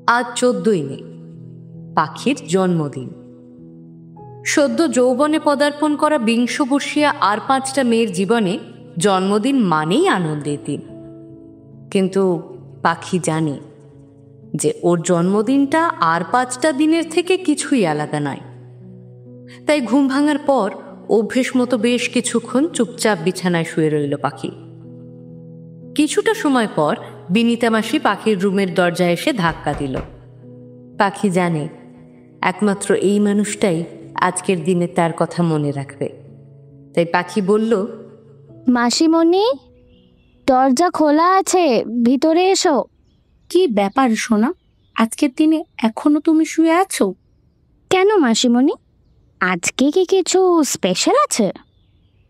আজ 14ই মে, পাখির জন্মদিন। সদ্য যৌবনে পদার্পণ করা বিংশবর্ষীয়া আর 5টা মেয়ের জীবনে জন্মদিন মানেই আনন্দের দিন। কিন্তু পাখি জানে যে ওর জন্মদিনটা আর 5টা দিনের থেকে কিছুই আলাদা নয়। তাই ঘুম ভাঙার পর অভ্যেস মতো বেশ কিছুক্ষণ চুপচাপ বিছানায় শুয়ে রইল পাখি। কিছুটা সময় পর বিনিতা মাসি পাখির রুমের দরজায় এসে ধাক্কা দিল। পাখি জানে একমাত্র এই মানুষটাই আজকের দিনে তার কথা মনে রাখবে। তাই পাখি বলল, মাসিমণি, দরজা খোলা আছে, ভিতরে এসো। কি ব্যাপার সোনা, আজকের দিনে এখনো তুমি শুয়ে আছো? কেন মাসিমণি, আজকে কি কিছু স্পেশাল আছে?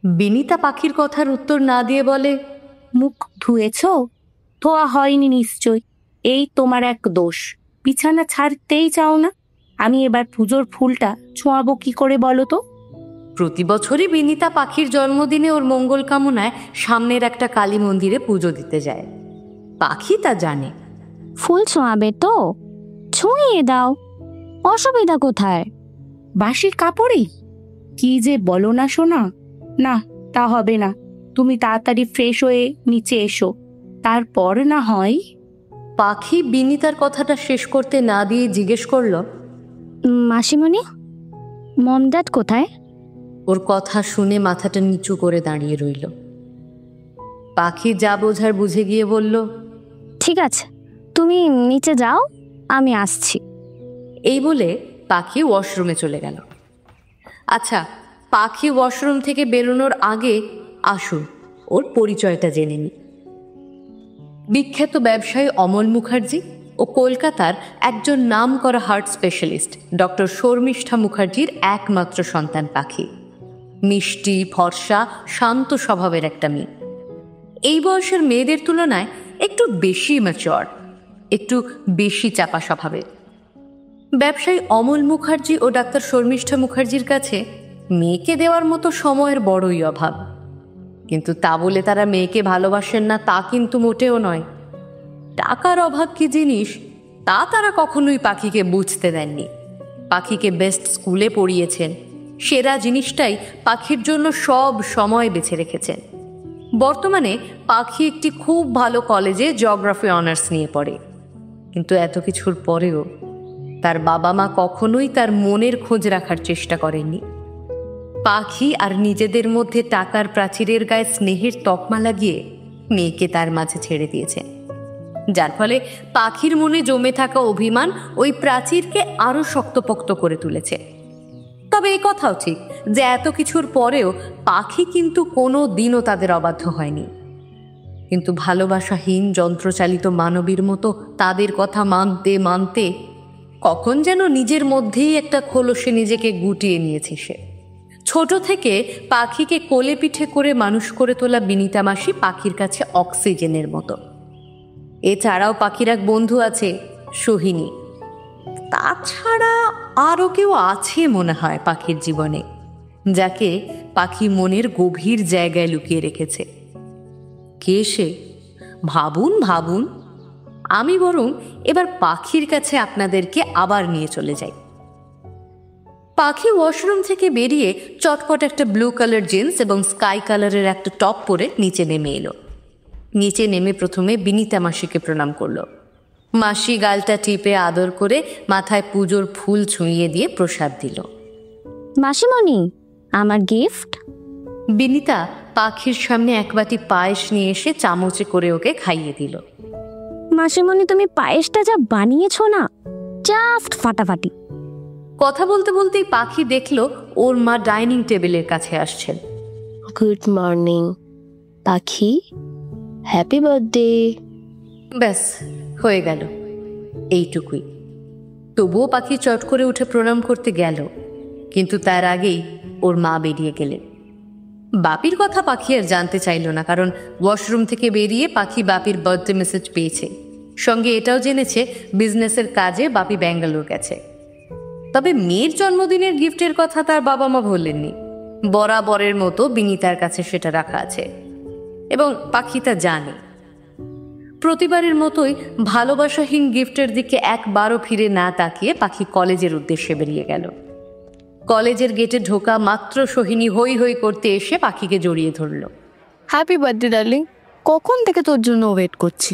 বিনিতা পাখির কথার উত্তর না দিয়ে বলে, মুখ ধুয়েছ? ধোয়া হয়নি নিশ্চয়। এই তোমার এক দোষ, বিছানা ছাড়তেই চাও না। আমি এবার পুজোর ফুলটা ছোঁয়াবো কি করে বলো তো? প্রতি বছরই বিনিতা পাখির জন্মদিনে ওর মঙ্গল কামনায় সামনের একটা কালী মন্দিরে পুজো দিতে যায়। পাখি তা জানে। ফুল ছোঁয়াবে তো ছুঁয়ে দাও, অসুবিধা কোথায়? বাসি কাপড়েই? কি যে বলো না সোনা। না, তা হবে না। তুমি তাড়াতাড়ি ফ্রেশ হয়ে নিচে এসো, তারপর না হয়। পাখি বিনিতার কথাটা শেষ করতে না দিয়ে জিজ্ঞেস করল, মাসিমণি, মম ড্যাড কোথায়? ওর কথা শুনে মাথাটা নিচু করে দাঁড়িয়ে রইল। পাখি যা বোঝার বুঝে গিয়ে বলল, ঠিক আছে, তুমি নিচে যাও, আমি আসছি। এই বলে পাখি ওয়াশরুমে চলে গেল। আচ্ছা, পাখি ওয়াশরুম থেকে বেরোনোর আগে আসুন ওর পরিচয়টা জেনে নি। বিখ্যাত ব্যবসায়ী অমল মুখার্জি ও কলকাতার একজন নামকরা হার্ট স্পেশালিস্ট ডক্টর শর্মিষ্ঠা মুখার্জির একমাত্র সন্তান পাখি। মিষ্টি, ফর্সা, শান্ত স্বভাবের একটা মেয়ে। এই বয়সের মেয়েদের তুলনায় একটু বেশি ম্যাচিওর, একটু বেশি চাপা স্বভাবের। ব্যবসায়ী অমল মুখার্জি ও ডাক্তার শর্মিষ্ঠা মুখার্জির কাছে মেয়েকে দেওয়ার মতো সময়ের বড়ই অভাব। কিন্তু তা বলে তারা মেয়েকে ভালোবাসেন না তা কিন্তু মোটেও নয়। টাকার অভাব কি জিনিস তা তারা কখনোই পাখিকে বুঝতে দেননি। পাখিকে বেস্ট স্কুলে পড়িয়েছেন, সেরা জিনিসটাই পাখির জন্য সব সময় বেছে রেখেছেন। বর্তমানে পাখি একটি খুব ভালো কলেজে জিওগ্রাফি অনার্স নিয়ে পড়ে। কিন্তু এত কিছুর পরেও তার বাবা মা কখনোই তার মনের খোঁজ রাখার চেষ্টা করেননি। পাখি আর নিজেদের মধ্যে টাকার প্রাচীরের গায়ে স্নেহের তকমা লাগিয়ে মেয়েকে তার মাঝে ছেড়ে দিয়েছে, যার ফলে পাখির মনে জমে থাকা অভিমান ওই প্রাচীরকে আরো শক্তপোক্ত করে তুলেছে। তবে এই কথাও ঠিক যে এত কিছুর পরেও পাখি কিন্তু কোনো দিনও তাদের অবাধ্য হয়নি। কিন্তু ভালোবাসাহীন যন্ত্রচালিত মানবীর মতো তাদের কথা মানতে মানতে কখন যেন নিজের মধ্যেই একটা খোলসে নিজেকে গুটিয়ে নিয়েছে সে। ছোট থেকে পাখিকে কোলে পিঠে করে মানুষ করে তোলা বিনিতা মাসি পাখির কাছে অক্সিজেনের মতো। এছাড়াও পাখির এক বন্ধু আছে, সোহিনী। তাছাড়া আরও কেউ আছে মনে হয় পাখির জীবনে, যাকে পাখি মনের গভীর জায়গায় লুকিয়ে রেখেছে। কে সে? ভাবুন ভাবুন। আমি বরং এবার পাখির কাছে আপনাদেরকে আবার নিয়ে চলে যাই। পাখি ওয়াশরুম থেকে বেরিয়ে চটপট একটা ব্লু কালার জিন্স এবং স্কাই কালারের একটা টপ পরে নিচে নেমে এলো। নিচে নেমে প্রথমে বিনিতা মাসিকে প্রণাম করলো। মাসি গালটা টিপে আদর করে মাথায় পুজোর ফুল ছুঁইয়ে দিয়ে প্রসাদ দিল। মাসিমণি, আমার গিফট। বিনিতা পাখির সামনে এক বাটি পায়েস নিয়ে এসে চামচে করে ওকে খাইয়ে দিল। মাসিমণি, তুমি পায়েসটা যা বানিয়েছো না, জাস্ট ফাটাফাটি। কথা বলতে বলতেই পাখি দেখলো ওর মা ডাইনিং টেবিলের কাছে আসছেন। গুড মর্নিং পাখি, হ্যাপি বার্থডে। ব্যাস হয়ে গেল, এইটুকুই। তবুও পাখি চট করে উঠে প্রণাম করতে গেল, কিন্তু তার আগেই ওর মা বেরিয়ে গেলেন। বাপির কথা পাখি আর জানতে চাইল না, কারণ ওয়াশরুম থেকে বেরিয়ে পাখি বাপির বার্থডে মেসেজ পেয়েছে। সঙ্গে এটাও জেনেছে বিজনেসের কাজে বাপি ব্যাঙ্গালোর গেছে। তবে মেয়ের জন্মদিনের গিফটের কথা তার বাবা মা বললেননি। বরাবরের মতো বিনিতার কাছে সেটা রাখা আছে এবং পাখি তা জানে। প্রতিবারের মতোই ভালোবাসাহীন গিফটের দিকে একবারও ফিরে না তাকিয়ে পাখি কলেজের উদ্দেশ্যে বেরিয়ে গেল। কলেজের গেটে ঢোকা মাত্র সোহিনী হই হই করতে এসে পাখিকে জড়িয়ে ধরল। হ্যাপি বার্থডে ডার্লিং, কখন থেকে তোর জন্য ওয়েট করছি।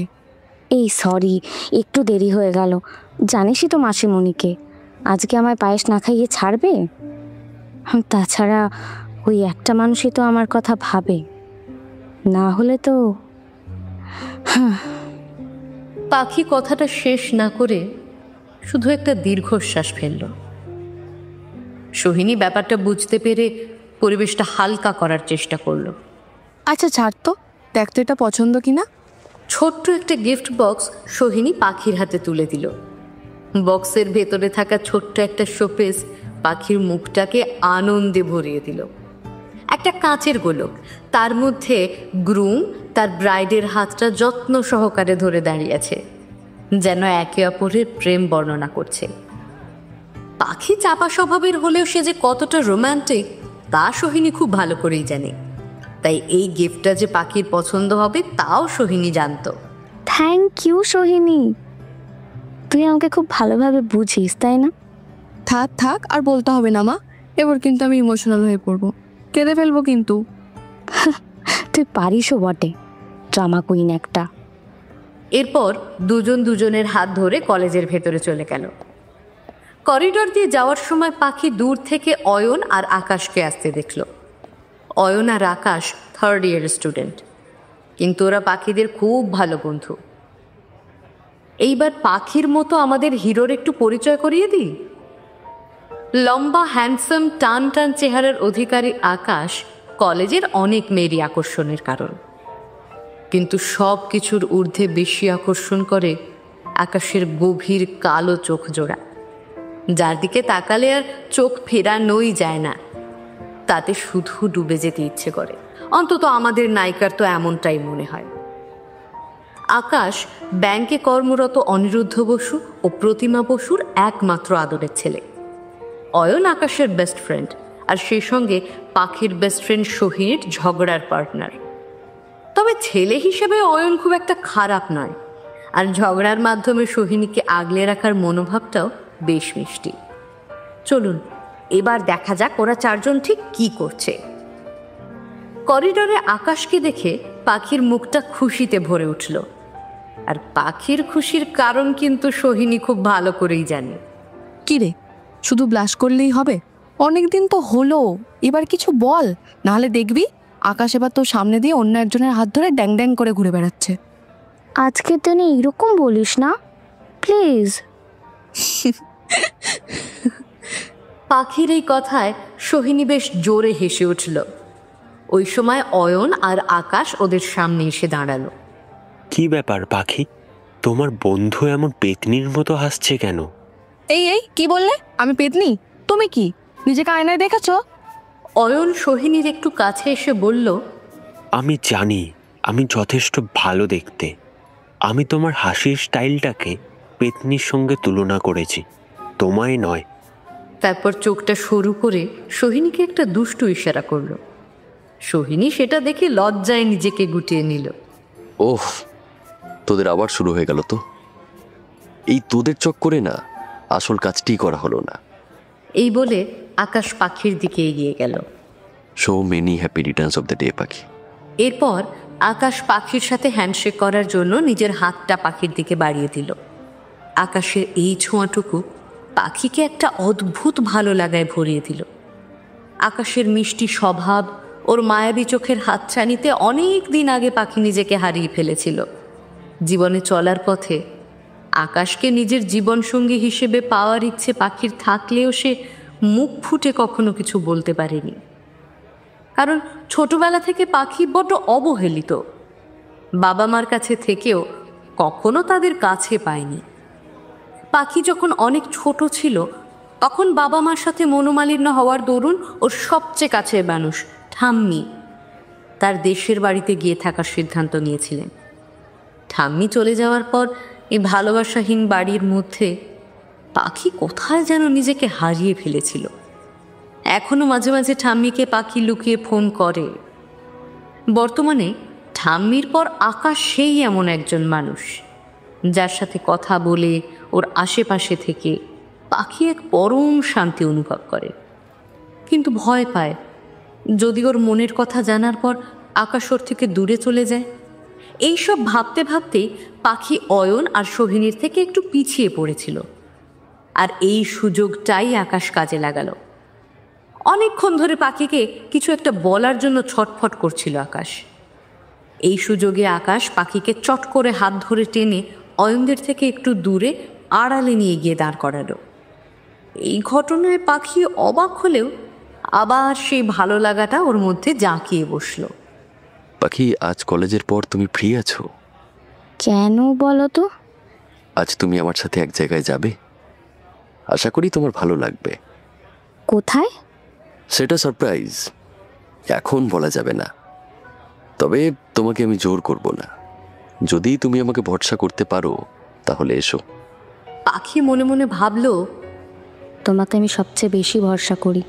এই সরি, একটু দেরি হয়ে গেল। জানিসই তো মাসিমণিকে, আজকে আমায় পায়েস না খাইয়ে ছাড়বে। তাছাড়া ওই একটা মানুষই তো আমার কথা ভাবে, না হলে তো। পাখি কথাটা শেষ না করে শুধু একটা দীর্ঘশ্বাস ফেলল। সোহিনী ব্যাপারটা বুঝতে পেরে পরিবেশটা হালকা করার চেষ্টা করলো। আচ্ছা ছাড় তো, দেখ তো এটা পছন্দ কিনা। ছোট্ট একটা গিফট বক্স সোহিনী পাখির হাতে তুলে দিল। বক্সের ভেতরে থাকা ছোট্ট একটা শোপিস পাখির মুখটাকে আনন্দে ভরিয়ে দিল। একটা কাঁচের গোলক, তার মধ্যে গ্রুম তার ব্রাইডের হাতটা যত্ন সহকারে ধরে দাঁড়িয়ে আছে, যেন একে অপরের প্রেম বর্ণনা করছে। পাখি চাপা স্বভাবের হলেও সে যে কতটা রোম্যান্টিক তা সোহিনী খুব ভালো করেই জানে। তাই এই গিফটটা যে পাখির পছন্দ হবে তাও সোহিনী জানতো। থ্যাংক ইউ সোহিনী, তুই আমাকে খুব ভালোভাবে বুঝিস, তাই না? থাক থাক, আর বলতে হবে না মা, এবার কিন্তু আমি ইমোশনাল হয়ে পড়বো, কেঁদে ফেলবো কিন্তু। তুই পারিসও বটে, ড্রামা কুইন একটা। এরপর দুজন দুজনের হাত ধরে কলেজের ভেতরে চলে গেল। করিডোর দিয়ে যাওয়ার সময় পাখি দূর থেকে অয়ন আর আকাশকে আসতে দেখল। অয়ন আর আকাশ 3rd ইয়ার স্টুডেন্ট, কিন্তু ওরা পাখিদের খুব ভালো বন্ধু। এইবার পাখির মতো আমাদের হিরোর একটু পরিচয় করিয়ে দিই। লম্বা হ্যান্ডসাম টান টান চেহারার অধিকারী আকাশ কলেজের অনেক মেয়েরই আকর্ষণের কারণ, কিন্তু সব কিছুর ঊর্ধ্বে বেশি আকর্ষণ করে আকাশের গভীর কালো চোখ জোড়া, যার দিকে তাকালে আর চোখ ফেরানোই যায় না। তাতে শুধু ডুবে যেতে ইচ্ছে করে, অন্তত আমাদের নায়িকার তো এমনটাই মনে হয়। আকাশ ব্যাংকে কর্মরত অনিরুদ্ধ বসু ও প্রতিমা বসুর একমাত্র আদরের ছেলে। অয়ন আকাশের বেস্ট ফ্রেন্ড, আর সেই সঙ্গে পাখির বেস্ট ফ্রেন্ড সোহিনীর ঝগড়ার পার্টনার। তবে ছেলে হিসেবে অয়ন খুব একটা খারাপ নয়, আর ঝগড়ার মাধ্যমে সোহিনীকে আগলে রাখার মনোভাবটাও বেশ মিষ্টি। চলুন এবার দেখা যাক ওরা চারজন ঠিক কি করছে। করিডোরে আকাশকে দেখে পাখির মুখটা খুশিতে ভরে উঠল, আর পাখির খুশির কারণ কিন্তু সোহিনী খুব ভালো করেই জানে। কি রে, শুধু ব্লাশ করলেই হবে? অনেকদিন তো হলো, এবার কিছু বল, নাহলে দেখবি আকাশ এবার তোর সামনে দিয়ে অন্য একজনের হাত ধরে ড্যাং ড্যাং করে ঘুরে বেড়াচ্ছে। আজকের দিনে এরকম বলিস না প্লিজ। পাখির এই কথায় সোহিনী বেশ জোরে হেসে উঠল। ওই সময় অয়ন আর আকাশ ওদের সামনে এসে দাঁড়ালো। কি ব্যাপার পাখি, তোমার বন্ধু এমন পেতনির মতো হাসছে কেন? এই এই কি বললে? আমি পেতনি? তুমি কি নিজেকে আয়নায় দেখেছো? অয়ন সোহিনীর একটু কাছে এসে বলল, আমি জানি আমি যথেষ্ট ভালো দেখতে। আমি তোমার হাসির স্টাইলটাকে পেতনির সঙ্গে তুলনা করেছি, তোমায় নয়। তারপর চোখটা সরু করে সোহিনীকে একটা দুষ্টু ইশারা করলো। সোহিনী সেটা দেখে লজ্জায় নিজেকে গুটিয়ে নিল। ওহ, তোদের আবার শুরু হয়ে গেল তো। এই তোদের চক্করে না আসল কাজটি করা হলো না। এই বলে আকাশ পাখির দিকে এগিয়ে গেল। So many happy Returns of the day পাখি। এরপর আকাশ পাখির সাথে হ্যান্ডশেক করার জন্য নিজের হাতটা পাখির দিকে বাড়িয়ে দিল। আকাশের এই ছোঁয়াটুকু পাখিকে একটা অদ্ভুত ভালো লাগায় ভরিয়ে দিল। আকাশের মিষ্টি স্বভাব, ওর মায়াবী চোখের হাতছানিতে অনেক দিন আগে পাখি নিজেকে হারিয়ে ফেলেছিল। জীবনে চলার পথে আকাশকে নিজের জীবনসঙ্গী হিসেবে পাওয়ার ইচ্ছে পাখির থাকলেও সে মুখ ফুটে কখনো কিছু বলতে পারেনি, কারণ ছোটবেলা থেকে পাখি বড্ড অবহেলিত। বাবা মার কাছে থেকেও কখনো তাদের কাছে পায়নি। পাখি যখন অনেক ছোট ছিল তখন বাবা মার সাথে মনোমালিন্য হওয়ার দরুন ওর সবচেয়ে কাছের মানুষ ঠাম্মি তার দেশের বাড়িতে গিয়ে থাকার সিদ্ধান্ত নিয়েছিলেন। ঠাম্মি চলে যাওয়ার পর এই ভালোবাসাহীন বাড়ির মধ্যে পাখি কোথায় যেন নিজেকে হারিয়ে ফেলেছিল। এখনো মাঝে মাঝে ঠাম্মিকে পাখি লুকিয়ে ফোন করে। বর্তমানে ঠাম্মির পর আকাশ সেই এমন একজন মানুষ যার সাথে কথা বলে ওর আশেপাশে থেকে পাখি এক পরম শান্তি অনুভব করে, কিন্তু ভয় পায় যদি ওর মনের কথা জানার পর আকাশ ওর থেকে দূরে চলে যায়। এইসব ভাবতে ভাবতেই পাখি অয়ন আর সোহিনীর থেকে একটু পিছিয়ে পড়েছিল, আর এই সুযোগটাই আকাশ কাজে লাগালো। অনেকক্ষণ ধরে পাখিকে কিছু একটা বলার জন্য ছটফট করছিল আকাশ। এই সুযোগে আকাশ পাখিকে চট করে হাত ধরে টেনে অয়নদের থেকে একটু দূরে আড়ালে নিয়ে গিয়ে দাঁড় করালো। এই ঘটনায় পাখি অবাক হলেও আবার সেই ভালো লাগাটা ওর মধ্যে জাঁকিয়ে বসলো। পাখি, আজ কলেজের পর তুমি ফ্রি আছো? কেন বলো তো? আজ তুমি আমার সাথে এক জায়গায় যাবে, আশা করি তোমার ভালো লাগবে। কোথায়? সেটা সারপ্রাইজ, এখন বলা যাবে না। তবে তোমাকে আমি জোর করব না, যদি তুমি আমাকে ভরসা করতে পারো তাহলে এসো। পাখি মনে মনে ভাবলো, তোমাকে আমি সবচেয়ে বেশি ভরসা করি,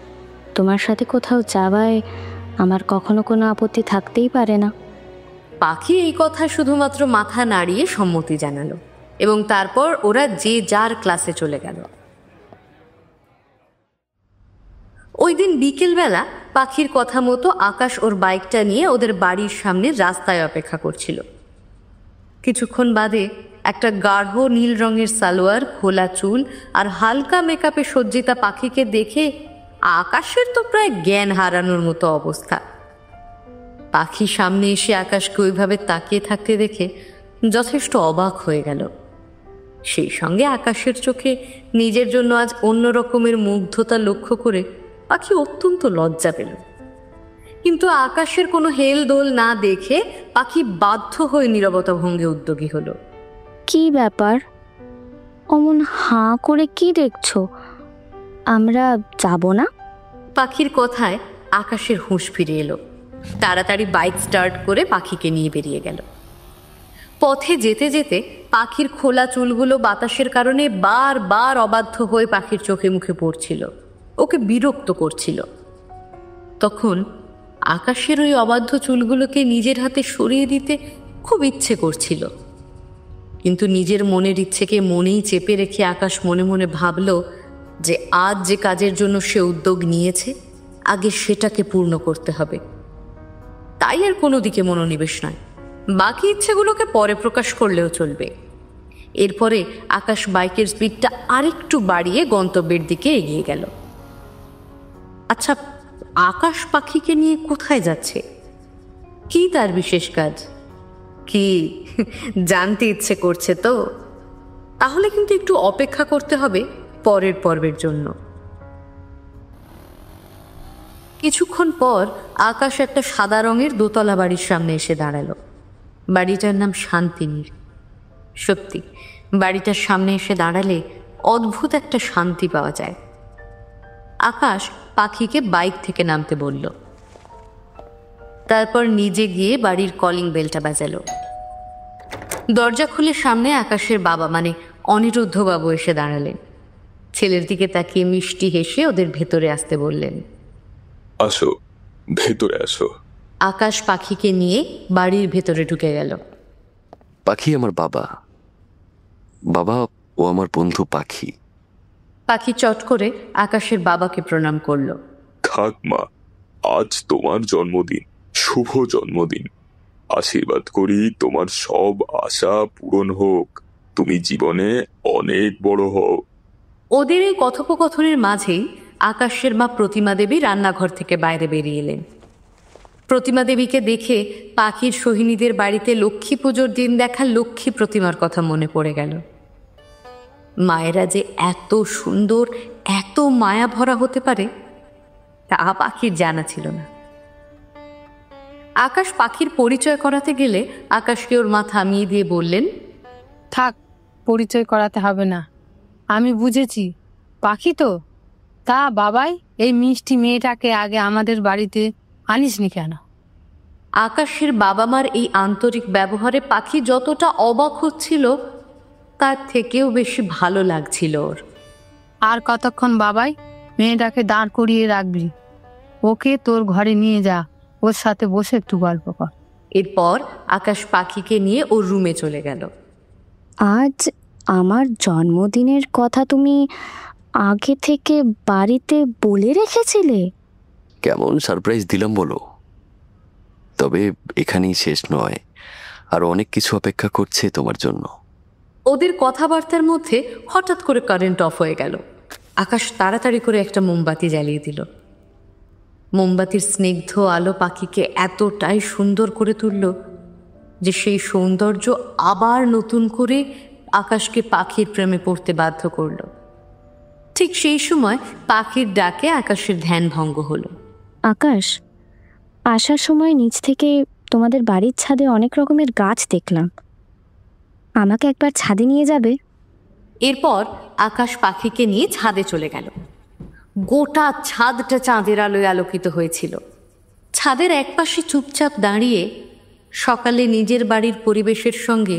তোমার সাথে কোথাও যাওয়ায় আমার কখনো কোনো আপত্তি থাকতেই পারে না। পাখি এই কথা শুধুমাত্র মাথা নাড়িয়ে সম্মতি জানালো এবং তারপর ওরা যে যার ক্লাসে চলে গেল। ওই দিন বিকেলবেলা পাখির কথা মতো আকাশ ওর বাইকটা নিয়ে ওদের বাড়ির সামনে রাস্তায় অপেক্ষা করছিল। কিছুক্ষণ বাদে একটা গাঢ় নীল রঙের সালোয়ার, খোলা চুল আর হালকা মেকআপে সজ্জিতা পাখিকে দেখে আকাশের তো প্রায় জ্ঞান হারানোর মতো অবস্থা। পাখি সামনে এসে আকাশকে ওইভাবে তাকিয়ে থাকতে দেখে যথেষ্ট অবাক হয়ে গেল। সেই সঙ্গে আকাশের চোখে নিজের জন্য আজ অন্য রকমের মুগ্ধতা লক্ষ্য করে পাখি অত্যন্ত লজ্জা পেল। কিন্তু আকাশের কোনো হেল দোল না দেখে পাখি বাধ্য হয়ে নীরবতা ভঙ্গে উদ্যোগী হলো। কি ব্যাপার, অমন হাঁ করে কি দেখছো? আমরা যাব না? পাখির কথায় আকাশের হুঁশ ফিরে এলো। তাড়াতাড়ি বাইক স্টার্ট করে পাখিকে নিয়ে বেরিয়ে গেল। পথে যেতে যেতে পাখির খোলা চুলগুলো বাতাসের কারণে বারবার অবাধ্য হয়ে পাখির চোখে মুখে পড়ছিল, ওকে বিরক্ত করছিল। তখন আকাশের ওই অবাধ্য চুলগুলোকে নিজের হাতে সরিয়ে দিতে খুব ইচ্ছে করছিল, কিন্তু নিজের মনের ইচ্ছেকে মনেই চেপে রেখে আকাশ মনে মনে ভাবল যে আজ যে কাজের জন্য সে উদ্যোগ নিয়েছে আগে সেটাকে পূর্ণ করতে হবে। তাই আর কোনো দিকে মনোনিবেশ নয়, বাকি ইচ্ছেগুলোকে পরে প্রকাশ করলেও চলবে। এরপরে আকাশ বাইকের স্পিডটা আরেকটু বাড়িয়ে গন্তব্যের দিকে এগিয়ে গেল। আচ্ছা, আকাশ পাখিকে নিয়ে কোথায় যাচ্ছে? কি তার বিশেষ কাজ? কি জানতে ইচ্ছে করছে তো? তাহলে কিন্তু একটু অপেক্ষা করতে হবে পরের পর্বের জন্য। কিছুক্ষণ পর আকাশ একটা সাদা রঙের দোতলা বাড়ির সামনে এসে দাঁড়ালো। বাড়িটার নাম শান্তিনীর। সত্যি, বাড়িটার সামনে এসে দাঁড়ালে অদ্ভুত একটা শান্তি পাওয়া যায়। আকাশ পাখিকে বাইক থেকে নামতে বলল, তারপর নিজে গিয়ে বাড়ির কলিং বেলটা বাজালো। দরজা খুলে সামনে আকাশের বাবা মানে অনিরুদ্ধবাবু এসে দাঁড়ালেন। ছেলের দিকে তাকিয়ে মিষ্টি হেসে ওদের ভেতরে আসতে বললেন, আসো, ভেতরে আসো। আকাশ পাখিকে নিয়ে বাড়ির ভেতরে ঢুকে গেল। পাখি আমার বাবা, বাবা ও আমার বন্ধু পাখি। পাখি চট করে আকাশের বাবাকে প্রণাম করলো। থাক মা, আজ তোমার জন্মদিন, শুভ জন্মদিন। আশীর্বাদ করি তোমার সব আশা পূরণ হোক, তুমি জীবনে অনেক বড় হও। ওদের এই কথোপকথনের মাঝেই আকাশের মা প্রতিমা দেবী রান্নাঘর থেকে বাইরে বেরিয়ে এলেন। প্রতিমা দেবীকে দেখে পাখির সোহিনীদের বাড়িতে লক্ষ্মী পুজোর দিন দেখা লক্ষ্মী প্রতিমার কথা মনে পড়ে গেল। মায়েরা যে এত সুন্দর, এত মায়া ভরা হতে পারে তা পাখির জানা ছিল না। আকাশ পাখির পরিচয় করাতে গেলে আকাশকে ওর মা থামিয়ে দিয়ে বললেন, থাক, পরিচয় করাতে হবে না, আমি বুঝেছি পাখি তো। তা বাবাই, এই মিষ্টি মেয়েটাকে আগে আমাদের বাড়িতে আনিসনি কেন? আকাশের বাবা মার এই আন্তরিক ব্যবহারে পাখি যতটা অবাক হচ্ছিল তার থেকেও বেশি ভালো লাগছিল ওর। আর কতক্ষণ বাবাই মেয়েটাকে দাঁড় করিয়ে রাখবি? ওকে তোর ঘরে নিয়ে যা, ওর সাথে বসে একটু গল্প কর। এরপর আকাশ পাখিকে নিয়ে ওর রুমে চলে গেল। আজ আমার জন্মদিনের কথা তুমি আগে থেকে বাড়িতে বলে রেখেছিলে? কেমন সারপ্রাইজ দিলাম বলো। তবে এখানেই শেষ নয়, আরো অনেক কিছু অপেক্ষা করছে তোমার জন্য। ওদের কথাবার্তার মধ্যে হঠাৎ করে কারেন্ট অফ হয়ে গেল। আকাশ তাড়াতাড়ি করে একটা মোমবাতি জ্বালিয়ে দিল। মোমবাতির স্নিগ্ধ আলো পাখিকে এতটাই সুন্দর করে তুলল যে সেই সৌন্দর্য আবার নতুন করে আকাশকে পাখির প্রেমে পড়তে বাধ্য করল। ঠিক সেই সময় পাখির ডাকে আকাশের ধ্যান ভঙ্গ হলো। আকাশ, আসার সময় নিচ থেকে তোমাদের বাড়ির ছাদে অনেক রকমের গাছ দেখলাম, আমাকে একবার ছাদে নিয়ে যাবে? এরপর আকাশ পাখিকে নিয়ে ছাদে চলে গেল। গোটা ছাদটা চাঁদের আলোয় আলোকিত হয়েছিল। ছাদের একপাশে চুপচাপ দাঁড়িয়ে সকালে নিজের বাড়ির পরিবেশের সঙ্গে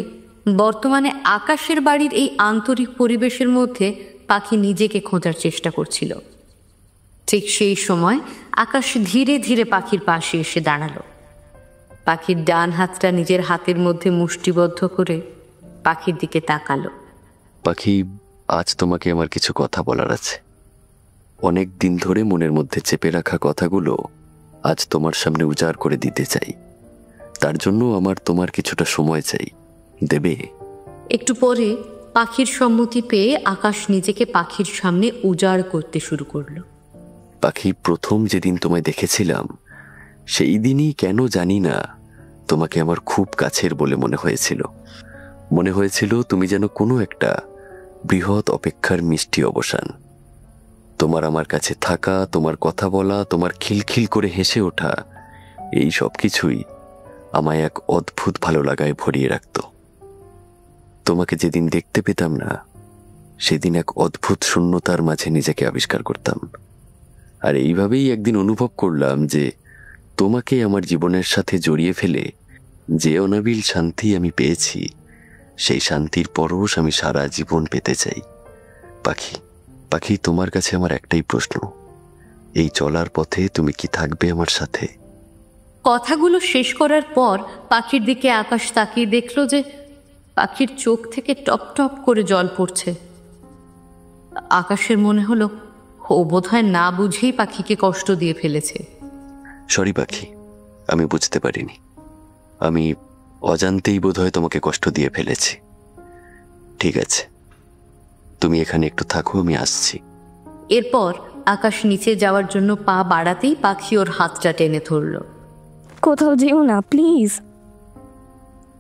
বর্তমানে আকাশের বাড়ির এই আন্তরিক পরিবেশের মধ্যে পাখি নিজেকে খোঁজার চেষ্টা করছিল। ঠিক সেই সময় আকাশ ধীরে ধীরে পাখির পাশে এসে দাঁড়ালো। পাখির ডান হাতটা নিজের হাতের মধ্যে মুষ্টিবদ্ধ করে পাখির দিকে তাকালো। পাখি, আজ তোমাকে আমার কিছু কথা বলার আছে। অনেক দিন ধরে মনের মধ্যে চেপে রাখা কথাগুলো আজ তোমার সামনে উজাড় করে দিতে চাই। তার জন্য আমার তোমার কিছুটা সময় চাই, দেবে? একটু পরে পাখির সম্মতি পেয়ে আকাশ নিজেকে পাখির সামনে উজাড় করতে শুরু করলো। পাখি, প্রথম যেদিন তোমায় দেখেছিলাম সেই দিনই কেন জানি না তোমাকে আমার খুব কাছের বলে মনে হয়েছিল। মনে হয়েছিল তুমি যেন কোনো একটা বৃহৎ অপেক্ষার মিষ্টি অবসান। তোমার আমার কাছে থাকা, তোমার কথা বলা, তোমার খিলখিল করে হেসে ওঠা, এই সব কিছুই আমায় এক অদ্ভুত ভালো লাগায় ভরিয়ে রাখত। তোমাকে যেদিন দেখতে পেতাম না সেদিন এক অদ্ভুত শূন্যতার মাঝে নিজেকে আবিষ্কার করতাম। আর এইভাবেই একদিন অনুভব করলাম যে তোমাকে আমার জীবনের সাথে জড়িয়ে ফেলে যে অনাবিল শান্তি আমি পেয়েছি, সেই শান্তির পরশ আমি সারা জীবন পেতে চাই। পাখি, পাখি, তোমার কাছে আমার একটাই প্রশ্ন, এই চলার পথে তুমি কি থাকবে আমার সাথে? কথাগুলো শেষ করার পর পাখির দিকে আকাশ তাকিয়ে দেখল যে পাখির চোখ থেকে টপ টপ করে জল পড়ছে। আকাশের মনে হলো ও বোধহয় না বুঝেই পাখিকে কষ্ট দিয়ে ফেলেছে। সরি পাখি, আমি বুঝতে পারিনি। আমি অজান্তেই বোধহয় তোমাকে কষ্ট দিয়ে ফেলেছি। ঠিক আছে, তুমি এখানে একটু থাকো, আমি আসছি। এরপর আকাশ নিচে যাওয়ার জন্য পা বাড়াতেই পাখি ওর হাতটা টেনে ধরল। কোথাও যেও না প্লিজ।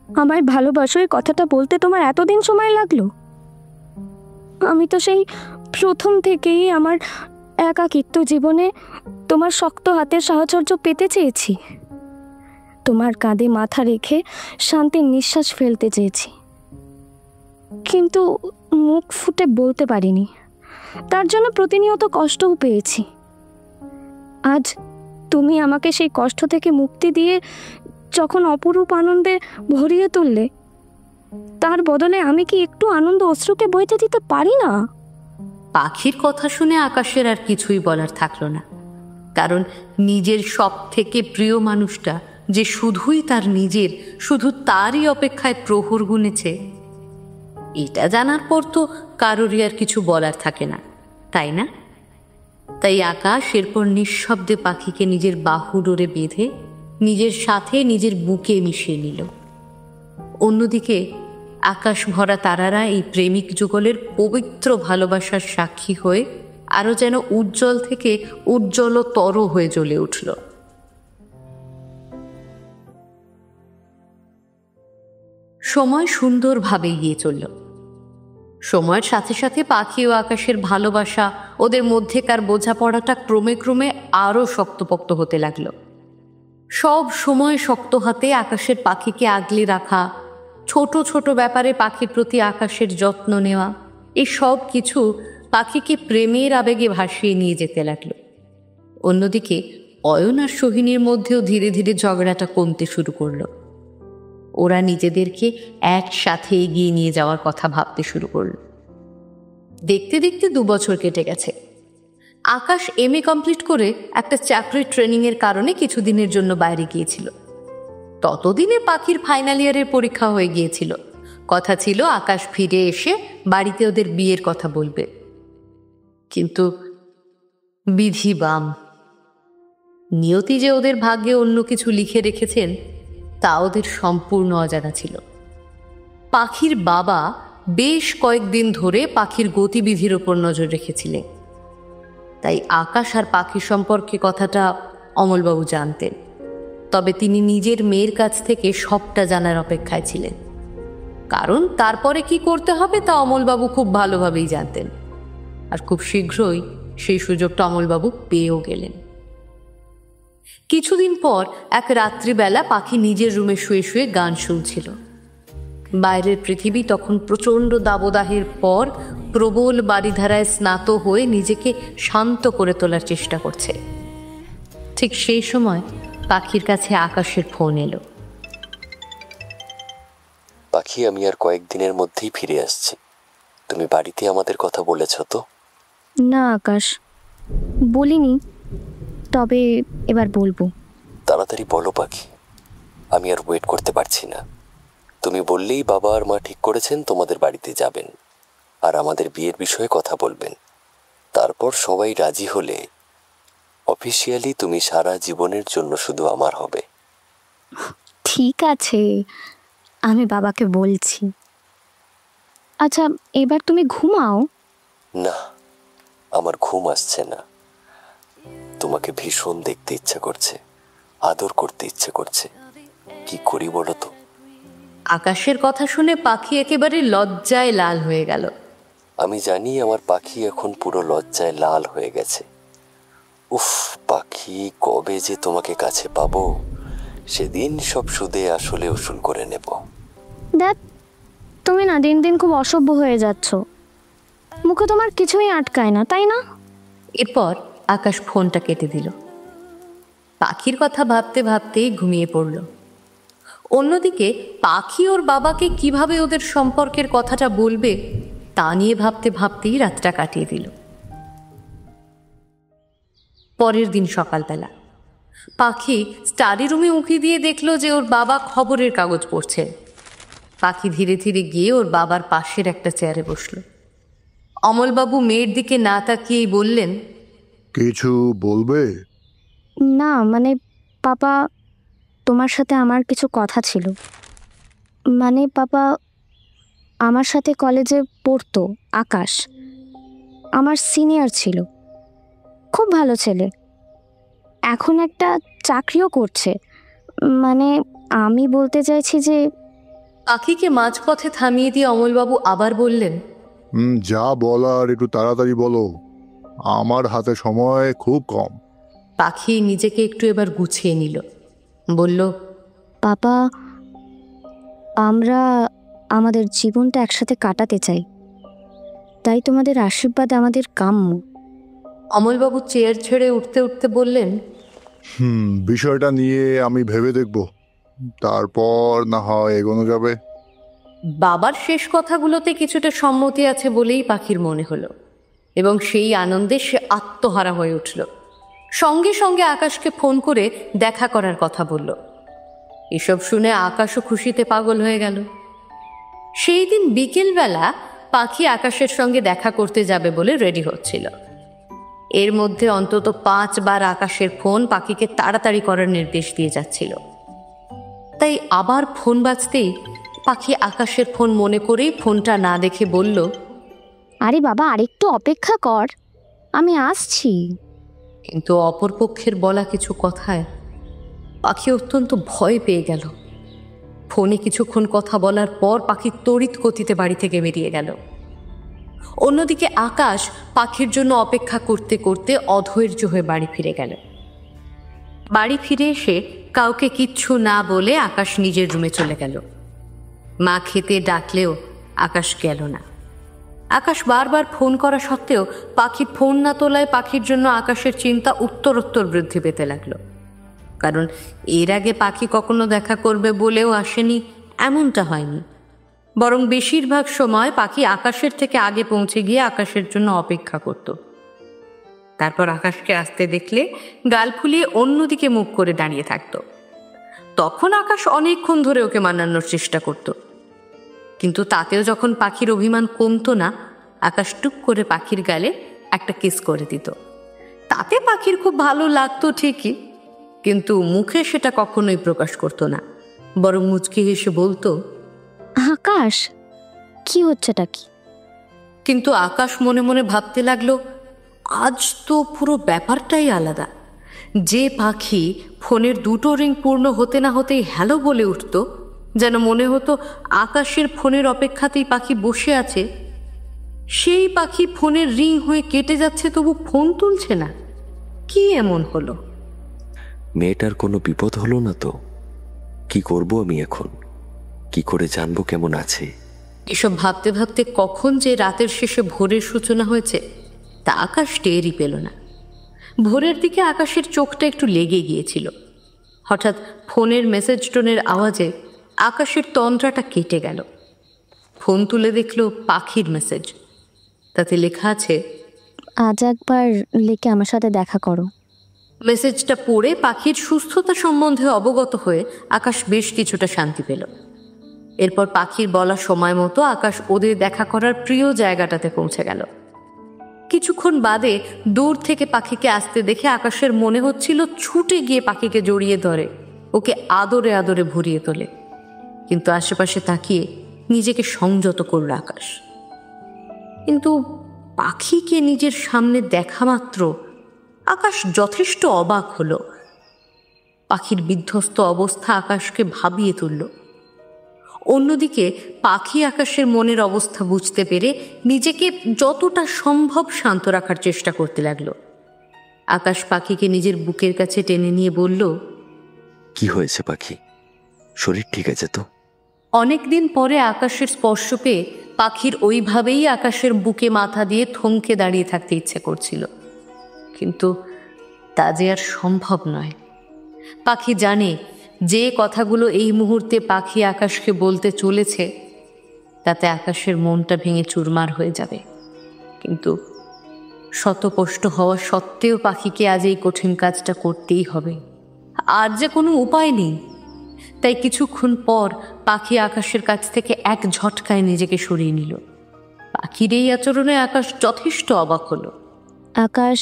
আমায় ভালোবাসো এই কথাটা বলতে তোমার এতদিন সময় লাগলো? আমি তো সেই প্রথম থেকেই আমার একাকিত্ব জীবনে তোমার শক্ত হাতের সাহচর্য পেতে চেয়েছি। তোমার কাঁধে মাথা রেখে শান্তির নিঃশ্বাস ফেলতে চেয়েছি, কিন্তু মুখ ফুটে বলতে পারিনি। তার জন্য প্রতিনিয়ত কষ্টও পেয়েছি। আজ তুমি আমাকে সেই কষ্ট থেকে মুক্তি দিয়ে যখন অপরূপ আনন্দে ভরিয়ে তুললে, তার বদলে আমি কি একটু আনন্দ অশ্রুকে বইতে দিতে পারি না? পাখির কথা শুনে আকাশের আর কিছুই বলার থাকলো না, কারণ নিজের সব থেকে প্রিয় মানুষটা যে শুধুই তার নিজের, শুধু তারই অপেক্ষায় প্রহর গুনেছে, এটা জানার পর তো কারোরই আর কিছু বলার থাকে না, তাই না? তাই আকাশ এরপর নিঃশব্দে পাখিকে নিজের বাহু ডোরে বেঁধে নিজের সাথে নিজের বুকে মিশিয়ে নিল। অন্যদিকে আকাশ ভরা তারারা এই প্রেমিক যুগলের পবিত্র ভালোবাসার সাক্ষী হয়ে আরো যেন উজ্জ্বল থেকে উজ্জ্বলতর হয়ে জ্বলে উঠল। সময় সুন্দরভাবে এগিয়ে চলল। সময়ের সাথে সাথে পাখি ও আকাশের ভালোবাসা, ওদের মধ্যেকার বোঝাপড়াটা ক্রমে ক্রমে আরো শক্তপোক্ত হতে লাগলো। সব সময় শক্ত হাতে আকাশের পাখিকে আগলে রাখা, ছোট ছোট ব্যাপারে পাখির প্রতি আকাশের যত্ন নেওয়া, এই সব কিছু পাখিকে প্রেমের আবেগে ভাসিয়ে নিয়ে যেতে লাগলো। অন্যদিকে অয়ন আর সোহিনীর মধ্যেও ধীরে ধীরে ঝগড়াটা কমতে শুরু করলো। ওরা নিজেদেরকে একসাথে এগিয়ে নিয়ে যাওয়ার কথা ভাবতে শুরু করলো। দেখতে দেখতে 2 বছর কেটে গেছে। আকাশ MA কমপ্লিট করে একটা চাকরির ট্রেনিংয়ের কারণে কিছুদিনের জন্য বাইরে গিয়েছিল। ততদিনে পাখির ফাইনাল ইয়ারের পরীক্ষা হয়ে গিয়েছিল। কথা ছিল আকাশ ফিরে এসে বাড়িতে ওদের বিয়ের কথা বলবে, কিন্তু বিধি বাম। নিয়তি যে ওদের ভাগ্যে অন্য কিছু লিখে রেখেছেন তা ওদের সম্পূর্ণ অজানা ছিল। পাখির বাবা বেশ কয়েকদিন ধরে পাখির গতিবিধির ওপর নজর রেখেছিলেন, তাই আকাশ আর পাখি সম্পর্কে কথাটা অমলবাবু জানতেন। তবে তিনি নিজের মেয়ের কাছ থেকে সবটা জানার অপেক্ষায় ছিলেন, কারণ তারপরে কি করতে হবে তা অমলবাবু খুব ভালোভাবেই জানতেন। আর খুব শীঘ্রই সেই সুযোগটা অমলবাবু পেয়েও গেলেন। কিছুদিন পর এক রাত্রিবেলা পাখি নিজের রুমে শুয়ে শুয়ে গান শুনছিল। বাইরের পৃথিবী তখন প্রচণ্ড দাবদাহের পর প্রবল বারিধারায় স্নাত হয়ে নিজেকে শান্ত করে তোলার চেষ্টা করছে। ঠিক সেই সময় পাখির কাছে আকাশের ফোন এলো। পাখি, আমি আর কয়েকদিনের মধ্যেই ফিরে আসছি। তুমি বাড়িতে আমাদের কথা বলেছ তো? না আকাশ, বলিনি, তবে এবার বলবো। তাড়াতাড়ি বলো পাখি, আমি আর ওয়েট করতে পারছি না। তুমি বললেই বাবা আর মা ঠিক করেছেন তোমাদের বাড়িতে যাবেন আর আমাদের বিয়ের বিষয়ে কথা বলবেন। তারপর সবাই রাজি হলে অফিসিয়ালি তুমি সারা জীবনের জন্য শুধু আমার হবে। ঠিক আছে, আমি বাবাকে বলছি। আচ্ছা, এবার তুমি ঘুমাও। না, আমার ঘুম আসছে না। তোমাকে ভীষণ দেখতে ইচ্ছে করছে, আদর করতে ইচ্ছে করছে। কি করি বলো তো? আকাশের কথা শুনে পাখি একেবারে লজ্জায় লাল হয়ে গেল। আমি জানি আমার পাখি এখন পুরো লজ্জায় লাল হয়ে গেছে। উফ পাখি, কবে যে তোমাকে কাছে পাবো, সেদিন সব সুদে আসলে উসুল করে নেব। দেখ, তুমি না দিন দিন খুব অসভ্য হয়ে যাচ্ছ। মুখে তোমার কিছুই আটকায় না, তাই না? এরপর আকাশ ফোনটা কেটে দিল। পাখির কথা ভাবতে ভাবতেই ঘুমিয়ে পড়ল। অন্যদিকে পাখি ওর বাবাকে কিভাবে ওদের সম্পর্কের কথাটা বলবে তা নিয়ে ভাবতে ভাবতেই রাতটা কাটিয়ে দিল। পরের দিন সকালবেলা পাখি স্টাডি রুমে উঁকি দিয়ে দেখল যে ওর বাবা খবরের কাগজ পড়ছে। পাখি ধীরে ধীরে গিয়ে ওর বাবার পাশের একটা চেয়ারে বসল। অমলবাবু মেয়ের দিকে না তাকিয়েই বললেন, কিছু বলবে? না, মানে পাপা, তোমার সাথে আমার কিছু কথা ছিল। মানে পাপা, আমার সাথে কলেজে পড়তো আকাশ, আমার সিনিয়র ছিল, খুব ভালো ছেলে, এখন একটা চাকরিও করছে। মানে আমি বলতে চাইছি যে। পাখিকে মাঝপথে থামিয়ে দিয়ে অমলবাবু আবার বললেন, যা বলার একটু তাড়াতাড়ি বলো, আমার হাতে সময় খুব কম। পাখি নিজেকে একটু এবার গুছিয়ে নিল, বলল, পাপা, আমরা আমাদের জীবনটা একসাথে কাটাতে চাই, তাই তোমাদের আশীর্বাদ আমাদের কাম্য। অমলবাবু চেয়ার ছেড়ে উঠতে উঠতে বললেন, বিষয়টা নিয়ে আমি ভেবে দেখব, তারপর না হয় এগোনো যাবে। বাবার শেষ কথাগুলোতে কিছুটা সম্মতি আছে বলেই পাখির মনে হলো, এবং সেই আনন্দে সে আত্মহারা হয়ে উঠল। সঙ্গে সঙ্গে আকাশকে ফোন করে দেখা করার কথা বলল। এসব শুনে আকাশও খুশিতে পাগল হয়ে গেল। সেই দিন বিকেলবেলা পাখি আকাশের সঙ্গে দেখা করতে যাবে বলে রেডি হচ্ছিল। এর মধ্যে অন্তত 5 বার আকাশের ফোন পাখিকে তাড়াতাড়ি করার নির্দেশ দিয়ে যাচ্ছিল। তাই আবার ফোন বাজতেই পাখি আকাশের ফোন মনে করেই ফোনটা না দেখে বলল, আরে বাবা, আরেকটু অপেক্ষা কর, আমি আসছি। কিন্তু অপরপক্ষের বলা কিছু কথায় পাখি অত্যন্ত ভয় পেয়ে গেল। ফোনে কিছুক্ষণ কথা বলার পর পাখি তড়িৎ গতিতে বাড়ি থেকে বেরিয়ে গেল। অন্যদিকে আকাশ পাখির জন্য অপেক্ষা করতে করতে অধৈর্য হয়ে বাড়ি ফিরে গেল। বাড়ি ফিরে এসে কাউকে কিচ্ছু না বলে আকাশ নিজের রুমে চলে গেল। মা খেতে ডাকলেও আকাশ গেল না। আকাশ বারবার ফোন করা সত্ত্বেও পাখি ফোন না তোলায় পাখির জন্য আকাশের চিন্তা উত্তরোত্তর বৃদ্ধি পেতে লাগলো। কারণ এর আগে পাখি কখনো দেখা করবে বলেও আসেনি, এমনটা হয়নি। বরং বেশিরভাগ সময় পাখি আকাশের থেকে আগে পৌঁছে গিয়ে আকাশের জন্য অপেক্ষা করত। তারপর আকাশকে আসতে দেখলে গাল ফুলিয়ে অন্যদিকে মুখ করে দাঁড়িয়ে থাকত। তখন আকাশ অনেকক্ষণ ধরে ওকে মানানোর চেষ্টা করত, কিন্তু তাতেও যখন পাখির অভিমান কমতো না, আকাশ টুক করে পাখির গালে একটা কিস করে দিত। তাতে পাখির খুব ভালো লাগতো ঠিকই, কিন্তু মুখে সেটা কখনোই প্রকাশ করতো না, বরং মুচকি হেসে বলতো, আকাশ কি হচ্ছেটা কি? কিন্তু আকাশ মনে মনে ভাবতে লাগলো, আজ তো পুরো ব্যাপারটাই আলাদা। যে পাখি ফোনের 2টো রিং পূর্ণ হতে না হতেই হ্যালো বলে উঠত, যেন মনে হতো আকাশের ফোনের অপেক্ষাতেই পাখি বসে আছে, সেই পাখি ফোনের রিং হয়ে কেটে যাচ্ছে তবু ফোন তুলছে না। কি এমন হলো? মেয়েটার কোনো বিপদ হলো না তো? কি করব আমি এখন? কি করে জানবো কেমন আছে? এসব ভাবতে ভাবতে কখন যে রাতের শেষে ভোরের সূচনা হয়েছে তা আকাশ টেরই পেল না। ভোরের দিকে আকাশের চোখটা একটু লেগে গিয়েছিল। হঠাৎ ফোনের মেসেজ টোনের আওয়াজে আকাশের তন্দ্রাটা কেটে গেল। ফোন তুলে দেখল পাখির মেসেজ। তাতে লেখা আছে, আজ একবার লেকে আমার সাথে দেখা করো। মেসেজটা পড়ে পাখির সুস্থতা সম্বন্ধে অবগত হয়ে আকাশ বেশ কিছুটা শান্তি পেল। এরপর পাখির বলা সময় মতো আকাশ ওদের দেখা করার প্রিয় জায়গাটাতে পৌঁছে গেল। কিছুক্ষণ বাদে দূর থেকে পাখিকে আসতে দেখে আকাশের মনে হচ্ছিল ছুটে গিয়ে পাখিকে জড়িয়ে ধরে ওকে আদরে আদরে ভরিয়ে তোলে, কিন্তু আশেপাশে তাকিয়ে নিজেকে সংযত করল আকাশ। কিন্তু পাখিকে নিজের সামনে দেখা মাত্র আকাশ যথেষ্ট অবাক হলো। পাখির বিধ্বস্ত অবস্থা আকাশকে ভাবিয়ে তুলল। অন্যদিকে পাখি আকাশের মনের অবস্থা বুঝতে পেরে নিজেকে যতটা সম্ভব শান্ত রাখার চেষ্টা করতে লাগলো। আকাশ পাখিকে নিজের বুকের কাছে টেনে নিয়ে বলল, কি হয়েছে পাখি? শরীর ঠিক আছে তো? অনেকদিন পরে আকাশের স্পর্শ পেয়ে পাখির ওইভাবেই আকাশের বুকে মাথা দিয়ে থমকে দাঁড়িয়ে থাকতে ইচ্ছে করছিল, কিন্তু তা যে আর সম্ভব নয়। পাখি জানে যে কথাগুলো এই মুহূর্তে পাখি আকাশকে বলতে চলেছে তাতে আকাশের মনটা ভেঙে চুরমার হয়ে যাবে, কিন্তু শতকষ্ট হওয়া সত্ত্বেও পাখিকে আজ এই কঠিন কাজটা করতেই হবে। আর যে কোনো উপায় নেই। তাই কিছুক্ষণ পর পাখি আকাশের কাছ থেকে এক ঝটকায় নিজেকে সরিয়ে নিল। পাখির এই আচরণে আকাশ যথেষ্ট অবাক হলো। আকাশ,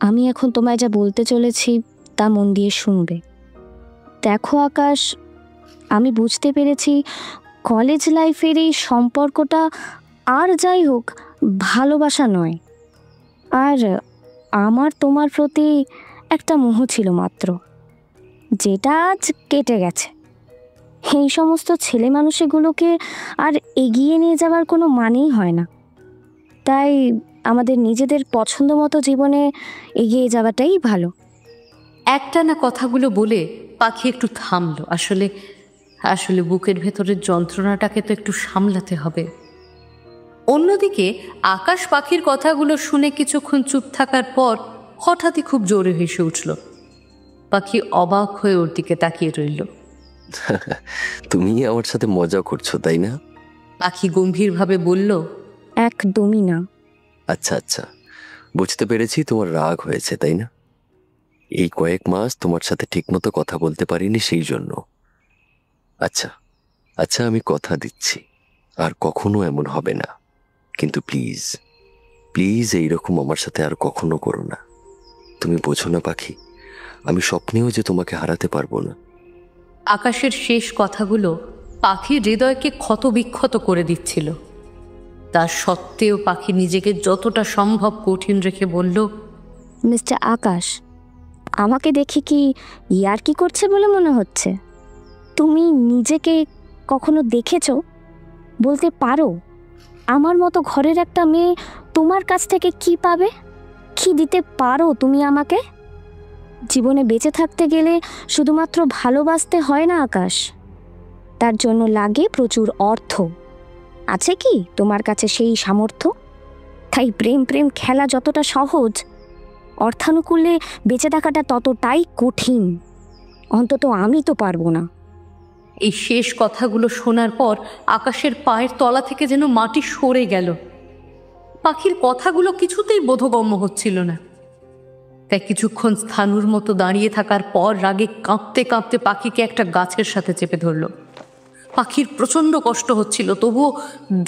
আমি এখন তোমায় যা বলতে চলেছি তা মন দিয়ে শুনবে। দেখো আকাশ, আমি বুঝতে পেরেছি কলেজ লাইফের এই সম্পর্কটা আর যাই হোক ভালোবাসা নয়। আর আমার তোমার প্রতি একটা মোহ ছিল মাত্র, যেটা আজ কেটে গেছে। এই সমস্ত ছেলে মানুষগুলোকে আর এগিয়ে নিয়ে যাওয়ার কোনো মানেই হয় না। তাই আমাদের নিজেদের পছন্দ মতো জীবনে এগিয়ে যাওয়াটাই ভালো। একটানা কথাগুলো বলে পাখি একটু থামলো। আসলে বুকের ভেতরের যন্ত্রণাটাকে তো একটু সামলাতে হবে। অন্যদিকে আকাশ পাখির কথাগুলো শুনে কিছুক্ষণ চুপ থাকার পর হঠাৎই খুব জোরে হেসে উঠল। পাখি অবাক হয়ে ওর দিকে তাকিয়ে রইল। তুমি আমার সাথে মজা করছো তাই না? পাখি গম্ভীরভাবে বলল, একদমই না। আচ্ছা আচ্ছা, বুঝতে পেরেছি তোমার রাগ হয়েছে তাই না? এই কয়েক মাস তোমার সাথে ঠিকমতো কথা বলতে পারিনি সেই জন্য। আচ্ছা আচ্ছা, আমি কথা দিচ্ছি আর কখনো এমন হবে না, কিন্তু প্লিজ প্লিজ এইরকম আমার সাথে আর কখনো করো না। তুমি বোঝো না পাখি, আমি স্বপ্নেও যে তোমাকে হারাতে পারবো না। আকাশের শেষ কথাগুলো পাখির হৃদয়কে ক্ষতবিক্ষত করে দিচ্ছিল। তার সত্ত্বেও পাখি নিজেকে যতটা সম্ভব কঠিন রেখে বলল, মিস্টার আকাশ, আমাকে দেখে কি ইয়ার্কি করছে বলে মনে হচ্ছে? তুমি নিজেকে কখনো দেখেছো? বলতে পারো আমার মতো ঘরের একটা মেয়ে তোমার কাছ থেকে কি পাবে? কি দিতে পারো তুমি আমাকে? জীবনে বেঁচে থাকতে গেলে শুধুমাত্র ভালোবাসতে হয় না আকাশ, তার জন্য লাগে প্রচুর অর্থ। আছে কি তোমার কাছে সেই সামর্থ্য? তাই প্রেম প্রেম খেলা যতটা সহজ, অর্থানুকূলে বেঁচে থাকাটা ততটাই কঠিন। অন্তত আমি তো পারবো না। এই শেষ কথাগুলো শোনার পর আকাশের পায়ের তলা থেকে যেন মাটি সরে গেল। পাখির কথাগুলো কিছুতেই বোধগম্য হচ্ছিল না। তাই কিছুক্ষণ স্থাণুর মতো দাঁড়িয়ে থাকার পর রাগে কাঁপতে কাঁপতে পাখিকে একটা গাছের সাথে চেপে ধরল। পাখির প্রচণ্ড কষ্ট হচ্ছিল, তবুও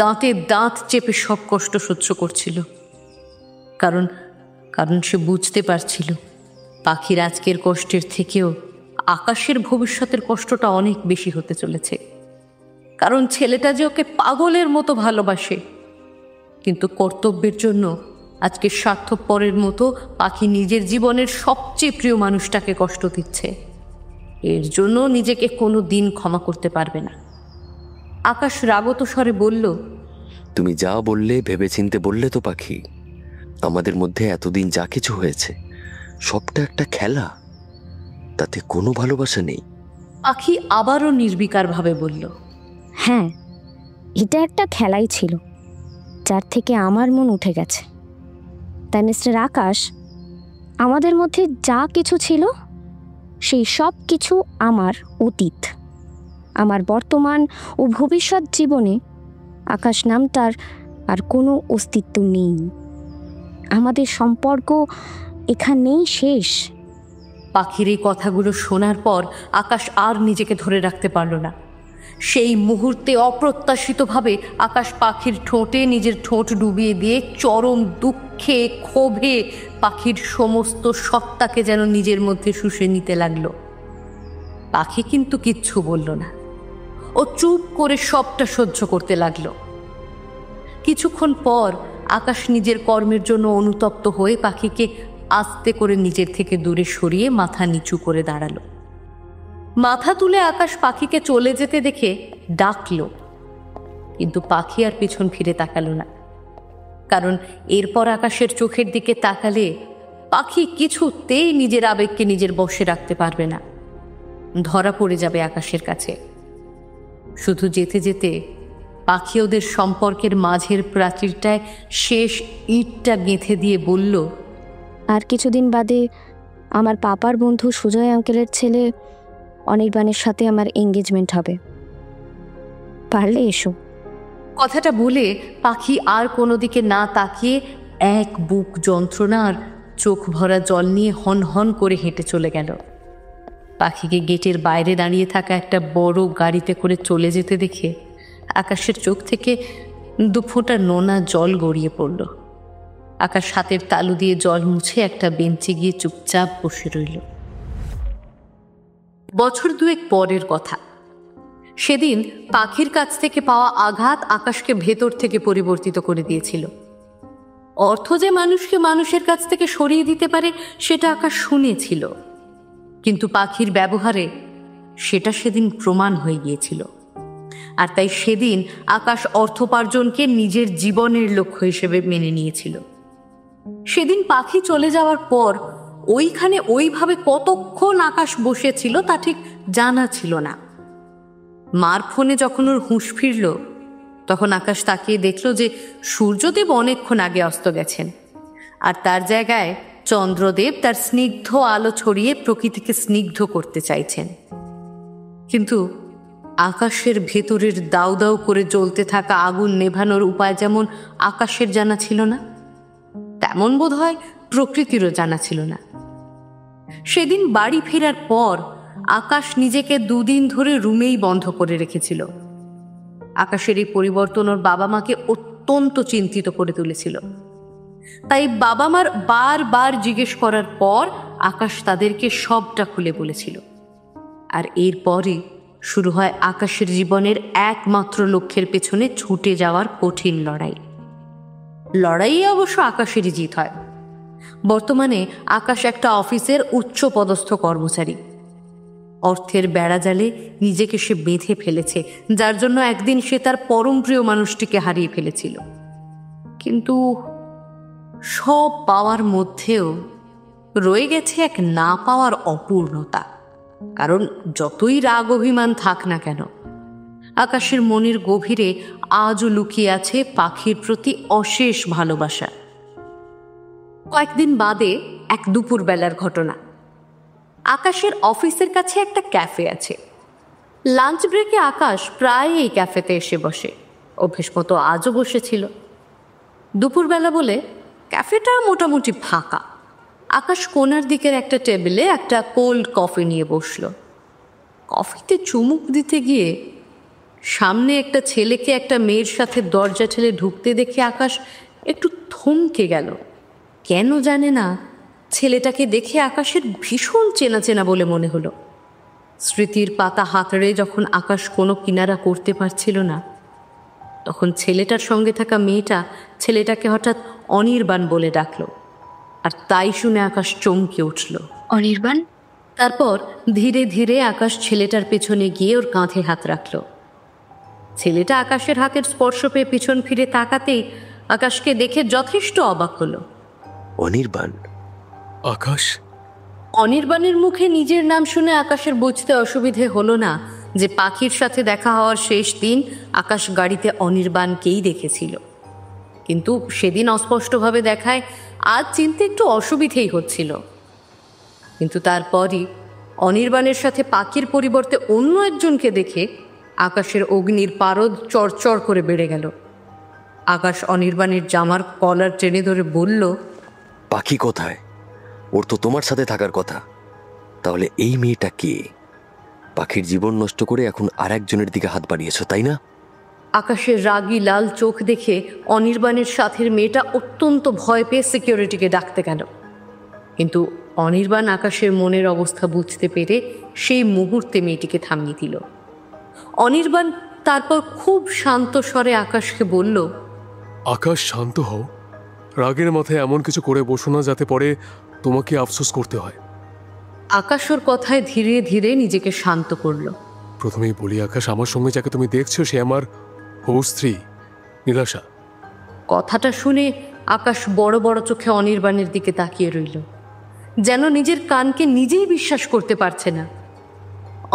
দাঁতে দাঁত চেপে সব কষ্ট সহ্য করছিল। কারণ সে বুঝতে পারছিল পাখির আজকের কষ্টের থেকেও আকাশের ভবিষ্যতের কষ্টটা অনেক বেশি হতে চলেছে। কারণ ছেলেটা যে ওকে পাগলের মতো ভালোবাসে, কিন্তু কর্তব্যের জন্য আজকে স্বার্থপরের মতো পাখি নিজের জীবনের সবচেয়ে প্রিয় মানুষটাকে কষ্ট দিচ্ছে। এর জন্য নিজেকে কোনো দিন ক্ষমা করতে পারবে না। আকাশ রাগত স্বরে বলল, তুমি যা বললে ভেবেচিন্তে বললে তো পাখি। আমাদের মধ্যে এতদিন যা কিছু হয়েছে সবটা একটা খেলা, তাতে কোনো ভালোবাসা নেই। পাখি আবারও নির্বিকারভাবে বলল, হ্যাঁ, এটা একটা খেলাই ছিল, যার থেকে আমার মন উঠে গেছে। তাই মিস্টার আকাশ, আমাদের মধ্যে যা কিছু ছিল সেই সব কিছু আমার অতীত। আমার বর্তমান ও ভবিষ্যৎ জীবনে আকাশ নামটার আর কোনো অস্তিত্ব নেই। আমাদের সম্পর্ক এখানেই শেষ। পাখির এই কথাগুলো শোনার পর আকাশ আর নিজেকে ধরে রাখতে পারল না। সেই মুহূর্তে অপ্রত্যাশিতভাবে আকাশ পাখির ঠোঁটে নিজের ঠোঁট ডুবিয়ে দিয়ে চরম দুঃখে ক্ষোভে পাখির সমস্ত সত্তাকে যেন নিজের মধ্যে শুষে নিতে লাগলো। পাখি কিন্তু কিচ্ছু বলল না, ও চুপ করে সবটা সহ্য করতে লাগলো। কিছুক্ষণ পর আকাশ নিজের কর্মের জন্য অনুতপ্ত হয়ে পাখিকে আস্তে করে নিজের থেকে দূরে সরিয়ে মাথা নিচু করে দাঁড়ালো। মাথা তুলে আকাশ পাখিকে চলে যেতে দেখে ডাকলো, কিন্তু পাখি আর পিছন ফিরে তাকালো না। কারণ এরপর আকাশের চোখের দিকে তাকালে পাখি কিছুতেই নিজের আবেগকে নিজের বশে রাখতে পারবে না, ধরা পড়ে যাবে আকাশের কাছে। শুধু যেতে যেতে পাখি ওদের সম্পর্কের মাঝের প্রাচীরটায় শেষ ইটটা গেঁথে দিয়ে বলল, আর কিছুদিন বাদে আমার পাপার বন্ধু সুজয় আঙ্কেলের ছেলে অনির্বাণের সাথে আমার এঙ্গেজমেন্ট হবে, পারলে এসো। কথাটা বলে পাখি আর কোনো দিকে না তাকিয়ে এক বুক যন্ত্রণা আর চোখ ভরা জল নিয়ে হন হন করে হেঁটে চলে গেল। পাখিকে গেটের বাইরে দাঁড়িয়ে থাকা একটা বড় গাড়িতে করে চলে যেতে দেখে আকাশের চোখ থেকে দুফোঁটা নোনা জল গড়িয়ে পড়ল। আকাশ হাতের তালু দিয়ে জল মুছে একটা বেঞ্চে গিয়ে চুপচাপ বসে রইল। বছর দুয়েক পরের কথা। সেদিন পাখির কাছ থেকে পাওয়া আঘাত আকাশকে ভেতর থেকে পরিবর্তিত করে দিয়েছিল। অর্থ যে মানুষকে মানুষের কাছ থেকে সরিয়ে দিতে পারে সেটা আকাশ শুনেছিল, কিন্তু পাখির ব্যবহারে সেটা সেদিন প্রমাণ হয়ে গিয়েছিল। আর তাই সেদিন আকাশ অর্থোপার্জনকে নিজের জীবনের লক্ষ্য হিসেবে মেনে নিয়েছিল। সেদিন পাখি চলে যাওয়ার পর ওইখানে ওইভাবে কতক্ষণ আকাশ বসেছিল তা ঠিক জানা ছিল না। মার ফোনে যখন ওর হুঁশ ফিরল, তখন আকাশ তাকিয়ে দেখল যে সূর্যদেব অনেকক্ষণ আগে অস্ত গেছেন, আর তার জায়গায় চন্দ্রদেব তার স্নিগ্ধ আলো ছড়িয়ে প্রকৃতিকে স্নিগ্ধ করতে চাইছেন। কিন্তু আকাশের ভেতরের দাউ দাউ করে জ্বলতে থাকা আগুন নেভানোর উপায় যেমন আকাশের জানা ছিল না, তেমন বোধ হয় প্রকৃতিরও জানা ছিল না। সেদিন বাড়ি ফেরার পর আকাশ নিজেকে দুদিন ধরে রুমেই বন্ধ করে রেখেছিল। আকাশের এই পরিবর্তন ওর বাবা মাকে অত্যন্ত চিন্তিত করে তুলেছিল। তাই বাবা মার বারবার জিজ্ঞেস করার পর আকাশ তাদেরকে সবটা খুলে বলেছিল। আর এরপরে শুরু হয় আকাশের জীবনের একমাত্র লক্ষ্যের পেছনে ছুটে যাওয়ার কঠিন লড়াই। লড়াইয়ে অবশ্য আকাশেরই জিত হয়। বর্তমানে আকাশ একটা অফিসের উচ্চ পদস্থ কর্মচারী। অর্থের বেড়াজালে নিজেকে সে বেঁধে ফেলেছে, যার জন্য একদিন সে তার পরম প্রিয় মানুষটিকে হারিয়ে ফেলেছিল। কিন্তু সব পাওয়ার মধ্যেও রয়ে গেছে এক না পাওয়ার অপূর্ণতা। কারণ যতই রাগ অভিমান থাক না কেন, আকাশের মনের গভীরে আজও লুকিয়ে আছে পাখির প্রতি অশেষ ভালোবাসা। কয়েকদিন বাদে এক দুপুরবেলার ঘটনা। আকাশের অফিসের কাছে একটা ক্যাফে আছে। লাঞ্চ ব্রেকে আকাশ প্রায় এই ক্যাফেতে এসে বসে, অভ্যেস মতো আজও বসেছিল। দুপুরবেলা বলে ক্যাফেটা মোটামুটি ফাঁকা। আকাশ কোণার দিকের একটা টেবিলে একটা কোল্ড কফি নিয়ে বসলো। কফিতে চুমুক দিতে গিয়ে সামনে একটা ছেলেকে একটা মেয়ের সাথে দরজা ঠেলে ঢুকতে দেখে আকাশ একটু থমকে গেল। কেন জানে না, ছেলেটাকে দেখে আকাশের ভীষণ চেনা চেনা বলে মনে হলো। স্মৃতির পাতা হাতড়ে যখন আকাশ কোনো কিনারা করতে পারছিল না, তখন ছেলেটার সঙ্গে থাকা মেয়েটা ছেলেটাকে হঠাৎ অনির্বাণ বলে ডাকলো। আর তাই শুনে আকাশ চমকে উঠল। অনির্বাণ? তারপর ধীরে ধীরে আকাশ ছেলেটার পেছনে গিয়ে ওর কাঁধে হাত রাখল। ছেলেটা আকাশের হাতের স্পর্শ পেয়ে পিছন ফিরে তাকাতেই আকাশকে দেখে যথেষ্ট অবাক হলো। অনির্বাণ? আকাশ? অনির্বাণের মুখে নিজের নাম শুনে আকাশের বুঝতে অসুবিধে হলো না যে পাখির সাথে দেখা হওয়ার শেষ দিন আকাশ গাড়িতে অনির্বাণকেই দেখেছিল। কিন্তু সেদিন অস্পষ্টভাবে দেখায় আজ চিনতে একটু অসুবিধেই হচ্ছিল। কিন্তু তারপরই অনির্বাণের সাথে পাখির পরিবর্তে অন্য একজনকে দেখে আকাশের অগ্নির পারদ চড়চড় করে বেড়ে গেল। আকাশ অনির্বাণের জামার কলার টেনে ধরে বলল, পাখি কোথায়? ওর তো তোমার সাথে থাকার কথা। তাহলে এই মেয়েটা কে? পাখির জীবন নষ্ট করে এখন আর একজনের দিকে হাত বাড়িয়েছ, তাই না? আকাশের রাগী লাল চোখ দেখে অনির্বাণের সাথের মেয়েটা অত্যন্ত ভয় পেয়ে সিকিউরিটিকে ডাকতে গেল। কিন্তু অনির্বাণ আকাশের মনের অবস্থা বুঝতে পেরে সেই মুহূর্তে মেয়েটিকে থামিয়ে দিল। অনির্বাণ তারপর খুব শান্ত স্বরে আকাশকে বলল, আকাশ, শান্ত হও। রাগের মাথায় এমন কিছু করে বসো না যাতে পরে তোমাকে আফসোস করতে হয়। আকাশ ওর কথায় ধীরে ধীরে নিজেকে শান্ত করল। প্রথমেই বলি আকাশ, আমার সঙ্গে যাকে তুমি দেখছো সে আমার হবু স্ত্রী নীলাশা। কথাটা শুনে আকাশ বড় বড় চোখে অনির্বাণের দিকে তাকিয়ে রইল, যেন নিজের কানকে নিজেই বিশ্বাস করতে পারছে না।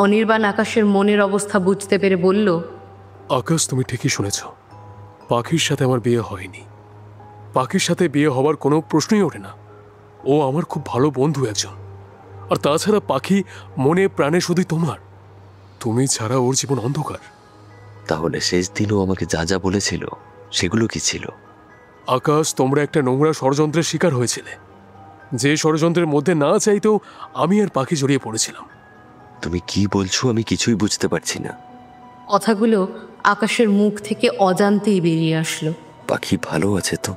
অনির্বাণ আকাশের মনের অবস্থা বুঝতে পেরে বলল, আকাশ, তুমি ঠিকই শুনেছ। পাখির সাথে আমার বিয়ে হয়নি। পাখির সাথে বিয়ে হওয়ার কোনো প্রশ্নই ওঠে না। ও আমার খুব ভালো বন্ধু একজন। আর তাছাড়া পাখি মনে প্রাণে শুধুই তোমার। তুমি ছাড়া ওর জীবন অন্ধকার। তাহলে শেষ দিনও আমাকে যা যা বলেছিল সেগুলো কি ছিল? আকাশ, তোমরা একটা নোংরা ষড়যন্ত্রের শিকার হয়েছিলে, যে ষড়যন্ত্রের মধ্যে না চাইতেও আমি আর পাখি জড়িয়ে পড়েছিলাম। তুমি কি বলছো আমি কিছুই বুঝতে পারছি না। কথাগুলো আকাশের মুখ থেকে অজান্তেই বেরিয়ে আসলো। পাখি ভালো আছে তো?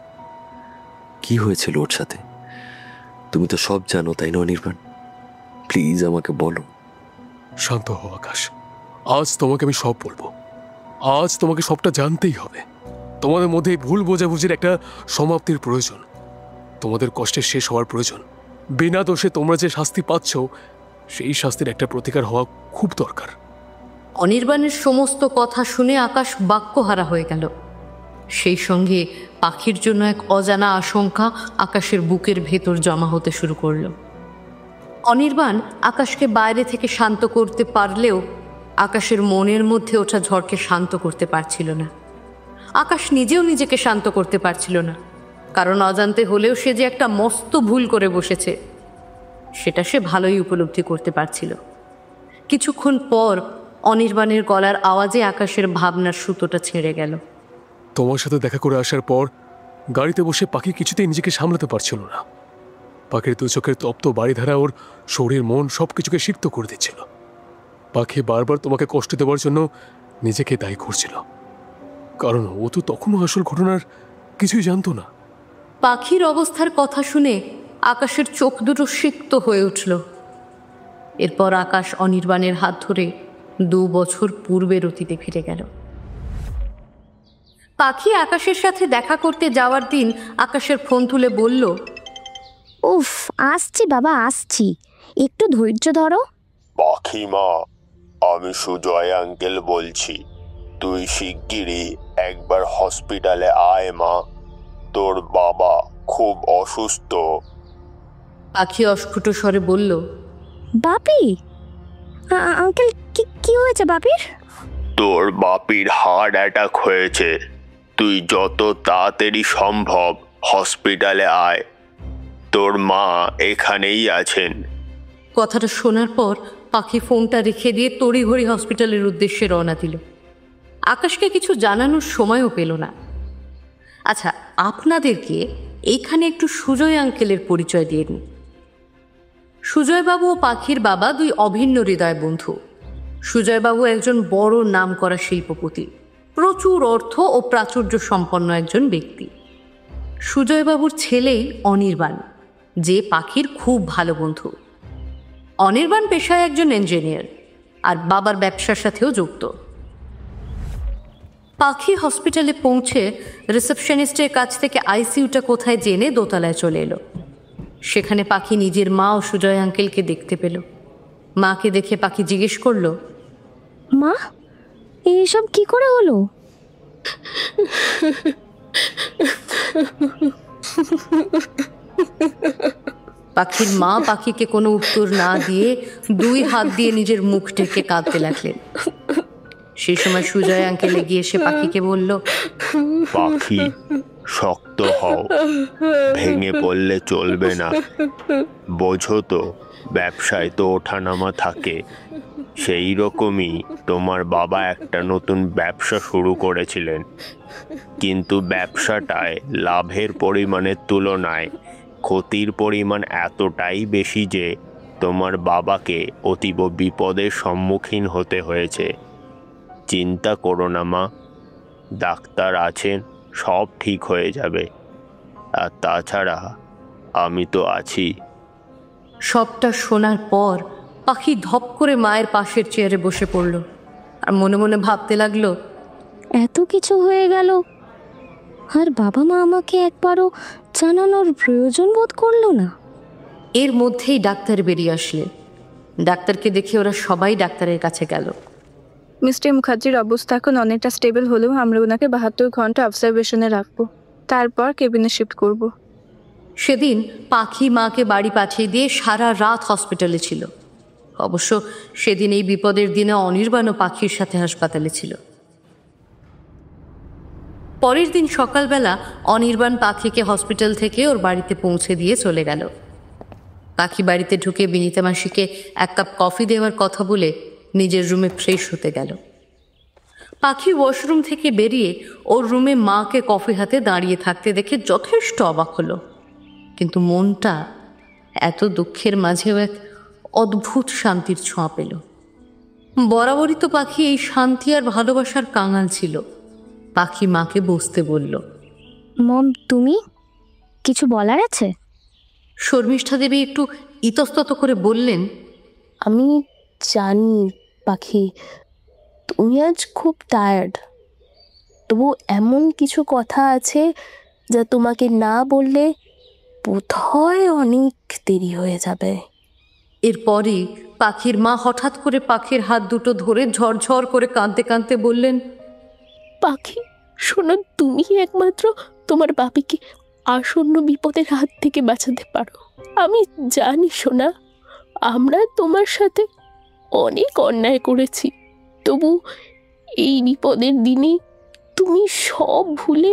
কি হয়েছিল ওর সাথে? তুমি তো সব জানো, তাই না অনির্বাণ? প্লিজ আমাকে বলো। শান্ত হও আকাশ, আজ তোমাকে আমি সব বলবো। আজ তোমাকে সবটা জানতেই হবে। তোমাদের মধ্যে ভুল বোঝাবুঝির একটা সমাপ্তির প্রয়োজন। তোমাদের কষ্টের শেষ হওয়ার প্রয়োজন। বিনা দোষে তোমরা যে শাস্তি পাচ্ছ সেই শাস্তির একটা প্রতিকার হওয়া খুব দরকার। অনির্বাণের সমস্ত কথা শুনে আকাশ বাক্যহারা হয়ে গেল। সেই সঙ্গে পাখির জন্য এক অজানা আশঙ্কা আকাশের বুকের ভেতর জমা হতে শুরু করলো। অনির্বাণ আকাশকে বাইরে থেকে শান্ত করতে পারলেও আকাশের মনের মধ্যে ওঠা ঝড়কে শান্ত করতে পারছিল না। আকাশ নিজেও নিজেকে শান্ত করতে পারছিল না, কারণ অজান্তে হলেও সে যে একটা মস্ত ভুল করে বসেছে সেটা সে ভালোই উপলব্ধি করতে পারছিল। কিছুক্ষণ পর অনির্বাণের গলার আওয়াজে আকাশের ভাবনার সুতোটা ছেড়ে গেল। তোমার সাথে দেখা করে আসার পর গাড়িতে বসে পাখি কিছুতেই নিজেকে সামলাতে পারছিল না। পাখির দু চোখের তপ্ত বাড়িধারা ওর শরীর মন সবকিছুকে সিক্ত করে দিচ্ছিল। পাখি বারবার তোমাকে কষ্ট দেওয়ার জন্য নিজেকে দায়ী করছিল, কারণ ও তো তখনও আসল ঘটনার কিছুই জানতো না। পাখির অবস্থার কথা শুনে আকাশের চোখ দুটো সিক্ত হয়ে উঠল। এরপর আকাশ অনির্বাণের হাত ধরে 2 বছর পূর্বের অতীতে ফিরে গেল। পাখি আকাশের সাথে দেখা করতে যাওয়ার দিন আকাশের ফোন তুলে বলল, উফ, আসছি বাবা, আসছি, একটু ধৈর্য ধরো। পাখি মা, আমি সুজয় আঙ্কেল বলছি। তুই শিগগিরই একবার হসপিটালে আয় মা, তোর বাবা খুব অসুস্থ। পাখি অস্ফুট স্বরে বলল, বাপি? আঙ্কেল, কি হয়েছে বাপির? তোর বাপির হার্ট অ্যাটাক হয়েছে। তুই যত তাড়াতাড়ি সম্ভব হসপিটালে আয়, তোর মা এখানেই আছেন। কথাটা শোনার পর পাখি ফোনটা রেখে দিয়ে তড়িঘড়ি হসপিটালের উদ্দেশ্যে রওনা দিল। আকাশকে কিছু জানানোর সময়ও পেল না। আচ্ছা, আপনাদেরকে এইখানে একটু সুজয় আঙ্কেলের পরিচয় দিয়ে নিই। সুজয়বাবু ও পাখির বাবা দুই অভিন্ন হৃদয় বন্ধু। সুজয়বাবু একজন বড় নামকরা শিল্পপতি, প্রচুর অর্থ ও প্রাচুর্য সম্পন্ন একজন ব্যক্তি। সুজয়বাবুর ছেলেই অনির্বাণ, যে পাখির খুব ভালো বন্ধু। অনির্বাণ পেশায় একজন ইঞ্জিনিয়ার, আর বাবার ব্যবসার সাথেও যুক্ত। পাখি হসপিটালে পৌঁছে রিসেপশনিস্টের কাছ থেকে আইসিইউটা কোথায় জেনে দোতলায় চলে এলো। সেখানে পাখি নিজের মা ও সুজয় আঙ্কেলকে দেখতে পেল। মাকে দেখে পাখি জিজ্ঞেস করলো, মা, এইসব কি করে হলো? পাখির মা পাখিকে কোনো উত্তর না দিয়ে দুই হাত দিয়ে নিজের মুখ ঢেকে কাঁদতে লাগলেন। সেই সময় সুজয় আঙ্কেল এগিয়ে এসে পাখিকে বলল, পাখি, শক্ত হও, ভেঙে পড়লে চলবে না। বোঝো তো, ব্যবসায় তো ওঠানামা থাকে। সেই রকমই তোমার বাবা একটা নতুন ব্যবসা শুরু করেছিলেন, কিন্তু ব্যবসাটায় লাভের পরিমাণের তুলনায় ক্ষতির পরিমাণ এতটাই বেশি যে তোমার বাবাকে অতীব বিপদের সম্মুখীন হতে হয়েছে। চিন্তা করো না মা, ডাক্তার আছেন, সব ঠিক হয়ে যাবে। আর তাছাড়া আমি তো আছি। সবটা শোনার পর পাখি ধপ করে মায়ের পাশের চেয়ারে বসে পড়ল আর মনে মনে ভাবতে লাগলো, এত কিছু হয়ে গেল আর বাবা মা আমাকে একবারও জানানোর প্রয়োজন বোধ করলো না। এর মধ্যেই ডাক্তার বেরিয়ে আসলেন। ডাক্তারকে দেখে ওরা সবাই ডাক্তারের কাছে গেল। মিস্টার মুখার্জির অবস্থা এখন অনেকটা স্টেবল হলেও আমরা ওনাকে 72 ঘন্টা অবজারভেশনে রাখবো, তারপর কেবিনে শিফট করব। সেদিন পাখি মাকে বাড়ি পাঠিয়ে দিয়ে সারা রাত হসপিটালে ছিল। অবশ্য সেদিন এই বিপদের দিনে অনির্বাণ ও পাখির সাথে হাসপাতালে ছিল। পরের দিন সকালবেলা অনির্বাণ পাখিকে হসপিটাল থেকে ওর বাড়িতে পৌঁছে দিয়ে চলে গেল। পাখি বাড়িতে ঢুকে বিনীতা মাসিকে এক কাপ কফি দেওয়ার কথা বলে নিজের রুমে ফ্রেশ হতে গেল। পাখি ওয়াশরুম থেকে বেরিয়ে ওর রুমে মাকে কফি হাতে দাঁড়িয়ে থাকতে দেখে যথেষ্ট অবাক হলো, কিন্তু মনটা এত দুঃখের মাঝেও এক অদ্ভুত শান্তির ছোঁয়া পেল। বরাবরই তো পাখি এই শান্তি আর ভালোবাসার কাঙাল ছিল। পাখি মাকে বসতে বলল। মম, তুমি কিছু বলার আছে? শর্মিষ্ঠা দেবী একটু ইতস্তত করে বললেন, আমি জানি পাখি, তুমি আজ খুব টায়ার্ড, তবু এমন কিছু কথা আছে যা তোমাকে না বললে বোধহয় অনেক দেরি হয়ে যাবে। এরপরই পাখির মা হঠাৎ করে পাখির হাত দুটো ধরে ঝরঝর করে কাঁদতে কাঁদতে বললেন, পাখি শোনো, তুমি একমাত্র তোমার বাপিকে আসন্ন বিপদের হাত থেকে বাঁচাতে পারো। আমি জানি সোনা, আমরা তোমার সাথে অনেক অন্যায় করেছি, তবু এই বিপদের দিনে তুমি সব ভুলে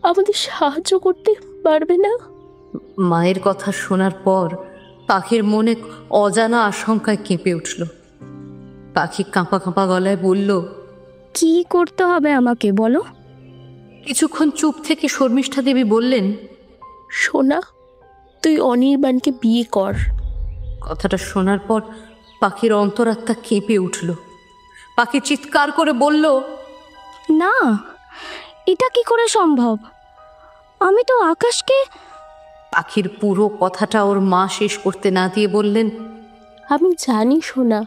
আমাদের সাহায্য করতে পারবে না? মায়ের কথা শোনার পর পাখির মনে অজানা আশঙ্কায় কেঁপে উঠল। পাখি কাঁপা কাঁপা গলায় বলল, কি করতে হবে আমাকে বলো? কিছুক্ষণ চুপ থেকে শর্মিষ্ঠা দেবী বললেন, সোনা, তুই অনির্বাণকে বিয়ে কর। কথাটা শোনার পর পাখির অন্তরাত্মা কেঁপে উঠল। পাখি চিৎকার করে বলল, না, এটা কি করে সম্ভব? আমি তো আকাশকে। পাখির পুরো কথাটা ওর মা শেষ করতে না দিয়ে বললেন, আমি জানি সোনা,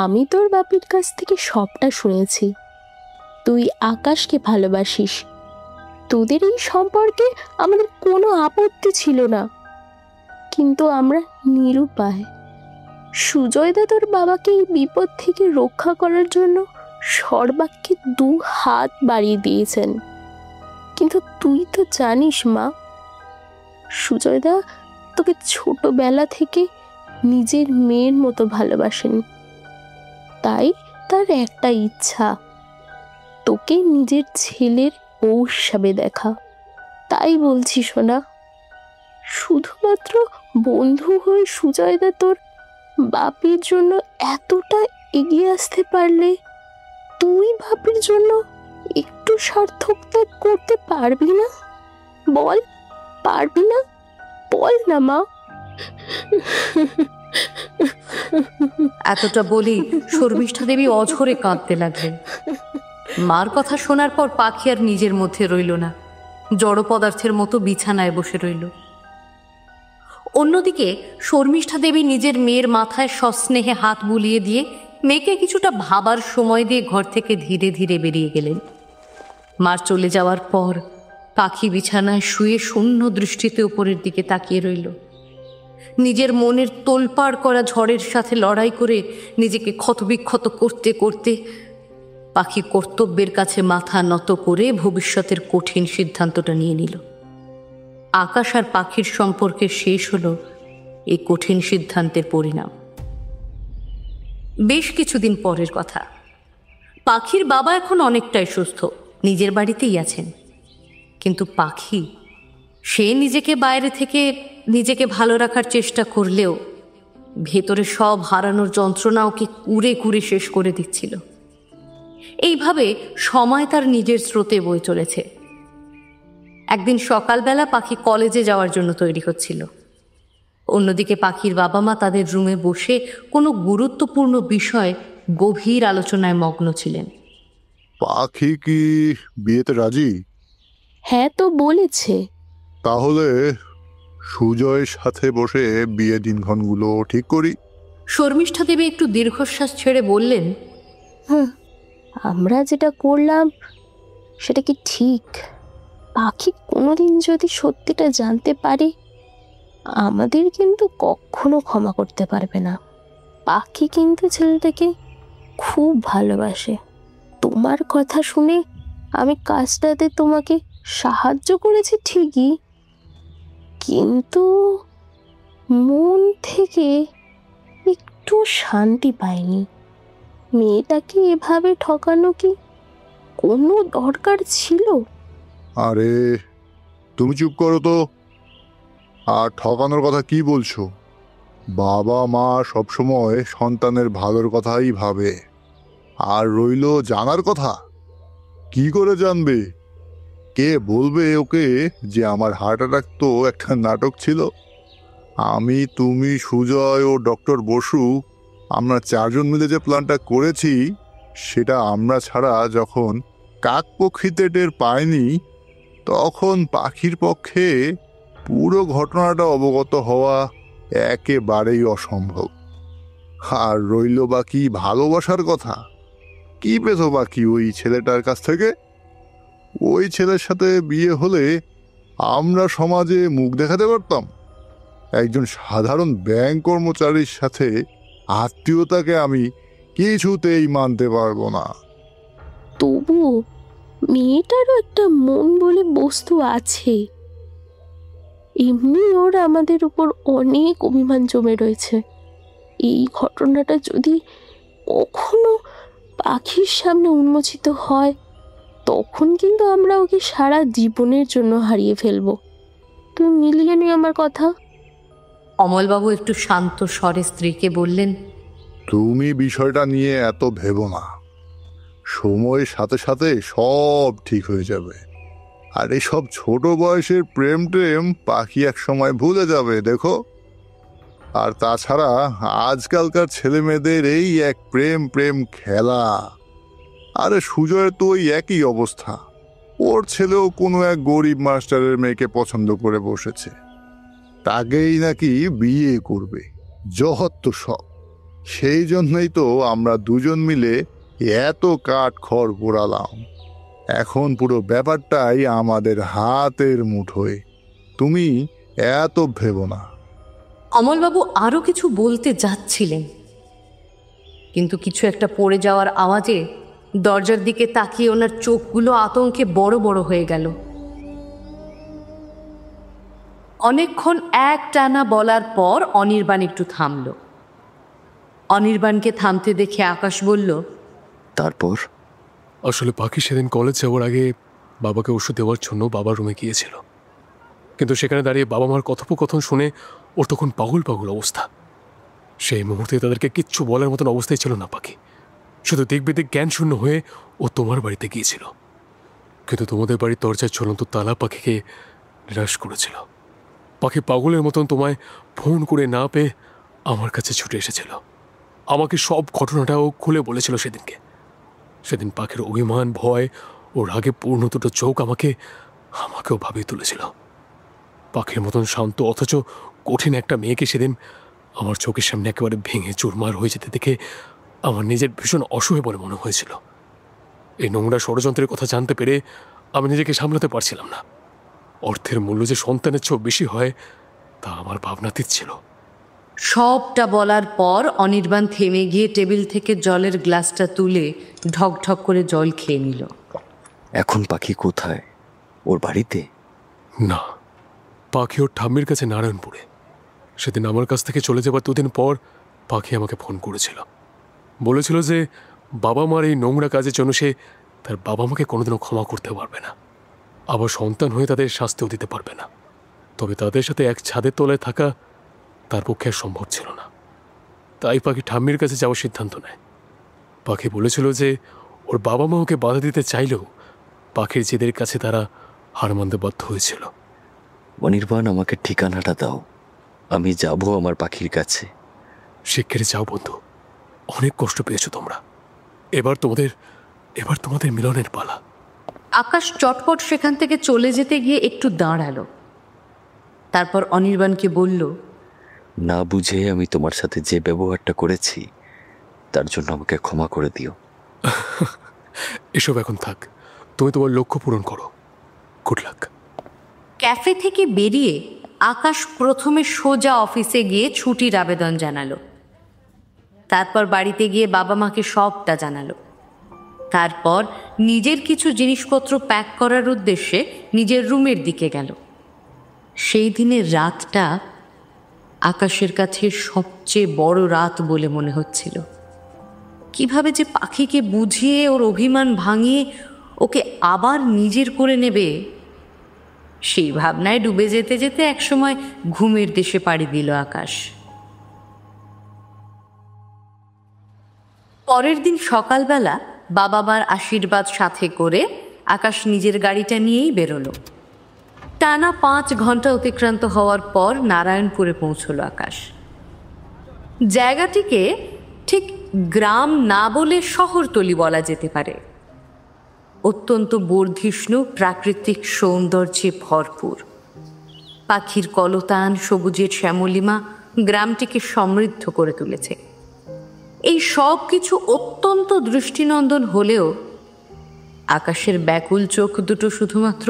আমি তোর বাপির কাছ থেকে সবটা শুনেছি। তুই আকাশকে ভালোবাসিস, তোদের এই সম্পর্কে আমাদের কোনো আপত্তি ছিল না, কিন্তু আমরা নিরুপায়। সুজয়দা তোর বাবাকে এই বিপদ থেকে রক্ষা করার জন্য সর্বাগ্যে 2 হাত বাড়িয়ে দিয়েছেন, কিন্তু তুই তো জানিস মা, সুজয়দা তোকে ছোটবেলা থেকে নিজের মেয়ের মতো ভালোবাসেন। তাই তার একটা ইচ্ছা, তোকে নিজের ছেলের বউ হিসাবে দেখা। তাই বলছি সোনা, শুধুমাত্র বন্ধু হয়ে সুজয়দা তোর বাপির জন্য এতটা এগিয়ে আসতে পারলে তুই বাপির জন্য একটু সার্থকতা করতে পারবি না? বল, পারবি না? বল না মা। এতটা বলি শর্মিষ্ঠা দেবী অঝরে কাঁদতে লাগলেন। মার কথা শোনার পর পাখি আর নিজের মধ্যে রইল না, জড় পদার্থের মতো বিছানায় বসে রইল। অন্যদিকে শর্মিষ্ঠা দেবী নিজের মেয়ের মাথায় সস্নেহে হাত বুলিয়ে দিয়ে মেয়েকে কিছুটা ভাবার সময় দিয়ে ঘর থেকে ধীরে ধীরে বেরিয়ে গেলেন। মার চলে যাওয়ার পর পাখি বিছানায় শুয়ে শূন্য দৃষ্টিতে উপরের দিকে তাকিয়ে রইল। নিজের মনের তোলপাড় করা ঝড়ের সাথে লড়াই করে নিজেকে ক্ষতবিক্ষত করতে করতে পাখি কর্তব্যের কাছে মাথা নত করে ভবিষ্যতের কঠিন সিদ্ধান্তটা নিয়ে নিল। আকাশ আর পাখির সম্পর্কে শেষ হলো এই কঠিন সিদ্ধান্তের পরিণাম। বেশ কিছুদিন পরের কথা। পাখির বাবা এখন অনেকটাই সুস্থ, নিজের বাড়িতেই আছেন। কিন্তু পাখি, সে নিজেকে বাইরে থেকে নিজেকে ভালো রাখার চেষ্টা করলেও ভেতরে সব হারানোর যন্ত্রণা ওকে কুরে কুরে শেষ করে দিচ্ছিল। এইভাবে সময় তার নিজের স্রোতে বয়ে চলেছে। একদিন সকালবেলা পাখি কলেজে যাওয়ার জন্য তৈরি হচ্ছিল। অন্যদিকে পাখির বাবা মা তাদের রুমে বসে কোনো গুরুত্বপূর্ণ বিষয় গভীর আলোচনায় মগ্ন ছিলেন। পাখি কি বিয়েতে রাজি? হ্যাঁ তো বলেছে। তাহলে সুজয়ের সাথে বসে বিয়ে দিনক্ষণগুলো ঠিক করি। শর্মিষ্ঠা দেবী একটু দীর্ঘশ্বাস ছেড়ে বললেন, আমরা যেটা করলাম সেটা কি ঠিক? পাখি কোনোদিন যদি সত্যিটা জানতে পারে, আমাদের কিন্তু কখনো ক্ষমা করতে পারবে না। পাখি কিন্তু ছেলেটাকে খুব ভালোবাসে। তোমার কথা শুনে আমি কাজটাতে তোমাকে সাহায্য করেছি ঠিকই, কিন্তু মন থেকে একটু শান্তি পাইনি। মেয়েটাকে এভাবে ঠকানো কি কোনো দরকার ছিল? আরে তুমি চুপ করো তো। আর ঠকানোর কথা কি বলছো? বাবা মা সবসময় সন্তানের ভালোর কথাই ভাবে। আর রইল জানার কথা, কি করে জানবে? কে বলবে ওকে যে আমার হার্ট অ্যাটাক তো একটা নাটক ছিল? আমি, তুমি, সুজয় ও ডক্টর বসু, আমরা চারজন মিলে যে প্ল্যানটা করেছি সেটা আমরা ছাড়া যখন কাকপক্ষীতে টের পায়নি, তখন পাখির পক্ষে পুরো ঘটনাটা অবগত হওয়া একেবারেই অসম্ভব। আর রইল বাকি ভালোবাসার কথা, কি পেত বাকি ওই ছেলেটার কাছ থেকে? ওই ছেলের সাথে বিয়ে হলে আমরা সমাজে মুখ দেখাতে পারতাম। একজন সাধারণ ব্যাংক কর্মচারীর সাথে আত্মীয়তাকে আমি কিছুতেই মানতে পারবো না। তবু মেয়েটারও একটা মন বলে বস্তু আছে। এমনি ওর আমাদের উপর অনেক অভিমান জমে রয়েছে। এই ঘটনাটা যদি কখনো পাখির সামনে উন্মোচিত হয়, তখন কিন্তু আমরা ওকে সারা জীবনের জন্য হারিয়ে ফেলবো। তুমি মিলিয়ে নি আমার কথা? অমলবাবু একটু শান্ত স্বরে স্ত্রীকে বললেন, তুমি বিষয়টা নিয়ে এত ভেবো না। সময়ের সাথে সাথে সব ঠিক হয়ে যাবে। আর এসব ছোট বয়সের প্রেম টেম পাখি এক সময় ভুলে যাবে, দেখো। আর তাছাড়া আজকালকার ছেলে মেয়েদের এই এক প্রেম প্রেম খেলা। আরে সুজয়ের তো ওই একই অবস্থা। ওর ছেলেও কোনো এক গরিব মাস্টারের মেয়েকে পছন্দ করে বসেছে, তাকেই নাকি বিয়ে করবে। যত সব। সেই জন্যই তো আমরা দুজন মিলে এত কাঠ খড় পোড়ালাম। এখন পুরো ব্যাপারটাই আমাদের হাতের মুঠোয়। তুমি এত ভেবো না। অমলবাবু আরো কিছু বলতে যাচ্ছিলেন, কিন্তু কিছু একটা পড়ে যাওয়ার আওয়াজে দরজার দিকে তাকিয়ে ওনার চোখগুলো আতঙ্কে বড় বড় হয়ে গেল। অনেকক্ষণ এক টানা বলার পর অনির্বাণ একটু থামল। অনির্বাণকে থামতে দেখে আকাশ বলল, তারপর? আসলে পাখি সেদিন কলেজ যাওয়ার আগে বাবাকে ওষুধ দেওয়ার জন্য বাবার রুমে গিয়েছিল, কিন্তু সেখানে দাঁড়িয়ে বাবা মার কথোপকথন শুনে ওর তখন পাগল পাগল অবস্থা। সেই মুহূর্তে তাদেরকে কিচ্ছু বলার মতন অবস্থায় ছিল না পাখি। শুধু দেখবেদিক জ্ঞান শূন্য হয়ে ও তোমার বাড়িতে গিয়েছিল, কিন্তু তোমাদের বাড়ির দরজায় চলন্ত তালা পাখিকে নিরাশ করেছিল। পাখি পাগলের মতন তোমায় ফোন করে না পেয়ে আমার কাছে ছুটে এসেছিল, আমাকে সব ঘটনাটাও খুলে বলেছিল সেদিনকে। সেদিন পাখির অভিমান, ভয় ও রাগে পূর্ণ দুটো চোখ আমাকেও ভাবিয়ে তুলেছিল। পাখির মতন শান্ত অথচ কঠিন একটা মেয়েকে সেদিন আমার চোখের সামনে একেবারে ভেঙে চুরমার হয়ে যেতে দেখে আমার নিজের ভীষণ অসহায় বলে মনে হয়েছিল। এই নোংরা ষড়যন্ত্রের কথা জানতে পেরে আমি নিজেকে সামলাতে পারছিলাম না। অর্থের মূল্য যে সন্তানের চেয়েও বেশি হয় তা আমার ভাবনাতীত ছিল। সবটা বলার পর অনির্বাণ থেমে গিয়ে টেবিল থেকে জলের গ্লাসটা তুলে ঢক ঢক করে জল খেয়ে নিল। এখন পাখি কোথায়? ওর বাড়িতে? না, পাখি ওর ঠাম্মির কাছে নারায়ণপুরে। সেদিন আমার কাছ থেকে চলে যাবার দুদিন পর পাখি আমাকে ফোন করেছিল। বলেছিল যে বাবা মার এই নোংরা কাজের জন্য সে তার বাবা মাকে কোনোদিনও ক্ষমা করতে পারবে না, আবার সন্তান হয়ে তাদের শাস্তিও দিতে পারবে না। তবে তাদের সাথে এক ছাদের তলায় থাকা তার পক্ষে আর সম্ভব ছিল না। তাই পাখি ঠাম্মির কাছে যাওয়ার সিদ্ধান্ত নেয়। পাখি বলেছিল যে ওর বাবা মা ওকে বাধা দিতে চাইলেও পাখির জেদের কাছে তারা হার মানতে বাধ্য হয়েছিল। অনির্বাণ, আমাকে ঠিকানাটা দাও, আমি যাব আমার পাখির কাছে। শিগগিরই যাও বন্ধু, অনেক কষ্ট পেয়েছো তোমরা। এবার তোমাদের মিলনের পালা। আকাশ চটপট সেখান থেকে চলে যেতে গিয়ে একটু দাঁড়ালো। তারপর অনির্বাণকে বলল, না বুঝে আমি তোমার সাথে যে ব্যবহারটা করেছি তার জন্য আমাকে ক্ষমা করে দিও। এসব এখন থাক, তুমি তোমার লক্ষ্য পূরণ করো। Good luck. ক্যাফে থেকে বেরিয়ে আকাশ প্রথমে সোজা অফিসে গিয়ে ছুটির আবেদন জানালো। তারপর বাড়িতে গিয়ে বাবা মাকে সবটা জানালো। তারপর নিজের কিছু জিনিসপত্র প্যাক করার উদ্দেশ্যে নিজের রুমের দিকে গেল। সেই দিনের রাতটা আকাশের কাছে সবচেয়ে বড় রাত বলে মনে হচ্ছিল। কিভাবে যে পাখিকে বুঝিয়ে ওর অভিমান ভাঙিয়ে ওকে আবার নিজের করে নেবে, সেই ভাবনায় ডুবে যেতে যেতে একসময় ঘুমের দেশে পাড়ি দিল আকাশ। পরের দিন সকালবেলা বাবা মার আশীর্বাদ সাথে করে আকাশ নিজের গাড়িটা নিয়েই বেরোলো। টানা 5 ঘন্টা অতিক্রান্ত হওয়ার পর নারায়ণপুরে পৌঁছলো আকাশ। জায়গাটিকে ঠিক গ্রাম না বলে শহরতলি বলা যেতে পারে। অত্যন্ত বর্ধিষ্ণু প্রাকৃতিক সৌন্দর্যে ভরপুর। পাখির কলতান, সবুজের শ্যামলিমা গ্রামটিকে সমৃদ্ধ করে তুলেছে। এই সব কিছু অত্যন্ত দৃষ্টিনন্দন হলেও আকাশের ব্যাকুল চোখ দুটো শুধুমাত্র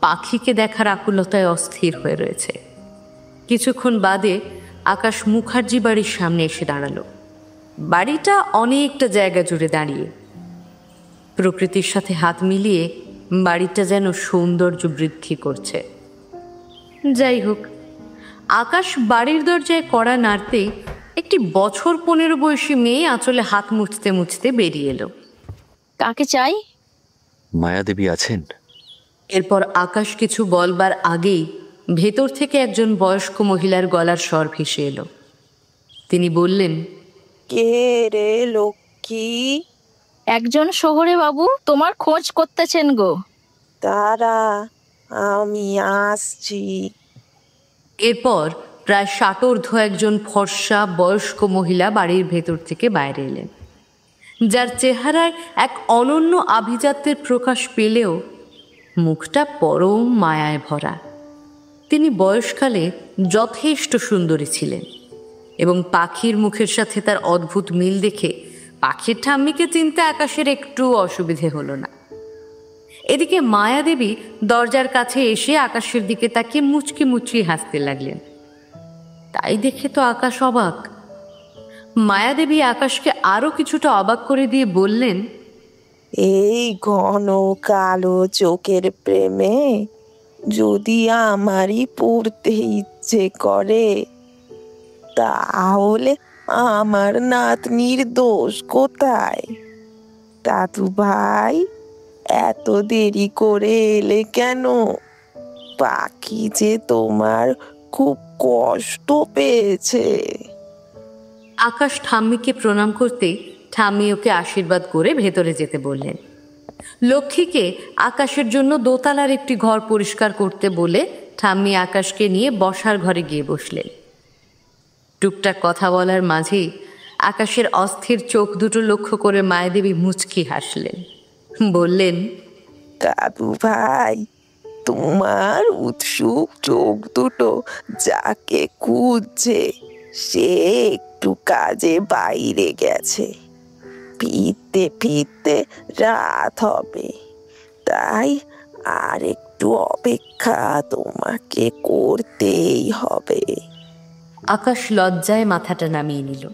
পাখিকে দেখার আকুলতায় অস্থির হয়ে রয়েছে। কিছুক্ষণ বাদে আকাশ মুখার্জি বাড়ির সামনে এসে দাঁড়ালো। বাড়িটা অনেকটা জায়গা জুড়ে দাঁড়িয়ে। প্রকৃতির সাথে হাত মিলিয়ে বাড়িটা যেন সৌন্দর্য বৃদ্ধি করছে। যাই হোক, আকাশ বাড়ির দরজায় কড়া নাড়তেই একটি বছর 15 বয়সী মেয়ে আঁচলে হাত মুছতে মুছতে বেরিয়ে এলো। কাকে চাই? মায়াদেবী আছেন? এরপর আকাশ কিছু বলবার আগেই ভেতর থেকে একজন বয়স্ক মহিলার গলার স্বর ভেসে এলো। তিনি বললেন, কে রে লক্ষ্মী? একজন শহরে বাবু তোমার খোঁজ করতেছেন গো। তারা, আমি আসছি। এরপর প্রায় 60 একজন ফর্সা বয়স্ক মহিলা বাড়ির ভেতর থেকে বাইরে এলেন, যার চেহারায় এক অনন্য আভিজাত্যের প্রকাশ পেলেও মুখটা পরম মায়ায় ভরা। তিনি বয়সকালে যথেষ্ট সুন্দরী ছিলেন এবং পাখির মুখের সাথে তার অদ্ভুত মিল দেখে পাখির ঠাম্মিকে চিনতে আকাশের একটু অসুবিধে হলো না। এদিকে মায়াদেবী দরজার কাছে এসে আকাশের দিকে তাকিয়ে মুচকি মুচকি হাসতে লাগলেন। তাই দেখে তো আকাশ অবাক। মায়াদেবী আকাশকে আরো কিছুটা অবাক করে দিয়ে বললেন, এই ঘন কালো চোখের প্রেমে যদি আমারই পড়তে ইচ্ছে করে, তাহলে আমার নাতনির দোষ কোথায়? দাদু ভাই, এত দেরি করে এলে কেন? পাখি যে তোমার খুব কষ্ট পেয়েছে। আকাশ ঠাম্মিকে প্রণাম করতেই ঠাম্মি ওকে আশীর্বাদ করে ভেতরে যেতে বললেন। লক্ষ্মীকে আকাশের জন্য দোতলার একটি ঘর পরিষ্কার করতে বলে ঠাম্মি আকাশকে নিয়ে বসার ঘরে গিয়ে বসলেন। টুকটাক কথা বলার মাঝেই আকাশের অস্থির চোখ দুটো লক্ষ্য করে মায়াদেবী মুচকি হাসলেন, বললেন, দাদু ভাই, তোমার উৎসুক চোখ দুটো যাকে খুঁজছে সে একটু কাজে বাইরে গেছে, ফিরতে ফিরতে রাত হবে, তাই আর একটু অপেক্ষা তোমাকে করতেই হবে। আকাশ লজ্জায় মাথাটা নামিয়ে নিল।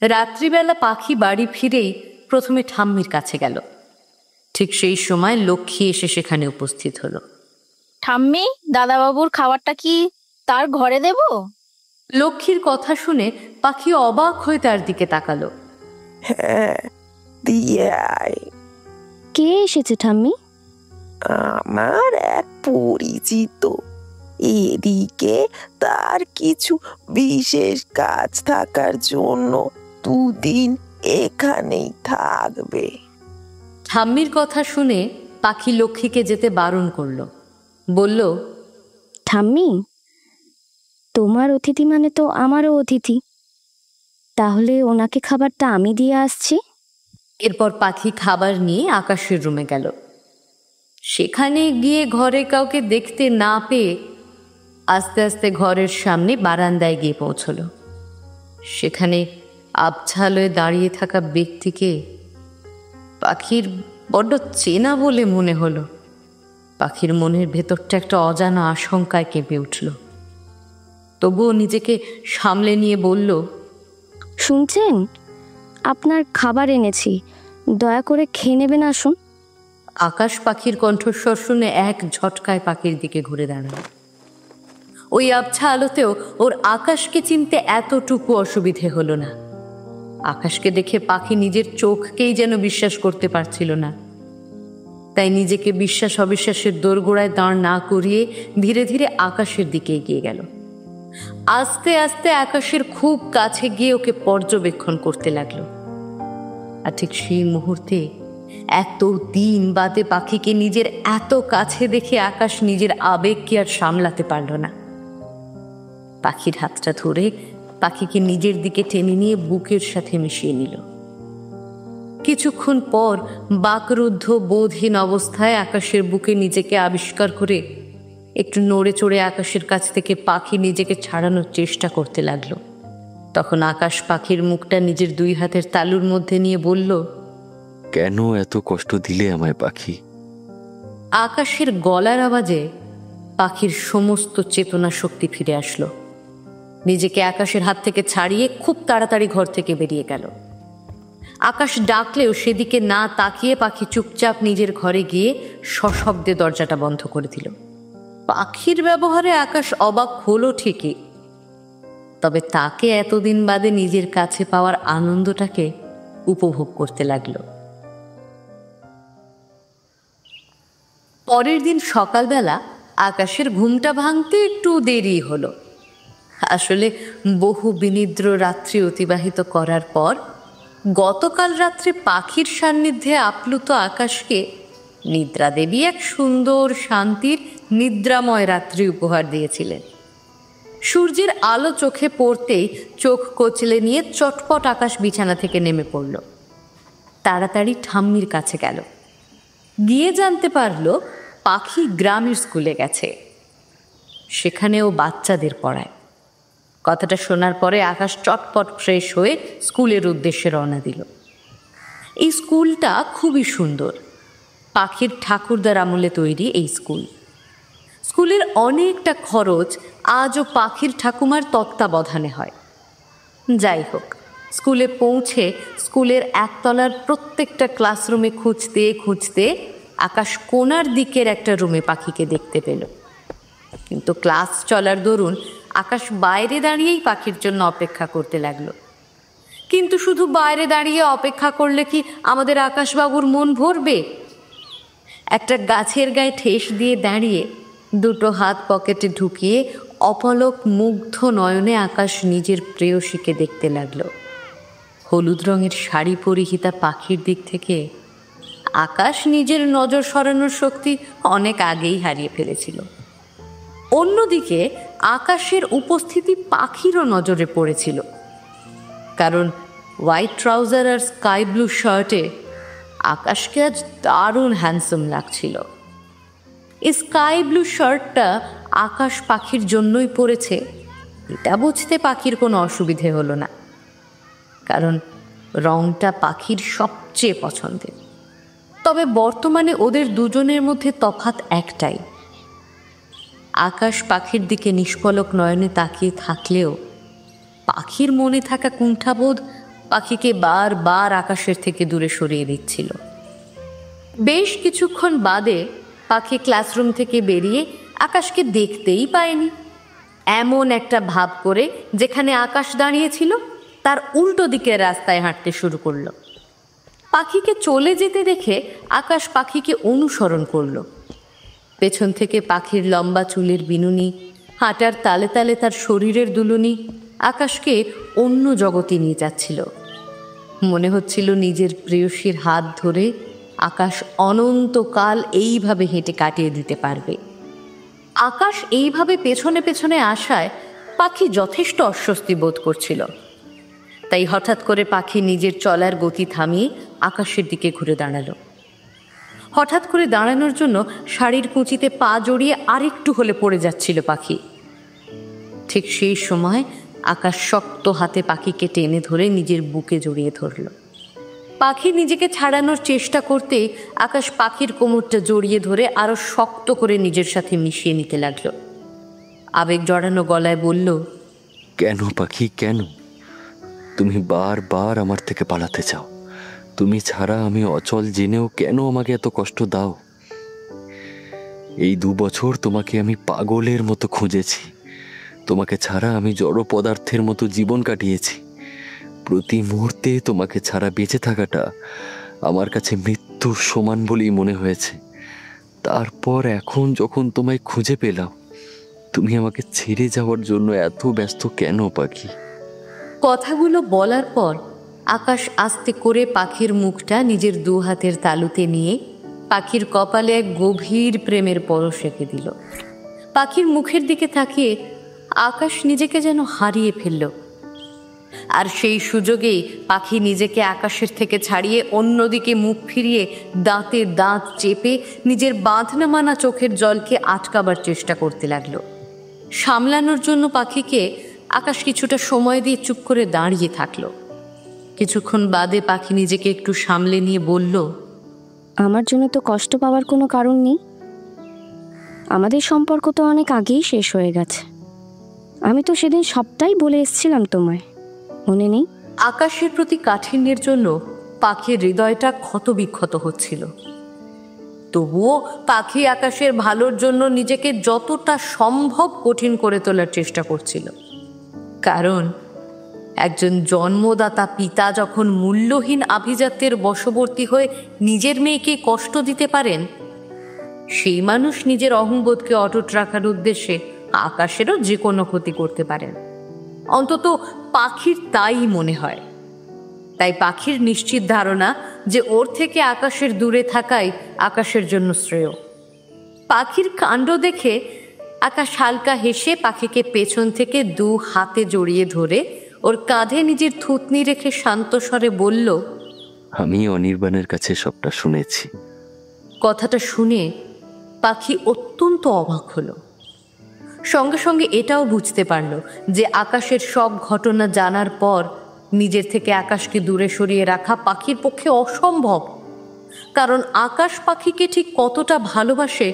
রাত্রিবেলা পাখি বাড়ি ফিরেই প্রথমে ঠাম্মির কাছে গেল। ঠিক সেই সময় লক্ষ্মী এসে সেখানে উপস্থিত হলো। ঠাম্মি, দাদাবাবুর খাবারটা কি তার ঘরে দেব? লক্ষ্মীর কথা শুনে পাখি অবাক হয়ে তার দিকে তাকালো। হ্যাঁ, দিয়ে আয়। কে এসেছে ঠাম্মি? আমার এক পরিচিত, এদিকে তার কিছু বিশেষ কাজ থাকার জন্য 2 দিন এখানেই থাকবে। ঠাম্মির কথা শুনে পাখি লক্ষ্মীকে যেতে বারণ করলো, বলল, ঠাম্মি, তোমার অতিথি মানে তো আমারও অতিথি, তাহলে ওনাকে খাবারটা আমি দিয়ে আসছি। এরপর পাখি খাবার নিয়ে আকাশের রুমে গেল। সেখানে গিয়ে ঘরে কাউকে দেখতে না পেয়ে আস্তে আস্তে ঘরের সামনে বারান্দায় গিয়ে পৌঁছলো। সেখানে আবছালয়ে দাঁড়িয়ে থাকা ব্যক্তিকে পাখির বড্ড চেনা বলে মনে হলো। পাখির মনের ভেতরটা একটা অজানা আশঙ্কায় কেঁপে উঠল। তবুও নিজেকে সামলে নিয়ে বলল, শুনছেন, আপনার খাবার এনেছি, দয়া করে খেয়ে নেবেন, আসুন। আকাশ পাখির কণ্ঠস্বর শুনে এক ঝটকায় পাখির দিকে ঘুরে দাঁড়াল। ওই আবছা আলোতেও ওর আকাশকে চিনতে এতটুকু অসুবিধে হলো না। আকাশকে দেখে পাখি নিজের চোখকেই যেন বিশ্বাস করতে পারছিল না। তাই নিজেকে বিশ্বাস অবিশ্বাসের দোরগোড়ায় দাঁড় না করিয়ে ধীরে ধীরে আকাশের দিকে এগিয়ে গেল। আস্তে আস্তে আকাশের খুব কাছে গিয়ে ওকে পর্যবেক্ষণ করতে লাগলো। আর ঠিক সেই মুহূর্তে এত দিন বাদে পাখিকে নিজের এত কাছে দেখে আকাশ নিজের আবেগকে আর সামলাতে পারল না। পাখির হাতটা ধরে পাখিকে নিজের দিকে টেনে নিয়ে বুকের সাথে মিশিয়ে নিল। কিছুক্ষণ পর বাকরুদ্ধ বোধহীন অবস্থায় আকাশের বুকে নিজেকে আবিষ্কার করে একটু নড়ে চড়ে আকাশের কাছ থেকে পাখি নিজেকে ছাড়ানোর চেষ্টা করতে লাগলো। তখন আকাশ পাখির মুখটা নিজের 2 হাতের তালুর মধ্যে নিয়ে বলল, কেন এত কষ্ট দিলে আমায় পাখি? আকাশের গলার আওয়াজে পাখির সমস্ত চেতনা শক্তি ফিরে আসলো। নিজেকে আকাশের হাত থেকে ছাড়িয়ে খুব তাড়াতাড়ি ঘর থেকে বেরিয়ে গেল। আকাশ ডাকলেও সেদিকে না তাকিয়ে পাখি চুপচাপ নিজের ঘরে গিয়ে সশব্দে দরজাটা বন্ধ করে দিল। পাখির ব্যবহারে আকাশ অবাক হলো ঠিকই, তবে তাকে এতদিন বাদে নিজের কাছে পাওয়ার আনন্দটাকে উপভোগ করতে লাগলো। পরের দিন সকালবেলা আকাশের ঘুমটা ভাঙতে একটু দেরি হলো। আসলে বহু বিনিদ্র রাত্রি অতিবাহিত করার পর গতকাল রাত্রে পাখির সান্নিধ্যে আপ্লুত আকাশকে নিদ্রা দেবী এক সুন্দর শান্তির নিদ্রাময় রাত্রি উপহার দিয়েছিলেন। সূর্যের আলো চোখে পড়তেই চোখ কচলে নিয়ে চটপট আকাশ বিছানা থেকে নেমে পড়ল। তাড়াতাড়ি ঠাম্মির কাছে গেল। গিয়ে জানতে পারল পাখি গ্রামের স্কুলে গেছে, সেখানেও বাচ্চাদের পড়ায়। কথাটা শোনার পরে আকাশ চটপট ফ্রেশ হয়ে স্কুলের উদ্দেশ্যে রওনা দিল। এই স্কুলটা খুবই সুন্দর। পাখির ঠাকুরদার আমলে তৈরি এই স্কুল। স্কুলের অনেকটা খরচ আজও পাখির ঠাকুমার তত্ত্বাবধানে হয়। যাই হোক, স্কুলে পৌঁছে স্কুলের একতলার প্রত্যেকটা ক্লাসরুমে খুঁজতে খুঁজতে আকাশ কোণার দিকের একটা রুমে পাখিকে দেখতে পেল। কিন্তু ক্লাস চলার দরুন আকাশ বাইরে দাঁড়িয়েই পাখির জন্য অপেক্ষা করতে লাগলো। কিন্তু শুধু বাইরে দাঁড়িয়ে অপেক্ষা করলে কি আমাদের আকাশবাবুর মন ভরবে? একটা গাছের গায়ে ঠেস দিয়ে দাঁড়িয়ে 2 হাত পকেটে ঢুকিয়ে অপলক মুগ্ধ নয়নে আকাশ নিজের প্রেয়সীকে দেখতে লাগলো। হলুদ রঙের শাড়ি পরিহিতা পাখির দিক থেকে আকাশ নিজের নজর সরানোর শক্তি অনেক আগেই হারিয়ে ফেলেছিল। অন্যদিকে আকাশের উপস্থিতি পাখিরও নজরে পড়েছিল, কারণ হোয়াইট ট্রাউজার আর স্কাই ব্লু শার্টে আকাশকে আজ দারুণ হ্যান্ডসাম লাগছিল। এই স্কাই ব্লু শার্টটা আকাশ পাখির জন্যই পরেছে, এটা বুঝতে পাখির কোনো অসুবিধে হলো না, কারণ রংটা পাখির সবচেয়ে পছন্দের। তবে বর্তমানে ওদের দুজনের মধ্যে তফাৎ একটাই, আকাশ পাখির দিকে নিষ্পলক নয়নে তাকিয়ে থাকলেও পাখির মনে থাকা কুণ্ঠাবোধ পাখিকে বারবার আকাশের থেকে দূরে সরিয়ে দিচ্ছিল। বেশ কিছুক্ষণ বাদে পাখি ক্লাসরুম থেকে বেরিয়ে আকাশকে দেখতেই পায়নি। এমন একটা ভাব করে যেখানে আকাশ দাঁড়িয়েছিল তার উল্টো দিকের রাস্তায় হাঁটতে শুরু করলো। পাখিকে চলে যেতে দেখে আকাশ পাখিকে অনুসরণ করলো। পেছন থেকে পাখির লম্বা চুলের বিনুনি, হাঁটার তালে তালে তার শরীরের দুলুনি আকাশকে অন্য জগতে নিয়ে যাচ্ছিল। মনে হচ্ছিল নিজের প্রেয়সীর হাত ধরে আকাশ অনন্তকাল এইভাবে হেঁটে কাটিয়ে দিতে পারবে। আকাশ এইভাবে পেছনে পেছনে আসায় পাখি যথেষ্ট অস্বস্তি বোধ করছিল। তাই হঠাৎ করে পাখি নিজের চলার গতি থামিয়ে আকাশের দিকে ঘুরে দাঁড়ালো। হঠাৎ করে দাঁড়ানোর জন্য শাড়ির কুঁচিতে পা জড়িয়ে আরেকটু হলে পড়ে যাচ্ছিল পাখি। ঠিক সেই সময় আকাশ শক্ত হাতে পাখিকে টেনে ধরে নিজের বুকে জড়িয়ে ধরল। পাখি নিজেকে ছাড়ানোর চেষ্টা করতে আকাশ পাখির কোমরটা জড়িয়ে ধরে আরো শক্ত করে নিজের সাথে মিশিয়ে নিতে লাগলো। আবেগ জড়ানো গলায় বলল, কেন পাখি, কেন তুমি বারবার আমার থেকে পালাতে চাও? তুমি ছাড়া আমি অচল জেনেও কেন আমাকে এত কষ্ট দাও? এই 2 বছর তোমাকে আমি পাগলের মতো খুঁজেছি। তোমাকে ছাড়া আমি জড় পদার্থের মতো জীবন কাটিয়েছি। প্রতি মুহূর্তে তোমাকে ছাড়া বেঁচে থাকাটা আমার কাছে মৃত্যুর সমান বলেই মনে হয়েছে। তারপর এখন যখন তোমায় খুঁজে পেলাম, তুমি আমাকে ছেড়ে যাওয়ার জন্য এত ব্যস্ত কেন পাখি? কথাগুলো বলার পর আকাশ আস্তে করে পাখির মুখটা নিজের 2 হাতের তালুতে নিয়ে পাখির কপালে এক গভীর প্রেমের পরশ এঁকে দিল। পাখির মুখের দিকে তাকিয়ে আকাশ নিজেকে যেন হারিয়ে ফেলল। আর সেই সুযোগেই পাখি নিজেকে আকাশের থেকে ছাড়িয়ে অন্যদিকে মুখ ফিরিয়ে দাঁতে দাঁত চেপে নিজের বাঁধনা মানা চোখের জলকে আটকাবার চেষ্টা করতে লাগলো। সামলানোর জন্য পাখিকে আকাশ কিছুটা সময় দিয়ে চুপ করে দাঁড়িয়ে থাকলো। কিছুক্ষণ বাদে পাখি নিজেকে একটু সামলে নিয়ে বলল, আমার জন্য তো কষ্ট পাওয়ার কোনো কারণ নেই। আমাদের সম্পর্ক তো অনেক আগেই শেষ হয়ে গেছে। আমি তো সেদিন সবটাই বলে এসেছিলাম তোমায়, মনে নেই? আকাশের প্রতি কাঠিন্যের জন্য পাখির হৃদয়টা ক্ষতবিক্ষত হচ্ছিল। তবুও পাখি আকাশের ভালোর জন্য নিজেকে যতটা সম্ভব কঠিন করে তোলার চেষ্টা করছিল। কারণ একজন জন্মদাতা পিতা যখন মূল্যহীন আভিজাত্যের বশবর্তী হয়ে নিজের মেয়েকে কষ্ট দিতে পারেন, সেই মানুষ নিজের অহংবোধকে অটুট রাখার উদ্দেশ্যে আকাশেরও যে কোনো ক্ষতি করতে পারেন। অন্তত পাখির তাই মনে হয়। তাই পাখির নিশ্চিত ধারণা যে ওর থেকে আকাশের দূরে থাকাই আকাশের জন্য শ্রেয়। পাখির কাণ্ড দেখে আকাশ হালকা হেসে পাখিকে পেছন থেকে 2 হাতে জড়িয়ে ধরে ওর কাঁধে নিজের থুতনি রেখে শান্ত স্বরে বলল, আমি অনির্বাণের কাছে সবটা শুনেছি। কথাটা শুনে পাখি অত্যন্ত অবাক হলো। সঙ্গে সঙ্গে এটাও বুঝতে পারল যে আকাশের সব ঘটনা জানার পর নিজের থেকে আকাশকে দূরে সরিয়ে রাখা পাখির পক্ষে অসম্ভব। কারণ আকাশ পাখিকে ঠিক কতটা ভালোবাসে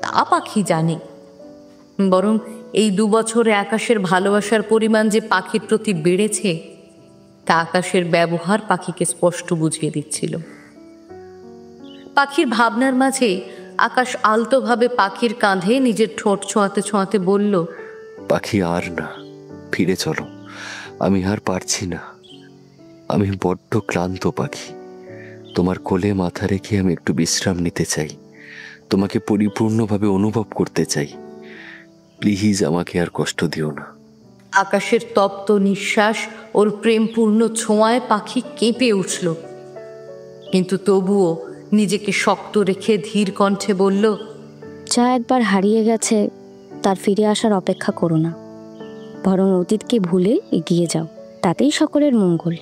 তা পাখি জানে। বরং এই 2 বছরে আকাশের ভালোবাসার পরিমাণ যে পাখির প্রতি বেড়েছে তা আকাশের ব্যবহার পাখিকে স্পষ্ট বুঝিয়ে দিচ্ছিল। পাখির ভাবনার মাঝে আকাশ আলতোভাবে পাখির কাঁধে নিজের ঠোঁট ছোঁয়াতে ছোঁয়াতে বলল, পাখি আর না, ফিরে চলো। আমি আর পারছি না। আমি বড্ড ক্লান্ত পাখি। তোমার কোলে মাথা রেখে আমি একটু বিশ্রাম নিতে চাই। তোমাকে পরিপূর্ণভাবে অনুভব করতে চাই। প্লিজ আমাকে আর কষ্ট দিও না। আকাশের তপ্ত নিঃশ্বাস ওর প্রেমপূর্ণ ছোঁয়ায় পাখি কেঁপে উঠল, কিন্তু তবুও নিজেকে শক্ত রেখে ধীর কণ্ঠে বলল, যা একবার হারিয়ে গেছে তার ফিরে আসার অপেক্ষা করো না, বরং অতীতকে ভুলে এগিয়ে যাও, তাতেই সকলের মঙ্গল।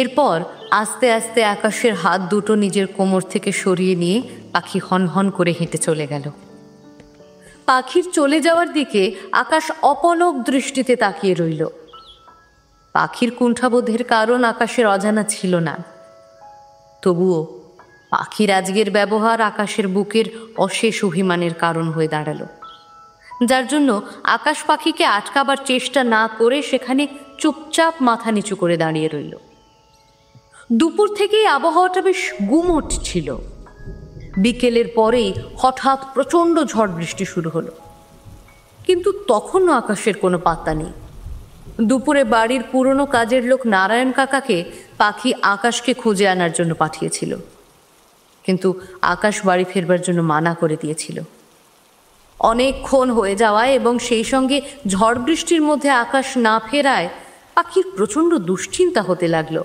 এরপর আস্তে আস্তে আকাশের হাত দুটো নিজের কোমর থেকে সরিয়ে নিয়ে পাখি হনহন করে হেঁটে চলে গেল। পাখির চলে যাওয়ার দিকে আকাশ অপলক দৃষ্টিতে তাকিয়ে রইল। পাখির কুণ্ঠাবোধের কারণ আকাশের অজানা ছিল না, তবুও পাখির আজকের ব্যবহার আকাশের বুকের অশেষ অভিমানের কারণ হয়ে দাঁড়ালো, যার জন্য আকাশ পাখিকে আটকাবার চেষ্টা না করে সেখানে চুপচাপ মাথা নিচু করে দাঁড়িয়ে রইল। দুপুর থেকেই আবহাওয়াটা বেশ গুমোট ছিল। বিকেলের পরেই হঠাৎ প্রচণ্ড ঝড় বৃষ্টি শুরু হলো, কিন্তু তখনও আকাশের কোনো পাত্তা নেই। দুপুরে বাড়ির পুরনো কাজের লোক নারায়ণ কাকাকে পাখি আকাশকে খুঁজে আনার জন্য পাঠিয়েছিল, কিন্তু আকাশ বাড়ি ফেরবার জন্য মানা করে দিয়েছিল। অনেকক্ষণ হয়ে যাওয়ায় এবং সেই সঙ্গে ঝড় বৃষ্টির মধ্যে আকাশ না ফেরায় পাখির প্রচণ্ড দুশ্চিন্তা হতে লাগলো।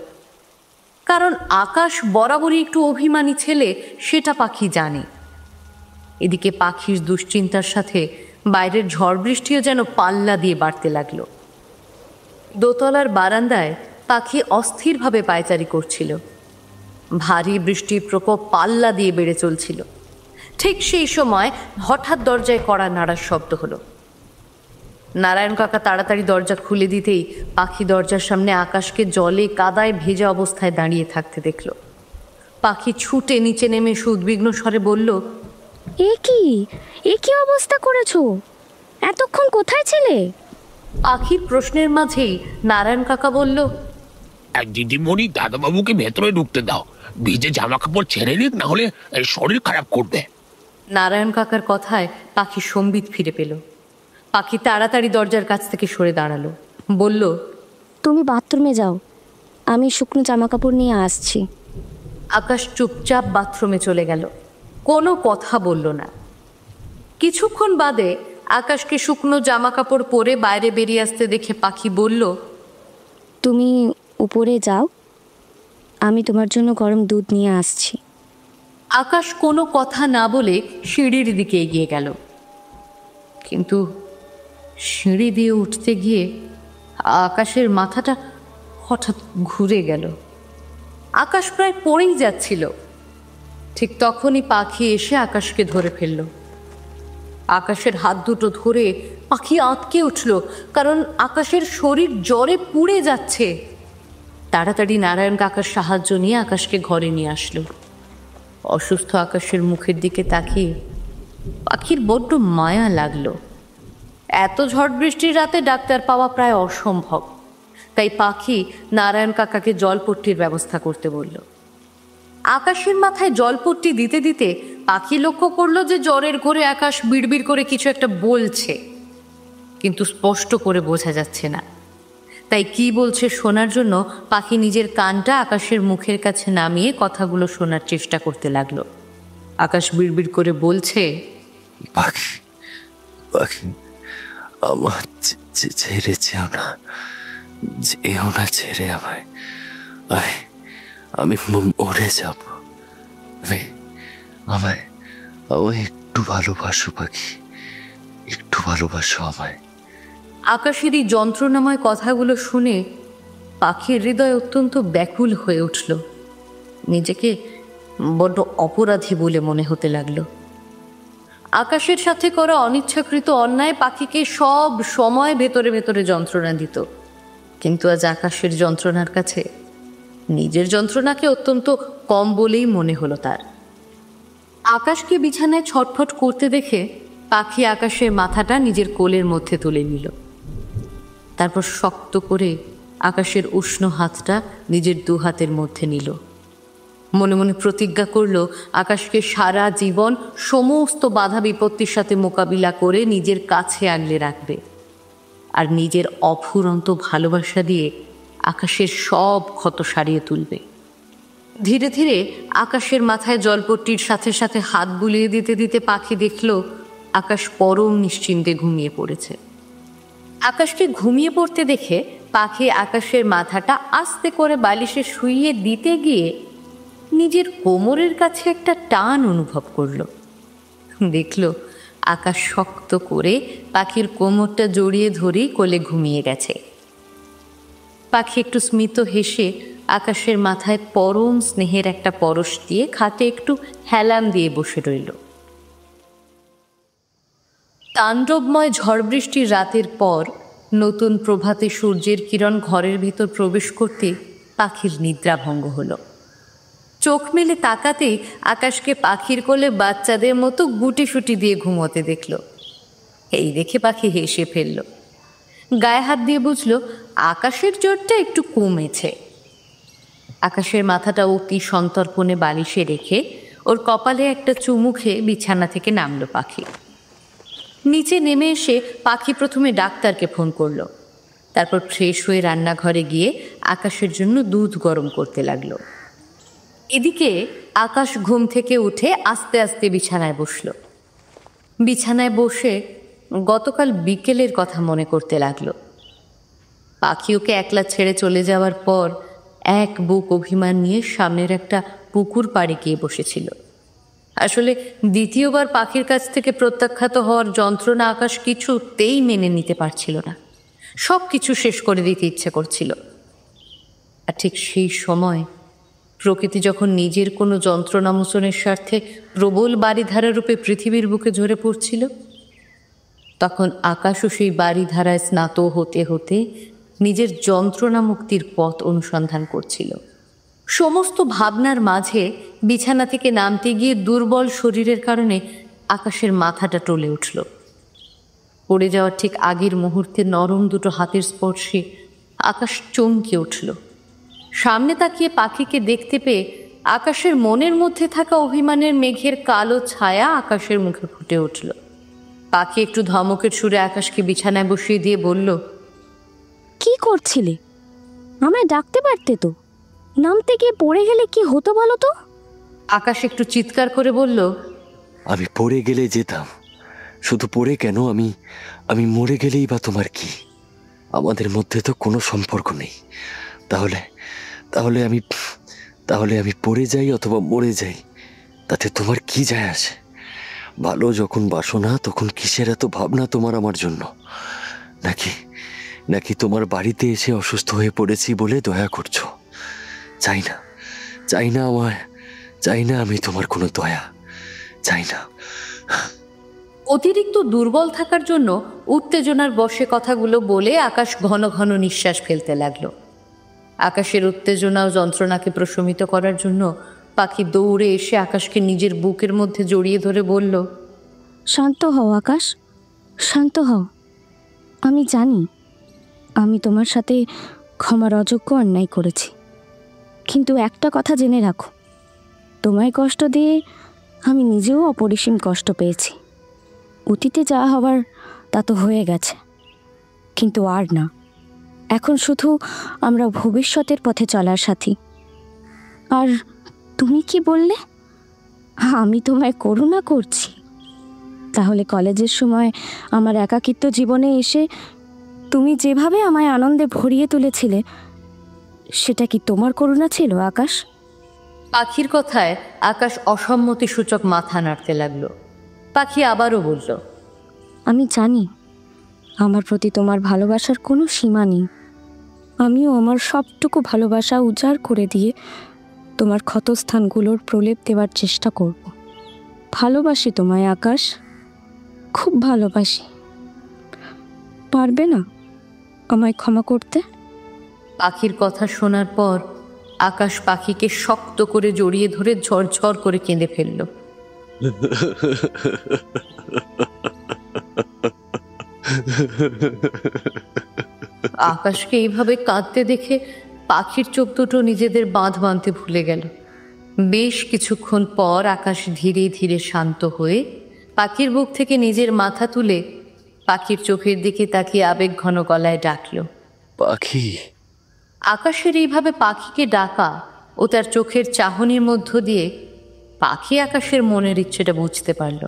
কারণ আকাশ বরাবরই একটু অভিমানী ছেলে, সেটা পাখি জানে। এদিকে পাখির দুশ্চিন্তার সাথে বাইরের ঝড় বৃষ্টিও যেন পাল্লা দিয়ে বাড়তে লাগলো। দোতলার বারান্দায় পাখি অস্থিরভাবে পায়চারি করছিল। ভারী বৃষ্টির প্রকোপ পাল্লা দিয়ে বেড়ে চলছিল। ঠিক সেই সময় হঠাৎ দরজায় কড়া নাড়ার শব্দ হলো। নারায়ণ কাকা তাড়াতাড়ি দরজা খুলে দিতেই পাখি দরজার সামনে আকাশকে জলে কাদায় ভেজা অবস্থায় দাঁড়িয়ে থাকতে দেখল। পাখি ছুটে নিচে নেমে উদ্বিগ্ন স্বরে বলল, এ কি অবস্থা করেছো? এতক্ষণ কোথায় ছিলে? পাখির প্রশ্নের মাঝেই নারায়ণ কাকা বলল, দিদিমণি, দাদাবাবুকে ভেতরে ঢুকতে দাও, ভিজে জামা কাপড় ছেড়ে নিক, না হলে শরীর খারাপ করবে। নারায়ণ কাকার কথায় পাখি সম্বিত ফিরে পেল। পাখি তাড়াতাড়ি দরজার কাছ থেকে সরে দাঁড়ালো, বলল, তুমি বাথরুমে যাও, আমি শুকনো জামা কাপড় নিয়ে আসছি। আকাশ চুপচাপ বাথরুমে চলে গেল, কোনো কথা বলল না। কিছুক্ষণ বাদে আকাশকে শুকনো জামা কাপড় পরে বাইরে বেরিয়ে আসতে দেখে পাখি বলল, তুমি উপরে যাও, আমি তোমার জন্য গরম দুধ নিয়ে আসছি। আকাশ কোনো কথা না বলে সিঁড়ির দিকে এগিয়ে গেল, কিন্তু সিঁড়ি দিয়ে উঠতে গিয়ে আকাশের মাথাটা হঠাৎ ঘুরে গেল। আকাশ প্রায় পড়েই যাচ্ছিল। ঠিক তখনই পাখি এসে আকাশকে ধরে ফেলল। আকাশের হাত দুটো ধরে পাখি আঁতকে উঠল, কারণ আকাশের শরীর জ্বরে পুড়ে যাচ্ছে। তাড়াতাড়ি নারায়ণ কাকার সাহায্য নিয়ে আকাশকে ঘরে নিয়ে আসলো। অসুস্থ আকাশের মুখের দিকে তাকিয়ে পাখির বড্ড মায়া লাগলো। এত ঝড় বৃষ্টির রাতে ডাক্তার পাওয়া প্রায় অসম্ভব, তাই পাখি নারায়ণ কাকাকে জলপট্টির ব্যবস্থা করতে বলল। আকাশের মাথায় জলপট্টি দিতে দিতে পাখি লক্ষ্য করলো যে জ্বরের ঘোরে আকাশ বিড়বিড় করে কিছু একটা বলছে, কিন্তু স্পষ্ট করে বোঝা যাচ্ছে না। তাই কি বলছে শোনার জন্য পাখি নিজের কানটা আকাশের মুখের কাছে নামিয়ে কথাগুলো শোনার চেষ্টা করতে লাগলো। আকাশ বিড়বিড় করে বলছে, পাখি পাখি, আমার ছেড়ে যেও না, ছেড়ে আমায়, আমি মরে যাব। আমায় একটু ভালোবাসো পাখি, একটু ভালোবাসো আমায়। আকাশের এই যন্ত্রণাময় কথাগুলো শুনে পাখির হৃদয় অত্যন্ত ব্যাকুল হয়ে উঠল। নিজেকে বড্ড অপরাধী বলে মনে হতে লাগলো। আকাশের সাথে করা অনিচ্ছাকৃত অন্যায় পাখিকে সব সময় ভেতরে ভেতরে যন্ত্রণা দিত, কিন্তু আজ আকাশের যন্ত্রণার কাছে নিজের যন্ত্রণাকে অত্যন্ত কম বলেই মনে হলো তার। আকাশকে বিছানায় ছটফট করতে দেখে পাখি আকাশের মাথাটা নিজের কোলের মধ্যে তুলে নিল। তারপর শক্ত করে আকাশের উষ্ণ হাতটা নিজের দু হাতের মধ্যে নিল। মনে মনে প্রতিজ্ঞা করল আকাশকে সারা জীবন সমস্ত বাধা বিপত্তির সাথে মোকাবিলা করে নিজের কাছে আগলে রাখবে, আর নিজের অফুরন্ত ভালোবাসা দিয়ে আকাশের সব ক্ষত সারিয়ে তুলবে। ধীরে ধীরে আকাশের মাথায় জলপট্টির সাথে সাথে হাত বুলিয়ে দিতে দিতে পাখি দেখল আকাশ পরম নিশ্চিন্তে ঘুমিয়ে পড়েছে। আকাশকে ঘুমিয়ে পড়তে দেখে পাখি আকাশের মাথাটা আস্তে করে বালিশে শুইয়ে দিতে গিয়ে নিজের কোমরের কাছে একটা টান অনুভব করল। দেখল আকাশ শক্ত করে পাখির কোমরটা জড়িয়ে ধরেই কোলে ঘুমিয়ে গেছে। পাখি একটু স্মিত হেসে আকাশের মাথায় পরম স্নেহের একটা পরশ দিয়ে খাটে একটু হেলান দিয়ে বসে রইল। তাণ্ডবময় ঝড় বৃষ্টির রাতের পর নতুন প্রভাতে সূর্যের কিরণ ঘরের ভেতর প্রবেশ করতে পাখির নিদ্রাভঙ্গ হলো। চোখ মেলে তাকাতেই আকাশকে পাখির কোলে বাচ্চাদের মতো গুটিসুটি দিয়ে ঘুমোতে দেখল। এই দেখে পাখি হেসে ফেলল। গায়ে হাত দিয়ে বুঝল আকাশের জ্বরটা একটু কমেছে। আকাশের মাথাটা অতি সন্তর্পণে বালিশে রেখে ওর কপালে একটা চুমু খেয়ে বিছানা থেকে নামল পাখি। নিচে নেমে এসে পাখি প্রথমে ডাক্তারকে ফোন করলো, তারপর ফ্রেশ হয়ে রান্নাঘরে গিয়ে আকাশের জন্য দুধ গরম করতে লাগলো। এদিকে আকাশ ঘুম থেকে উঠে আস্তে আস্তে বিছানায় বসল। বিছানায় বসে গতকাল বিকেলের কথা মনে করতে লাগলো। পাখি ওকে একলা ছেড়ে চলে যাওয়ার পর এক বুক অভিমান নিয়ে সামনের একটা পুকুর পাড়ে গিয়ে বসেছিল। আসলে দ্বিতীয়বার পাখির কাছ থেকে প্রত্যাখ্যাত হওয়ার যন্ত্রণা আকাশ কিছুতেই মেনে নিতে পারছিল না। সব কিছু শেষ করে দিতে ইচ্ছে করছিল। আর ঠিক সেই সময় প্রকৃতি যখন নিজের কোনো যন্ত্রণা মোচনের স্বার্থে প্রবল বাড়িধারা রূপে পৃথিবীর বুকে ঝরে পড়ছিল, তখন আকাশও সেই বাড়িধারায় স্নাত হতে হতে নিজের যন্ত্রণা মুক্তির পথ অনুসন্ধান করছিল। সমস্ত ভাবনার মাঝে বিছানা থেকে নামতে গিয়ে দুর্বল শরীরের কারণে আকাশের মাথাটা টলে উঠল। পড়ে যাওয়ার ঠিক আগের মুহূর্তে নরম দুটো হাতের স্পর্শে আকাশ চমকে উঠল। সামনে তাকিয়ে পাখিকে দেখতে পেয়ে আকাশের মনের মধ্যে থাকা অভিমানের মেঘের কালো ছায়া আকাশের মুখে ফুটে উঠল। পাখি একটু ধমকের সুরে আকাশকে বিছানায় বসিয়ে দিয়ে বলল, কি করছিলে? আমায় ডাকতে পারতে তো। নামতে গিয়ে পড়ে গেলে কি হতো বলো তো? আকাশ একটু চিৎকার করে বলল, আমি পড়ে গেলে যেতাম, শুধু পড়ে কেন, আমি মরে গেলেই বা তোমার কি? আমাদের মধ্যে তো কোনো সম্পর্ক নেই। তাহলে আমি পড়ে যাই অথবা মরে যাই, তাতে তোমার কি যায় আসে? ভালো যখন বাসো না তখন কিসের এত ভাবনা তোমার আমার জন্য? নাকি তোমার বাড়িতে এসে অসুস্থ হয়ে পড়েছি বলে দয়া করছো? চাই না আমি তোমার কোনো দয়া চাই না। অতিরিক্ত দুর্বল থাকার জন্য উত্তেজনার বশে কথাগুলো বলে আকাশ ঘন ঘন নিঃশ্বাস ফেলতে লাগলো। আকাশের উত্তেজনা ও যন্ত্রণাকে প্রশমিত করার জন্য পাখি দৌড়ে এসে আকাশকে নিজের বুকের মধ্যে জড়িয়ে ধরে বলল, শান্ত হও আকাশ, শান্ত হও। আমি জানি আমি তোমার সাথে ক্ষমার অযোগ্য অন্যায় করেছি, কিন্তু একটা কথা জেনে রাখো, তোমায় কষ্ট দিয়ে আমি নিজেও অপরিসীম কষ্ট পেয়েছি। অতীতে যা হবার তা তো হয়ে গেছে, কিন্তু আর না। এখন শুধু আমরা ভবিষ্যতের পথে চলার সাথী। আর তুমি কি বললে? আমি তোমায় করুণা করছি? তাহলে কলেজের সময় আমার একাকিত্ব জীবনে এসে তুমি যেভাবে আমায় আনন্দে ভরিয়ে তুলেছিলে, সেটা কি তোমার করুণা ছিল আকাশ? পাখির কথায় আকাশ অসম্মতি সূচক মাথা নাড়তে লাগলো। পাখি আবারও বলল, আমি জানি আমার প্রতি তোমার ভালোবাসার কোনো সীমা নেই। আমিও আমার সবটুকু ভালোবাসা উজাড় করে দিয়ে তোমার ক্ষতস্থানগুলোর প্রলেপ দেওয়ার চেষ্টা করব। ভালোবাসি তোমায় আকাশ, খুব ভালোবাসি। পারবে না আমায় ক্ষমা করতে? পাখির কথা শোনার পর আকাশ পাখিকে শক্ত করে জড়িয়ে ধরে ঝরঝর করে কেঁদে ফেলল। আকাশকে এইভাবে কাঁদতে দেখে পাখির চোখ দুটো নিজেদের বাঁধ বাঁধতে ভুলে গেল। বেশ কিছুক্ষণ পর আকাশ ধীরে ধীরে শান্ত হয়ে পাখির বুক থেকে নিজের মাথা তুলে পাখির চোখের দিকে তাকিয়ে আবেগ ঘন গলায় ডাকল, পাখি। আকাশের এইভাবে পাখিকে ডাকা ও তার চোখের চাহনির মধ্য দিয়ে পাখি আকাশের মনের ইচ্ছেটা বুঝতে পারল।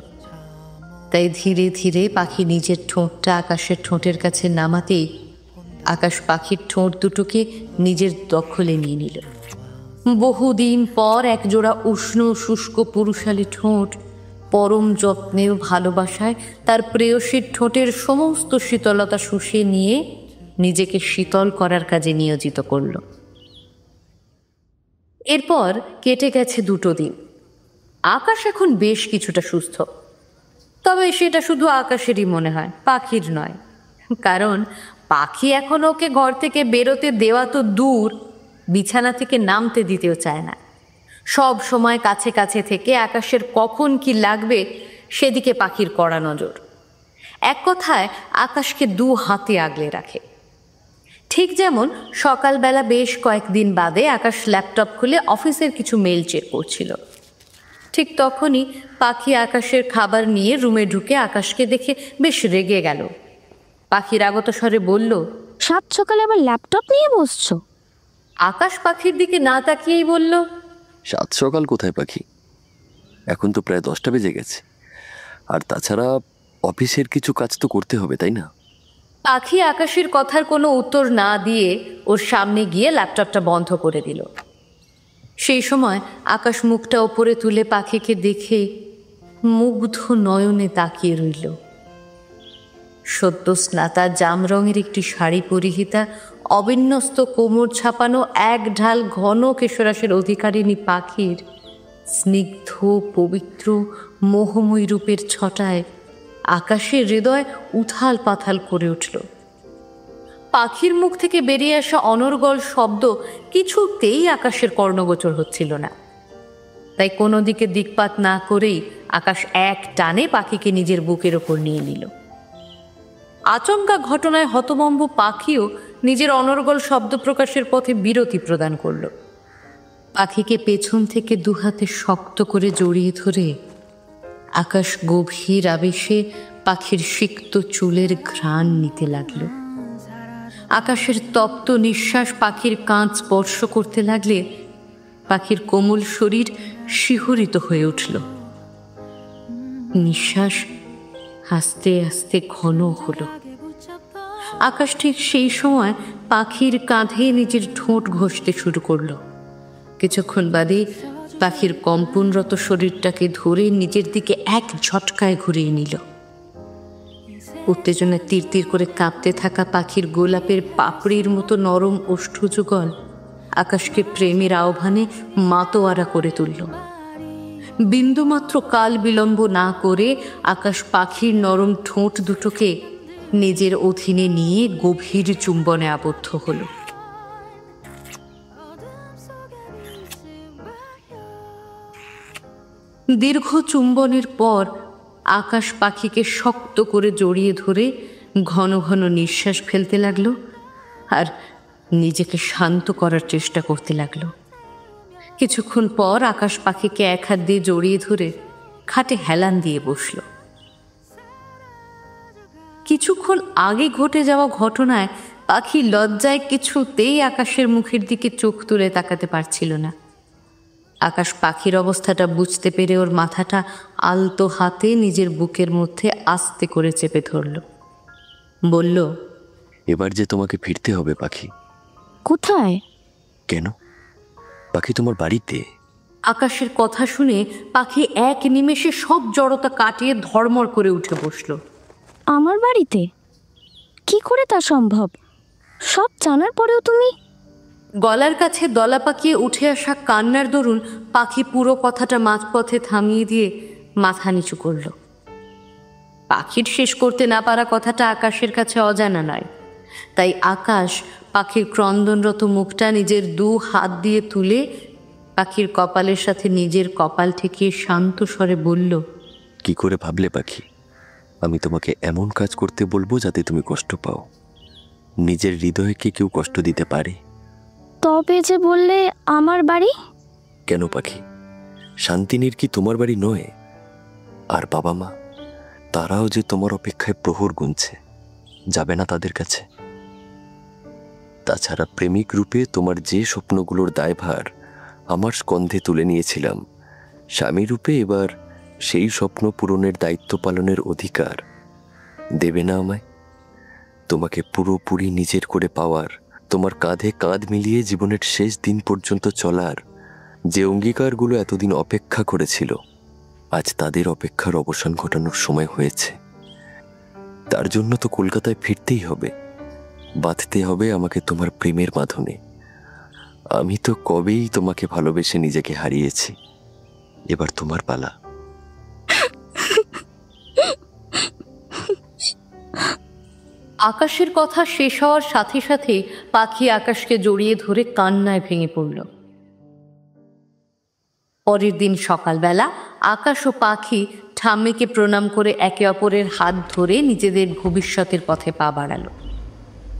তাই ধীরে ধীরে পাখি নিজের ঠোঁটটা আকাশের ঠোঁটের কাছে নামাতেই আকাশ পাখির ঠোঁট দুটোকে নিজের দখলে নিয়ে নিল। বহুদিন পর একজোড়া উষ্ণ শুষ্ক পুরুষালী ঠোঁট পরম যত্নে ও ভালোবাসায় তার প্রেয়সীর ঠোঁটের সমস্ত শীতলতা শুষিয়ে নিয়ে নিজেকে শীতল করার কাজে নিয়োজিত করল। এরপর কেটে গেছে 2 দিন। আকাশ এখন বেশ কিছুটা সুস্থ, তবে সেটা শুধু আকাশেরই মনে হয়, পাখির নয়। কারণ পাখি এখন ওকে ঘর থেকে বেরোতে দেওয়া তো দূর, বিছানা থেকে নামতে দিতেও চায় না। সব সময় কাছে কাছে থেকে আকাশের কখন কি লাগবে সেদিকে পাখির কড়া নজর। এক কথায় আকাশকে 2 হাতে আগলে রাখে। ঠিক যেমন সকালবেলা বেশ কয়েকদিন বাদে আকাশ ল্যাপটপ খুলে অফিসের কিছু মেল চেক করছিল, ঠিক তখনই পাখি আকাশের খাবার নিয়ে রুমে ঢুকে আকাশকে দেখে বেশ রেগে গেল। পাখি রাগত স্বরে বলল, সাত সকালে আবার ল্যাপটপ নিয়ে বসছো? আকাশ পাখির দিকে না তাকিয়েই বলল, 7 সকাল কোথায় পাখি, এখন তো প্রায় 10টা বেজে গেছে। আর তাছাড়া অফিসের কিছু কাজ তো করতে হবে, তাই না? পাখি আকাশের কথার কোনো উত্তর না দিয়ে ওর সামনে গিয়ে ল্যাপটপটা বন্ধ করে দিল। সেই সময় আকাশ মুখটা ওপরে তুলে পাখিকে দেখে মুগ্ধ নয়নে তাকিয়ে রইল। সদ্য স্নাতা জাম রঙের একটি শাড়ি পরিহিতা, অবিন্যস্ত কোমর ছাপানো এক ঢাল ঘন কেশরাশের অধিকারিণী পাখির স্নিগ্ধ পবিত্র মোহময়ী রূপের ছটায় আকাশের হৃদয় উথাল পাথাল করে উঠল। পাখির মুখ থেকে বেরিয়ে আসা অনর্গল শব্দ কিছুতেই আকাশের কর্ণগোচর হচ্ছিল না। তাই কোনো দিকে দিকপাত না করেই আকাশ এক টানে পাখিকে নিজের বুকের ওপর নিয়ে নিল। আচমকা ঘটনায় হতভম্ব পাখিও নিজের অনর্গল শব্দ প্রকাশের পথে বিরতি প্রদান করল। পাখিকে পেছন থেকে 2 হাতে শক্ত করে জড়িয়ে ধরে আকাশ গভীর আবেশে পাখির সিক্ত চুলের ঘ্রাণ নিতে লাগলো। আকাশের তপ্ত নিঃশ্বাস পাখির কাঁধ স্পর্শ করতে লাগলে পাখির কোমল শরীর শিহরিত হয়ে উঠল। নিঃশ্বাস আস্তে আস্তে ঘন হলো। আকাশ ঠিক সেই সময় পাখির কাঁধে নিজের ঠোঁট ঘষতে শুরু করলো। কিছুক্ষণ বাদে পাখির কম্পনরত শরীরটাকে ধরে নিজের দিকে এক ঝটকায় ঘুরিয়ে নিল। উত্তেজনায় তীর তীর করে কাঁপতে থাকা পাখির গোলাপের পাপড়ির মতো নরম ওষ্ঠযুগল আকাশকে প্রেমের আহ্বানে মাতোয়ারা করে তুলল। বিন্দুমাত্র কাল বিলম্ব না করে আকাশ পাখির নরম ঠোঁট দুটোকে নিজের অধীনে নিয়ে গভীর চুম্বনে আবদ্ধ হল। দীর্ঘ চুম্বনের পর আকাশ পাখিকে শক্ত করে জড়িয়ে ধরে ঘন ঘন নিঃশ্বাস ফেলতে লাগলো আর নিজেকে শান্ত করার চেষ্টা করতে লাগলো। কিছুক্ষণ পর আকাশ পাখিকে এক হাত দিয়ে জড়িয়ে ধরে খাটে হেলান দিয়ে বসল। কিছুক্ষণ আগে ঘটে যাওয়া ঘটনায় পাখি লজ্জায় কিছুতেই আকাশের মুখের দিকে চোখ তুলে তাকাতে পারছিল না। আকাশ পাখির অবস্থাটা বুঝতে পেরে ওর মাথাটা আলতো হাতে নিজের বুকের মধ্যে আস্তে করে চেপে ধরল। বলল, এবার যে তোমাকে ফিরতে হবে পাখি। কোথায়? কেন? পাখি তোমার বাড়িতে। আকাশের কথা শুনে পাখি এক নিমেষে সব জড়তা কাটিয়ে ধড়মড় করে উঠে বসল। আমার বাড়িতে? কি করে তা সম্ভব? সব জানার পরেও তুমি? গলার কাছে দলা পাকিয়ে উঠে আসা কান্নার দরুন পাখি পুরো কথাটা মাঝপথে থামিয়ে দিয়ে মাথা নিচু করল। পাখির শেষ করতে না পারা কথাটা আকাশের কাছে অজানা নয়, তাই আকাশ পাখির ক্রন্দনরত মুখটা নিজের 2 হাত দিয়ে তুলে পাখির কপালের সাথে নিজের কপাল ঠেকিয়ে শান্ত স্বরে বলল, কি করে ভাবলে পাখি আমি তোমাকে এমন কাজ করতে বলবো যাতে তুমি কষ্ট পাও? নিজের হৃদয়কে কেউ কষ্ট দিতে পারে? তবে যে বললে আমার বাড়ি। কেন পাখি, শান্তিনীর কি তোমার বাড়ি নয়? আর বাবা মা, তারাও যে তোমার অপেক্ষায় প্রহর গুনছে, যাবে না তাদের কাছে? তাছাড়া প্রেমিক রূপে তোমার যে স্বপ্নগুলোর দায়ভার আমার স্কন্ধে তুলে নিয়েছিলাম, স্বামী রূপে এবার সেই স্বপ্ন পূরণের দায়িত্ব পালনের অধিকার দেবে না আমায়? তোমাকে পুরোপুরি নিজের করে পাওয়ার, তোমার কাঁধে কাঁধ মিলিয়ে জীবনের শেষ দিন পর্যন্ত চলার যে অঙ্গীকারগুলো এতদিন অপেক্ষা করেছিল, আজ তাদের অপেক্ষার অবসান ঘটানোর সময় হয়েছে। তার জন্য তো কলকাতায় ফিরতেই হবে, বাঁধতে হবে আমাকে তোমার প্রেমের বাঁধনে। আমি তো কবেই তোমাকে ভালোবেসে নিজেকে হারিয়েছি, এবার তোমার পালা। আকাশের কথা শেষ হওয়ার সাথে সাথে পাখি আকাশকে জড়িয়ে ধরে কান্নায় ভেঙে পড়ল। পরের দিন সকালবেলা আকাশ ও পাখি ঠাম্মিকে প্রণাম করে একে অপরের হাত ধরে নিজেদের ভবিষ্যতের পথে পা বাড়ালো।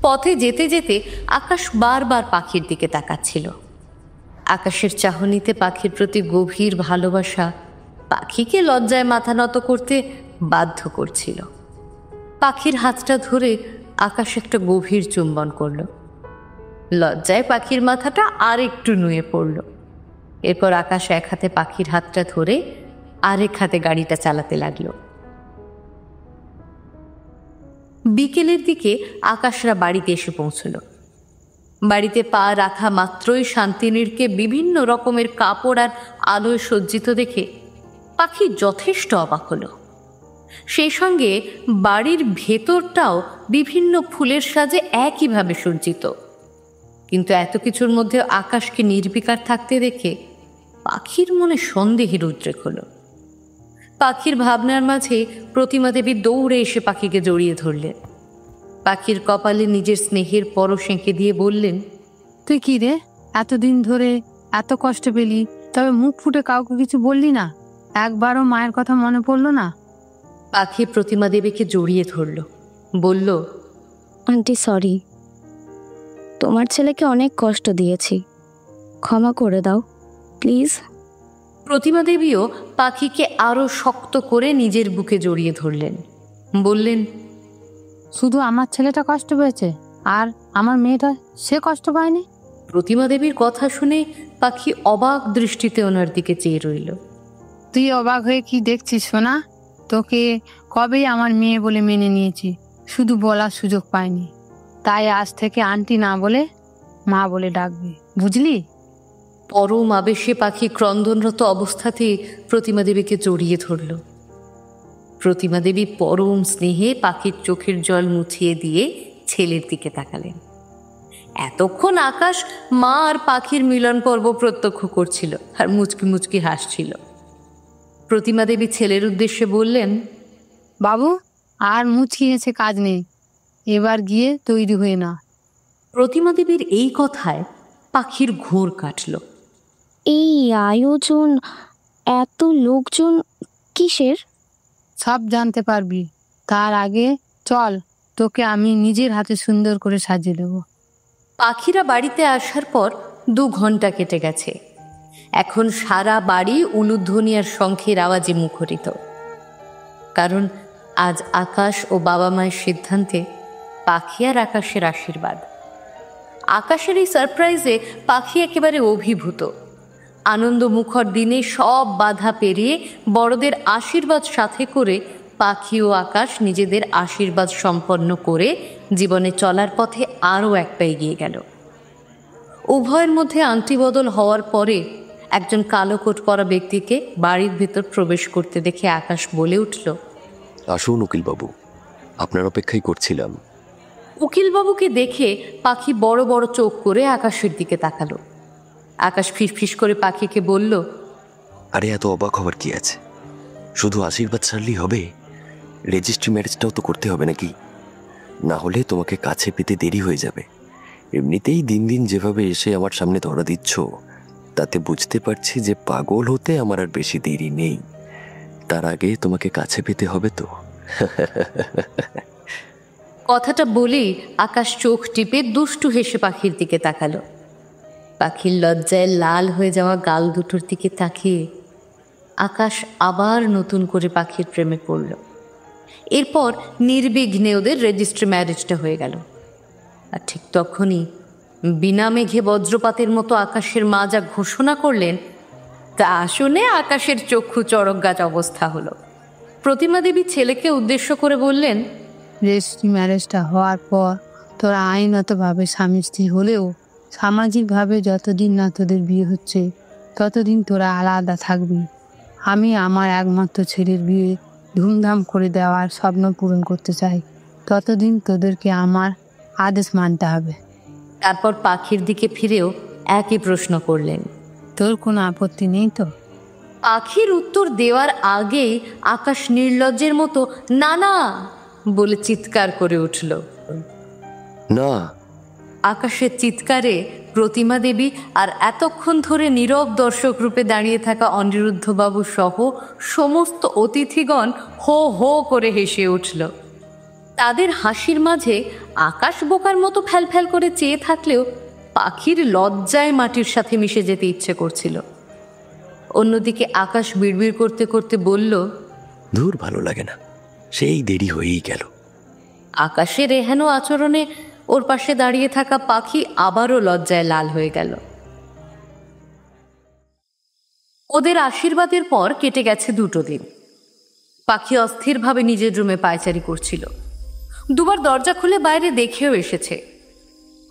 পথে যেতে যেতে আকাশ বারবার পাখির দিকে তাকাচ্ছিল। আকাশের চাহনিতে পাখির প্রতি গভীর ভালোবাসা পাখিকে লজ্জায় মাথা নত করতে বাধ্য করছিল। পাখির হাতটা ধরে আকাশ একটা গভীর চুম্বন করল। লজ্জায় পাখির মাথাটা আর একটু নুয়ে পড়ল। এরপর আকাশ এক হাতে পাখির হাতটা ধরে আরেক হাতে গাড়িটা চালাতে লাগলো। বিকেলের দিকে আকাশরা বাড়িতে এসে পৌঁছল। বাড়িতে পা রাখা মাত্রই শান্তিনীরকে বিভিন্ন রকমের কাপড় আর আলোয় সজ্জিত দেখে পাখি যথেষ্ট অবাক হলো। সেই সঙ্গে বাড়ির ভেতরটাও বিভিন্ন ফুলের সাজে একইভাবে সজ্জিত। কিন্তু এত কিছুর মধ্যে আকাশকে নির্বিকার থাকতে দেখে পাখির মনে সন্দেহের উদ্রেক হলো। পাখির ভাবনার মাঝে প্রতিমা দেবী দৌড়ে এসে পাখিকে জড়িয়ে ধরলেন। পাখির কপালে নিজের স্নেহের পরশ এঁকে দিয়ে বললেন, তুই কি রে, এতদিন ধরে এত কষ্ট পেলি, তবে মুখ ফুটে কাউকে কিছু বললি না? একবারও মায়ের কথা মনে পড়লো না? পাখি প্রতিমা দেবীকে জড়িয়ে ধরল, বলল, আন্টি সরি, তোমার ছেলেকে অনেক কষ্ট দিয়েছি, ক্ষমা করে দাও প্লিজ। প্রতিমা দেবীও পাখিকে আরো শক্ত করে নিজের বুকে জড়িয়ে ধরলেন, বললেন, শুধু আমার ছেলেটা কষ্ট পেয়েছে আর আমার মেয়েটা সে কষ্ট পায়নি? প্রতিমা দেবীর কথা শুনে পাখি অবাক দৃষ্টিতে ওনার দিকে চেয়ে রইল। তুই অবাক হয়ে কি দেখছিস সোনা? তোকে কবেই আমার মেয়ে বলে মেনে নিয়েছি, শুধু বলার সুযোগ পাইনি। তাই আজ থেকে আন্টি না বলে মা বলে ডাকবি, বুঝলি? পরম আবেশে পাখি ক্রন্দনরত অবস্থাতে প্রতিমা দেবীকে জড়িয়ে ধরল। প্রতিমা দেবী পরম স্নেহে পাখির চোখের জল মুছিয়ে দিয়ে ছেলের দিকে তাকালেন। এতক্ষণ আকাশ মা আর পাখির মিলন পর্ব প্রত্যক্ষ করছিল আর মুচকি মুচকি হাসছিল। প্রতিমা দেবী ছেলের উদ্দেশ্যে বললেন, বাবু, আর মুচকি হেসে কাজ নেই, এবার গিয়ে তৈরি হয়ে না। প্রতিমা দেবীর এই কথায় পাখির ঘোর কাটল। এই আয়োজন, এত লোকজন কিসের? সব জানতে পারবি, তার আগে চল, তোকে আমি নিজের হাতে সুন্দর করে সাজিয়ে দেব। পাখিরা বাড়িতে আসার পর 2 ঘন্টা কেটে গেছে। এখন সারা বাড়ি উলুধ্বনি আর শঙ্খের আওয়াজে মুখরিত। কারণ আজ আকাশ ও বাবা মায়ের সিদ্ধান্তে পাখি আর আকাশের আশীর্বাদ। আকাশের এই সারপ্রাইজে পাখি একেবারে অভিভূত। আনন্দ মুখর দিনে সব বাধা পেরিয়ে বড়দের আশীর্বাদ সাথে করে পাখি ও আকাশ নিজেদের আশীর্বাদ সম্পন্ন করে জীবনে চলার পথে আরও এক পা এগিয়ে গেল। উভয়ের মধ্যে আংটি বদল হওয়ার পরে একজন কালো কোট পরা ব্যক্তিকে বাড়ির ভেতর প্রবেশ করতে দেখে আকাশ বলে উঠল, আসুন উকিলবাবু, আপনার অপেক্ষাই করছিলাম। উকিলবাবুকে দেখে পাখি বড় বড় চোখ করে আকাশের দিকে তাকালো। আকাশ ফিসফিস করে পাখিকে বলল, আরে এত অবাক হবার কি আছে, শুধু আশীর্বাদ ছাড়লেই হবে? রেজিস্ট্রি ম্যারেজটাও তো করতে হবে নাকি? না হলে তোমাকে কাছে পেতে দেরি হয়ে যাবে। এমনিতেই দিন দিন যেভাবে এসে আমার সামনে ধরা দিচ্ছ, তাতে বুঝতে পারছি যে পাগল হতে আমার আর বেশি দেরি নেই। তার আগে তোমাকে কাছে পেতে হবে তো। কথাটা বলেই আকাশ চোখ টিপে দুষ্টু হেসে পাখির দিকে তাকালো। পাখির লজ্জায় লাল হয়ে যাওয়া গাল দুটোর দিকে তাকিয়ে আকাশ আবার নতুন করে পাখির প্রেমে পড়ল। এরপর নির্বিঘ্নে ওদের রেজিস্ট্রি ম্যারেজটা হয়ে গেল। আর ঠিক তখনই বিনা মেঘে বজ্রপাতের মতো আকাশের মা যা ঘোষণা করলেন, তা শুনে আকাশের চক্ষু চড়ক গাছ অবস্থা হলো। প্রতিমা দেবী ছেলেকে উদ্দেশ্য করে বললেন, রেজিস্ট্রি ম্যারেজটা হওয়ার পর তোরা আইনতভাবে স্বামী স্ত্রী হলেও সামাজিকভাবে যতদিন না তোদের বিয়ে হচ্ছে ততদিন তোরা আলাদা থাকবি। আমি আমার একমাত্র ছেলের বিয়ে ধুমধাম করে দেওয়ার স্বপ্ন পূরণ করতে চাই। ততদিন তোদেরকে আমার আদেশ মানতে হবে। তারপর পাখির দিকে ফিরেও একই প্রশ্ন করলেন। তোর কোনো আপত্তি নেই তো? পাখির উত্তর দেওয়ার আগেই আকাশ নির্লজ্জের মতো না না বলে চিৎকার করে উঠল। না। আকাশের চিৎকারে প্রতিমা দেবী আর এতক্ষণ ধরে নীরব দর্শক রূপে দাঁড়িয়ে থাকা অনিরুদ্ধবাবু সহ সমস্ত অতিথিগণ হো হো করে হেসে উঠল। তাদের হাসির মাঝে আকাশ বোকার মতো ফ্যালফ্যাল করে চেয়ে থাকলেও পাখির লজ্জায় মাটির সাথে মিশে যেতে ইচ্ছে করছিল। অন্যদিকে আকাশ বিড়বিড় করতে করতে বলল, দূর ভালো লাগে না, সেই দেরি হয়েই গেল। আকাশের এহেন আচরণে ওর পাশে দাঁড়িয়ে থাকা পাখি আবারও লজ্জায় লাল হয়ে গেল। ওদের আশীর্বাদের পর কেটে গেছে 2 দিন। পাখি অস্থিরভাবে নিজের রুমে পায়চারি করছিল। দুবার দরজা খুলে বাইরে দেখেও এসেছে।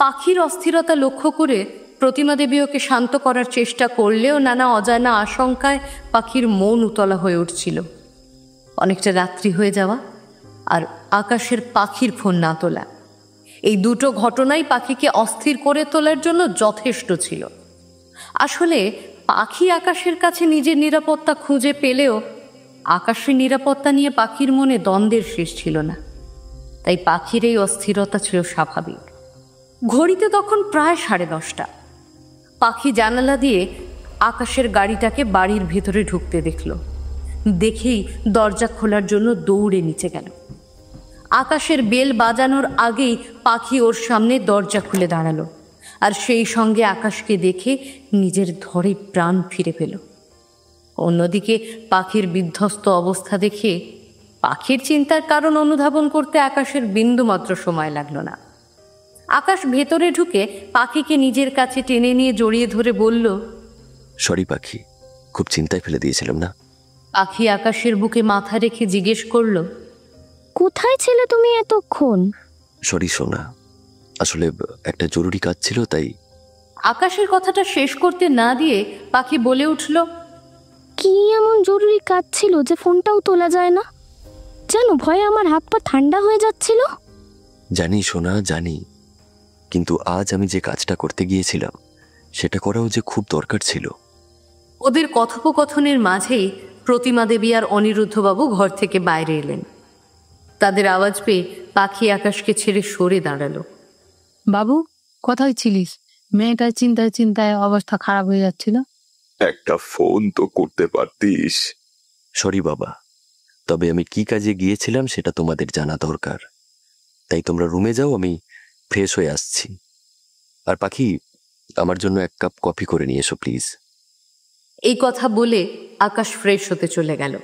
পাখির অস্থিরতা লক্ষ্য করে প্রতিমা দেবী ওকে শান্ত করার চেষ্টা করলেও নানা অজানা আশঙ্কায় পাখির মন উতলা হয়ে উঠছিল। অনেকটা রাত্রি হয়ে যাওয়া আর আকাশের পাখির ফোন না তোলা, এই 2 ঘটনাই পাখিকে অস্থির করে তোলার জন্য যথেষ্ট ছিল। আসলে পাখি আকাশের কাছে নিজের নিরাপত্তা খুঁজে পেলেও আকাশের নিরাপত্তা নিয়ে পাখির মনে দ্বন্দ্বের শেষ ছিল না। তাই পাখির এই অস্থিরতা ছিল স্বাভাবিক। ঘড়িতে তখন প্রায় 10:30। পাখি জানালা দিয়ে আকাশের গাড়িটাকে বাড়ির ভেতরে ঢুকতে দেখল। দেখেই দরজা খোলার জন্য দৌড়ে নিচে গেল। আকাশের বেল বাজানোর আগেই পাখি ওর সামনে দরজা খুলে দাঁড়ালো, আর সেই সঙ্গে আকাশকে দেখে নিজের ধরে প্রাণ ফিরে পেল। অন্যদিকে পাখির বিধ্বস্ত অবস্থা দেখে পাখির চিন্তার কারণ অনুধাবন করতে আকাশের বিন্দুমাত্র সময় লাগলো না। আকাশ ভেতরে ঢুকে পাখিকে নিজের কাছে টেনে নিয়ে জড়িয়ে ধরে বলল, সরি পাখি, খুব চিন্তায় ফেলে দিয়েছিলাম না। পাখি আকাশের বুকে মাথা রেখে জিজ্ঞেস করলো, কোথায় ছিলে তুমি এতক্ষণ? সরি সোনা, আসলে একটা জরুরি কাজ ছিল তাই। আকাশের কথাটা শেষ করতে না দিয়ে পাখি বলে উঠল, কি এমন জরুরি কাজ ছিল যে ফোনটাও তোলা যায় না? জানো, ভয়ে আমার হাত পা ঠান্ডা হয়ে যাচ্ছিল। জানি সোনা, জানি, কিন্তু আজ আমি যে কাজটা করতে গিয়েছিলাম সেটা করাও যে খুব দরকার ছিল। ওদের কথোপকথনের মাঝেই প্রতিমা দেবী আর অনিরুদ্ধবাবু ঘর থেকে বাইরে এলেন। তাদের আওয়াজ পেয়ে পাখি আকাশকে ছেড়ে সরে দাঁড়ালো। বাবু, কোথায় ছিলিস? মেয়েটার চিন্তায় চিন্তায় অবস্থা খারাপ হয়ে যাচ্ছিল। একটা ফোন তো করতে পারতিস। সরি বাবা, তবে আমি কি কাজে গিয়েছিলাম সেটা তোমাদের জানা দরকার। তাই তোমরা রুমে যাও, আমি ফ্রেশ হয়ে আসছি। আর পাখি, আমার জন্য 1 কাপ কফি করে নিয়ে এসো প্লিজ। এই কথা বলে আকাশ ফ্রেশ হতে চলে গেল।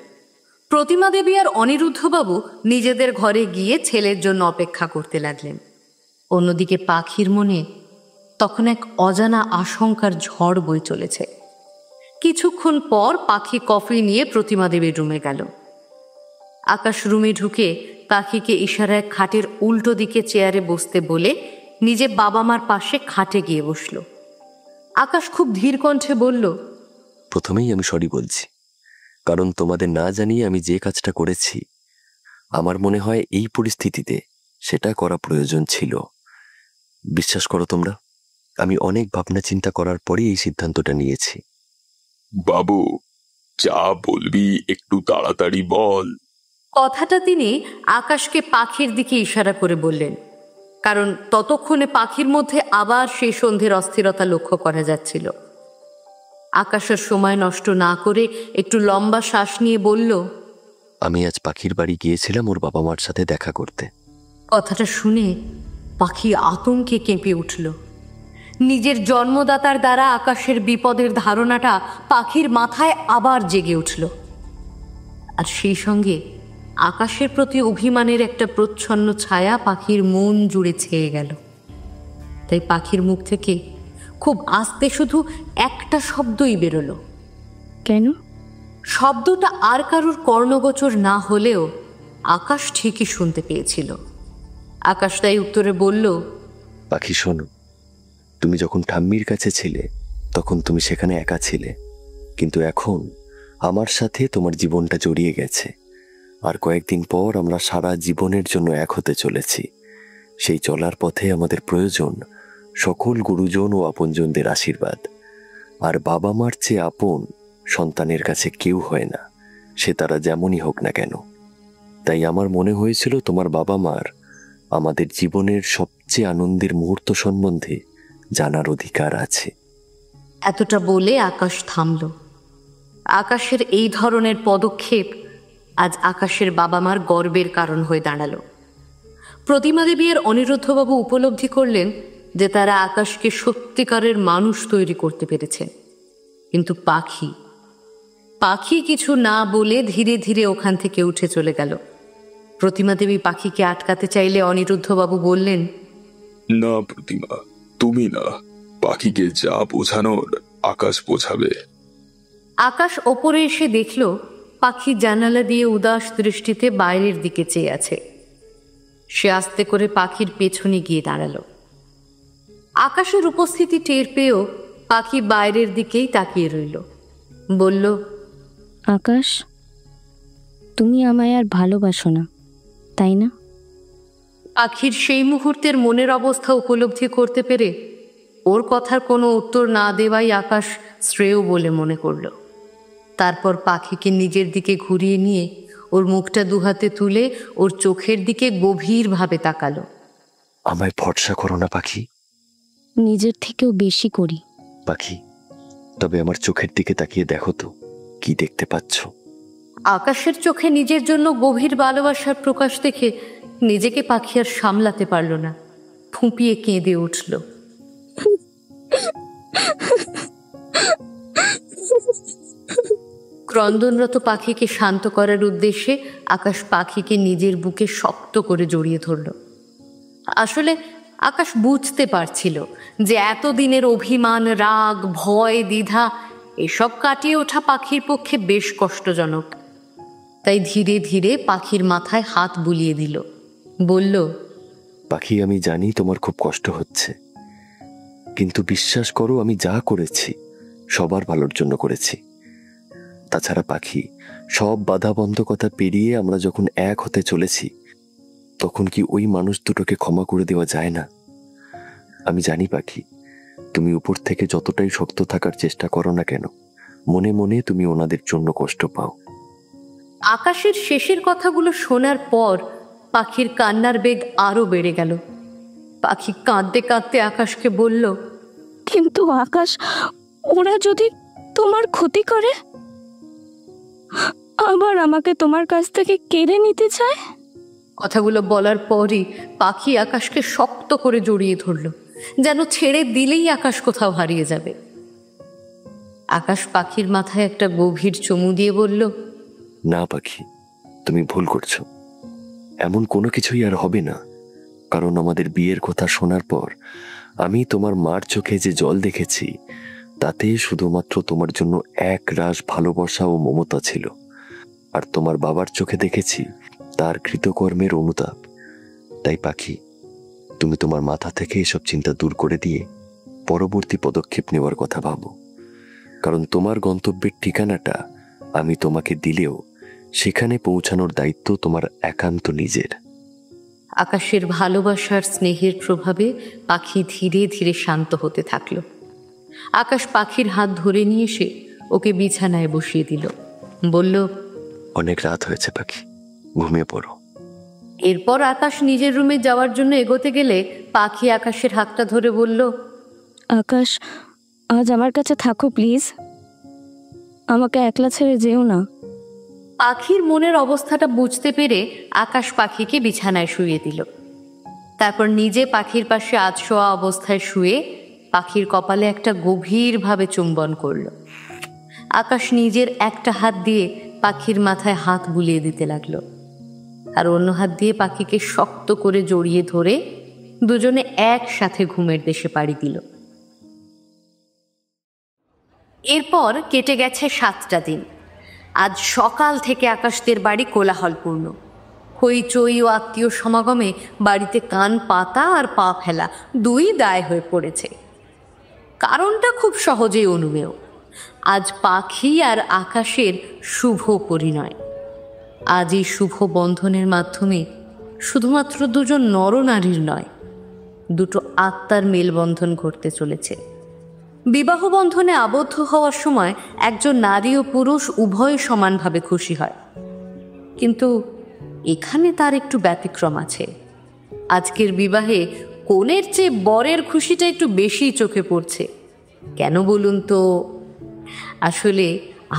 প্রতিমা দেবী আর অনিরুদ্ধবাবু নিজেদের ঘরে গিয়ে ছেলের জন্য অপেক্ষা করতে লাগলেন। অন্যদিকে পাখির মনে তখন এক অজানা আশঙ্কার ঝড় বয়ে চলেছে। কিছুক্ষণ পর পাখি কফি নিয়ে প্রতিমা দেবীর রুমে গেল। আকাশ রুমে ঢুকে পাখিকে ইশারায় খাটের উল্টো দিকে চেয়ারে বসতে বলে নিজে বাবা মার পাশে খাটে গিয়ে বসল। আকাশ খুব ধীর কণ্ঠে বলল, প্রথমেই আমি সরি বলছি, কারণ তোমাদের না জানিয়ে আমি যে কাজটা করেছি আমার মনে হয় এই পরিস্থিতিতে সেটা করা প্রয়োজন ছিল। বিশ্বাস করো তোমরা, আমি অনেক ভাবনা চিন্তা করার পরই এই সিদ্ধান্তটা নিয়েছি। বাবু, যা বলবি একটু তাড়াতাড়ি বল। কথাটা তিনি আকাশকে পাখির দিকে ইশারা করে বললেন, কারণ ততক্ষণে পাখির মধ্যে আবার সেই সন্ধ্যের অস্থিরতা লক্ষ্য করা যাচ্ছিল। আকাশের সময় নষ্ট না করে একটু লম্বা শ্বাস নিয়ে বলল, আমি আজ পাখির বাড়ি গিয়েছিলাম ওর বাবা মার সাথে দেখা করতে। কথাটা শুনে পাখি আতঙ্কে কেঁপে উঠল। নিজের জন্মদাতার দ্বারা আকাশের বিপদের ধারণাটা পাখির মাথায় আবার জেগে উঠল, আর সেই সঙ্গে আকাশের প্রতি অভিমানের একটা প্রচ্ছন্ন ছায়া পাখির মন জুড়ে ছেয়ে গেল। তাই পাখির মুখ থেকে খুব আস্তে শুধু একটা শব্দই বেরোলো। কেন? শব্দটা আর কারুর কর্ণগোচর না হলেও আকাশ ঠিকই শুনতে পেয়েছিল। আকাশ তাই উত্তরে বলল, পাখি শোনো, তুমি যখন ঠাম্মির কাছে ছিলে তখন তুমি সেখানে একা ছিলে, কিন্তু এখন আমার সাথে তোমার জীবনটা জড়িয়ে গেছে, আর কয়েকদিন পর আমরা সারা জীবনের জন্য এক হতে চলেছি। সেই চলার পথে আমাদের প্রয়োজন সকল গুরুজন ও আপনজনদের আশীর্বাদ। আর বাবা মার চেয়ে আপন সন্তানের কাছে কেউ হয় না, সে তারা যেমনই হোক না কেন। তাই আমার মনে হয়েছিল তোমার বাবা মার আমাদের জীবনের সবচেয়ে আনন্দের মুহূর্ত সম্বন্ধে জানার অধিকার আছে। এতটা বলে আকাশ থামল। আকাশের এই ধরনের পদক্ষেপ আজ আকাশের বাবা মার গর্বের কারণ হয়ে দাঁড়ালো। প্রতিমা দেবী আর অনিরুদ্ধবাবু উপলব্ধি করলেন যে তারা আকাশকে সত্যিকারের মানুষ তৈরি করতে পেরেছে। কিন্তু পাখি কিছু না বলে ধীরে ধীরে ওখান থেকে উঠে চলে গেল। প্রতিমা দেবী পাখিকে আটকাতে চাইলে অনিরুদ্ধবাবু বললেন, না প্রতিমা, তুমি না, পাখিকে যা বোঝানোর আকাশ বোঝাবে। আকাশ ওপরে এসে দেখল পাখি জানালা দিয়ে উদাস দৃষ্টিতে বাইরের দিকে চেয়ে আছে। সে আস্তে করে পাখির পেছনে গিয়ে দাঁড়ালো। আকাশের উপস্থিতি টের পেয়েও পাখি বাইরের দিকেই তাকিয়ে রইল। বলল, আকাশ, তুমি আমায় আর ভালোবাসো না, তাই না? পাখির সেই মুহূর্তের মনের অবস্থা উপলব্ধি করতে পেরে ওর কথার কোনো উত্তর না দেওয়াই আকাশ শ্রেয় বলে মনে করল। তারপর পাখিকে নিজের দিকে ঘুরিয়ে নিয়ে ওর মুখটা দুহাতে তুলে ওর চোখের দিকে গভীরভাবে তাকালো। আমায় ভরসা করো না পাখি? নিজের থেকেও বেশি করি। পাখি, তবে আমার চোখের দিকে তাকিয়ে দেখো তো, কি দেখতে পাচ্ছ? আকাশের চোখে নিজের জন্য গভীর ভালোবাসার প্রকাশ দেখে নিজেকে পাখি আর সামলাতে পারল না, ফুঁপিয়ে কেঁদে উঠল। ক্রন্দনরত পাখিকে শান্ত করার উদ্দেশ্যে আকাশ পাখিকে নিজের বুকে শক্ত করে জড়িয়ে ধরল। আসলে আকাশ বুঝতে পারছিল যে এতদিনের অভিমান, রাগ, ভয়, দ্বিধা এসব কাটিয়ে ওঠা পাখির পক্ষে বেশ কষ্টজনক। তাই ধীরে ধীরে পাখির মাথায় হাত বুলিয়ে দিল। বলল, পাখি, আমি জানি তোমার খুব কষ্ট হচ্ছে, কিন্তু বিশ্বাস করো, আমি যা করেছি সবার ভালোর জন্য করেছি। তাছাড়া পাখি, সব বাধাবন্ধকতা পেরিয়ে আমরা যখন এক হতে চলেছি, তখন কি ওই মানুষ দুটোকে ক্ষমা করে দেওয়া যায় না? আমি জানি পাখি, তুমি উপর থেকে যতটাই শক্ত থাকার চেষ্টা করো না কেন, মনে মনে তুমি ওনাদের জন্য কষ্ট পাও। আকাশের শেষের কথাগুলো শোনার পর পাখির কান্নার বেগ আরো বেড়ে গেল। পাখি কাঁদতে কাঁদতে আকাশকে বলল, কিন্তু আকাশ, ওরা যদি তোমার ক্ষতি করে, আবার আমাকে তোমার কাছ থেকে কেড়ে নিতে চায়? কথাগুলো বলার পরই পাখি আকাশকে শক্ত করে জড়িয়ে ধরল, যেন ছেড়ে দিলেই আকাশ কোথাও হারিয়ে যাবে। আকাশ পাখির মাথায় একটা গভীর চুমু দিয়ে বলল, না পাখি, তুমি ভুল করছো। এমন কোনো কিছুই আর হবে না, কারণ আমাদের বিয়ের কথা শোনার পর আমি তোমার মার চোখে যে জল দেখেছি, তাতে শুধুমাত্র তোমার জন্য এক রাশ ভালোবাসা ও মমতা ছিল। আর তোমার বাবার চোখে দেখেছি তার কৃতকর্মের অনুতাপ। তাই পাখি, তুমি তোমার মাথা থেকে এসব চিন্তা দূর করে দিয়ে পরবর্তী পদক্ষেপ নেওয়ার কথা ভাবো, কারণ তোমার গন্তব্যের ঠিকানাটা আমি তোমাকে দিলেও সেখানে পৌঁছানোর দায়িত্ব তোমার একান্ত নিজের। আকাশের ভালোবাসার স্নেহের প্রভাবে পাখি ধীরে ধীরে শান্ত হতে থাকলো। আকাশ পাখির হাত ধরে নিয়ে এসে ওকে বিছানায় বসিয়ে দিল। বলল, অনেক রাত হয়েছে পাখি, ঘুমিয়ে পড়ো। এরপর আকাশ নিজের রুমে যাওয়ার জন্য এগোতে গেলে পাখি আকাশের হাতটা ধরে বলল, আকাশ, আজ আমার কাছে থাকো প্লিজ, আমাকে একলা ছেড়ে যেও না। পাখির মনের অবস্থাটা বুঝতে পেরে আকাশ পাখিকে বিছানায় শুইয়ে দিল। তারপর নিজে পাখির পাশে আধশোয়া অবস্থায় শুয়ে পাখির কপালে একটা গভীরভাবে চুম্বন করল। আকাশ নিজের একটা হাত দিয়ে পাখির মাথায় হাত বুলিয়ে দিতে লাগলো, আর অন্য হাত দিয়ে পাখিকে শক্ত করে জড়িয়ে ধরে দুজনে একসাথে ঘুমের দেশে পাড়ি দিল। এরপর কেটে গেছে 7টা দিন। আজ সকাল থেকে আকাশদের বাড়ি কোলাহলপূর্ণ। হইচই ও আত্মীয় সমাগমে বাড়িতে কান পাতা আর পা ফেলা দুই দায় হয়ে পড়েছে। কারণটা খুব সহজেই অনুমেয়। আজ পাখি আর আকাশের শুভ পরিণয়। আজ এই শুভ বন্ধনের মাধ্যমে শুধুমাত্র দুজন নরনারীর নয়, দুটো আত্মার মেলবন্ধন ঘটতে চলেছে। বিবাহ বন্ধনে আবদ্ধ হওয়ার সময় একজন নারী ও পুরুষ উভয় সমানভাবে খুশি হয়, কিন্তু এখানে তার একটু ব্যতিক্রম আছে। আজকের বিবাহে কনের চেয়ে বরের খুশিটা একটু বেশি চোখে পড়ছে। কেন বলুন তো? আসলে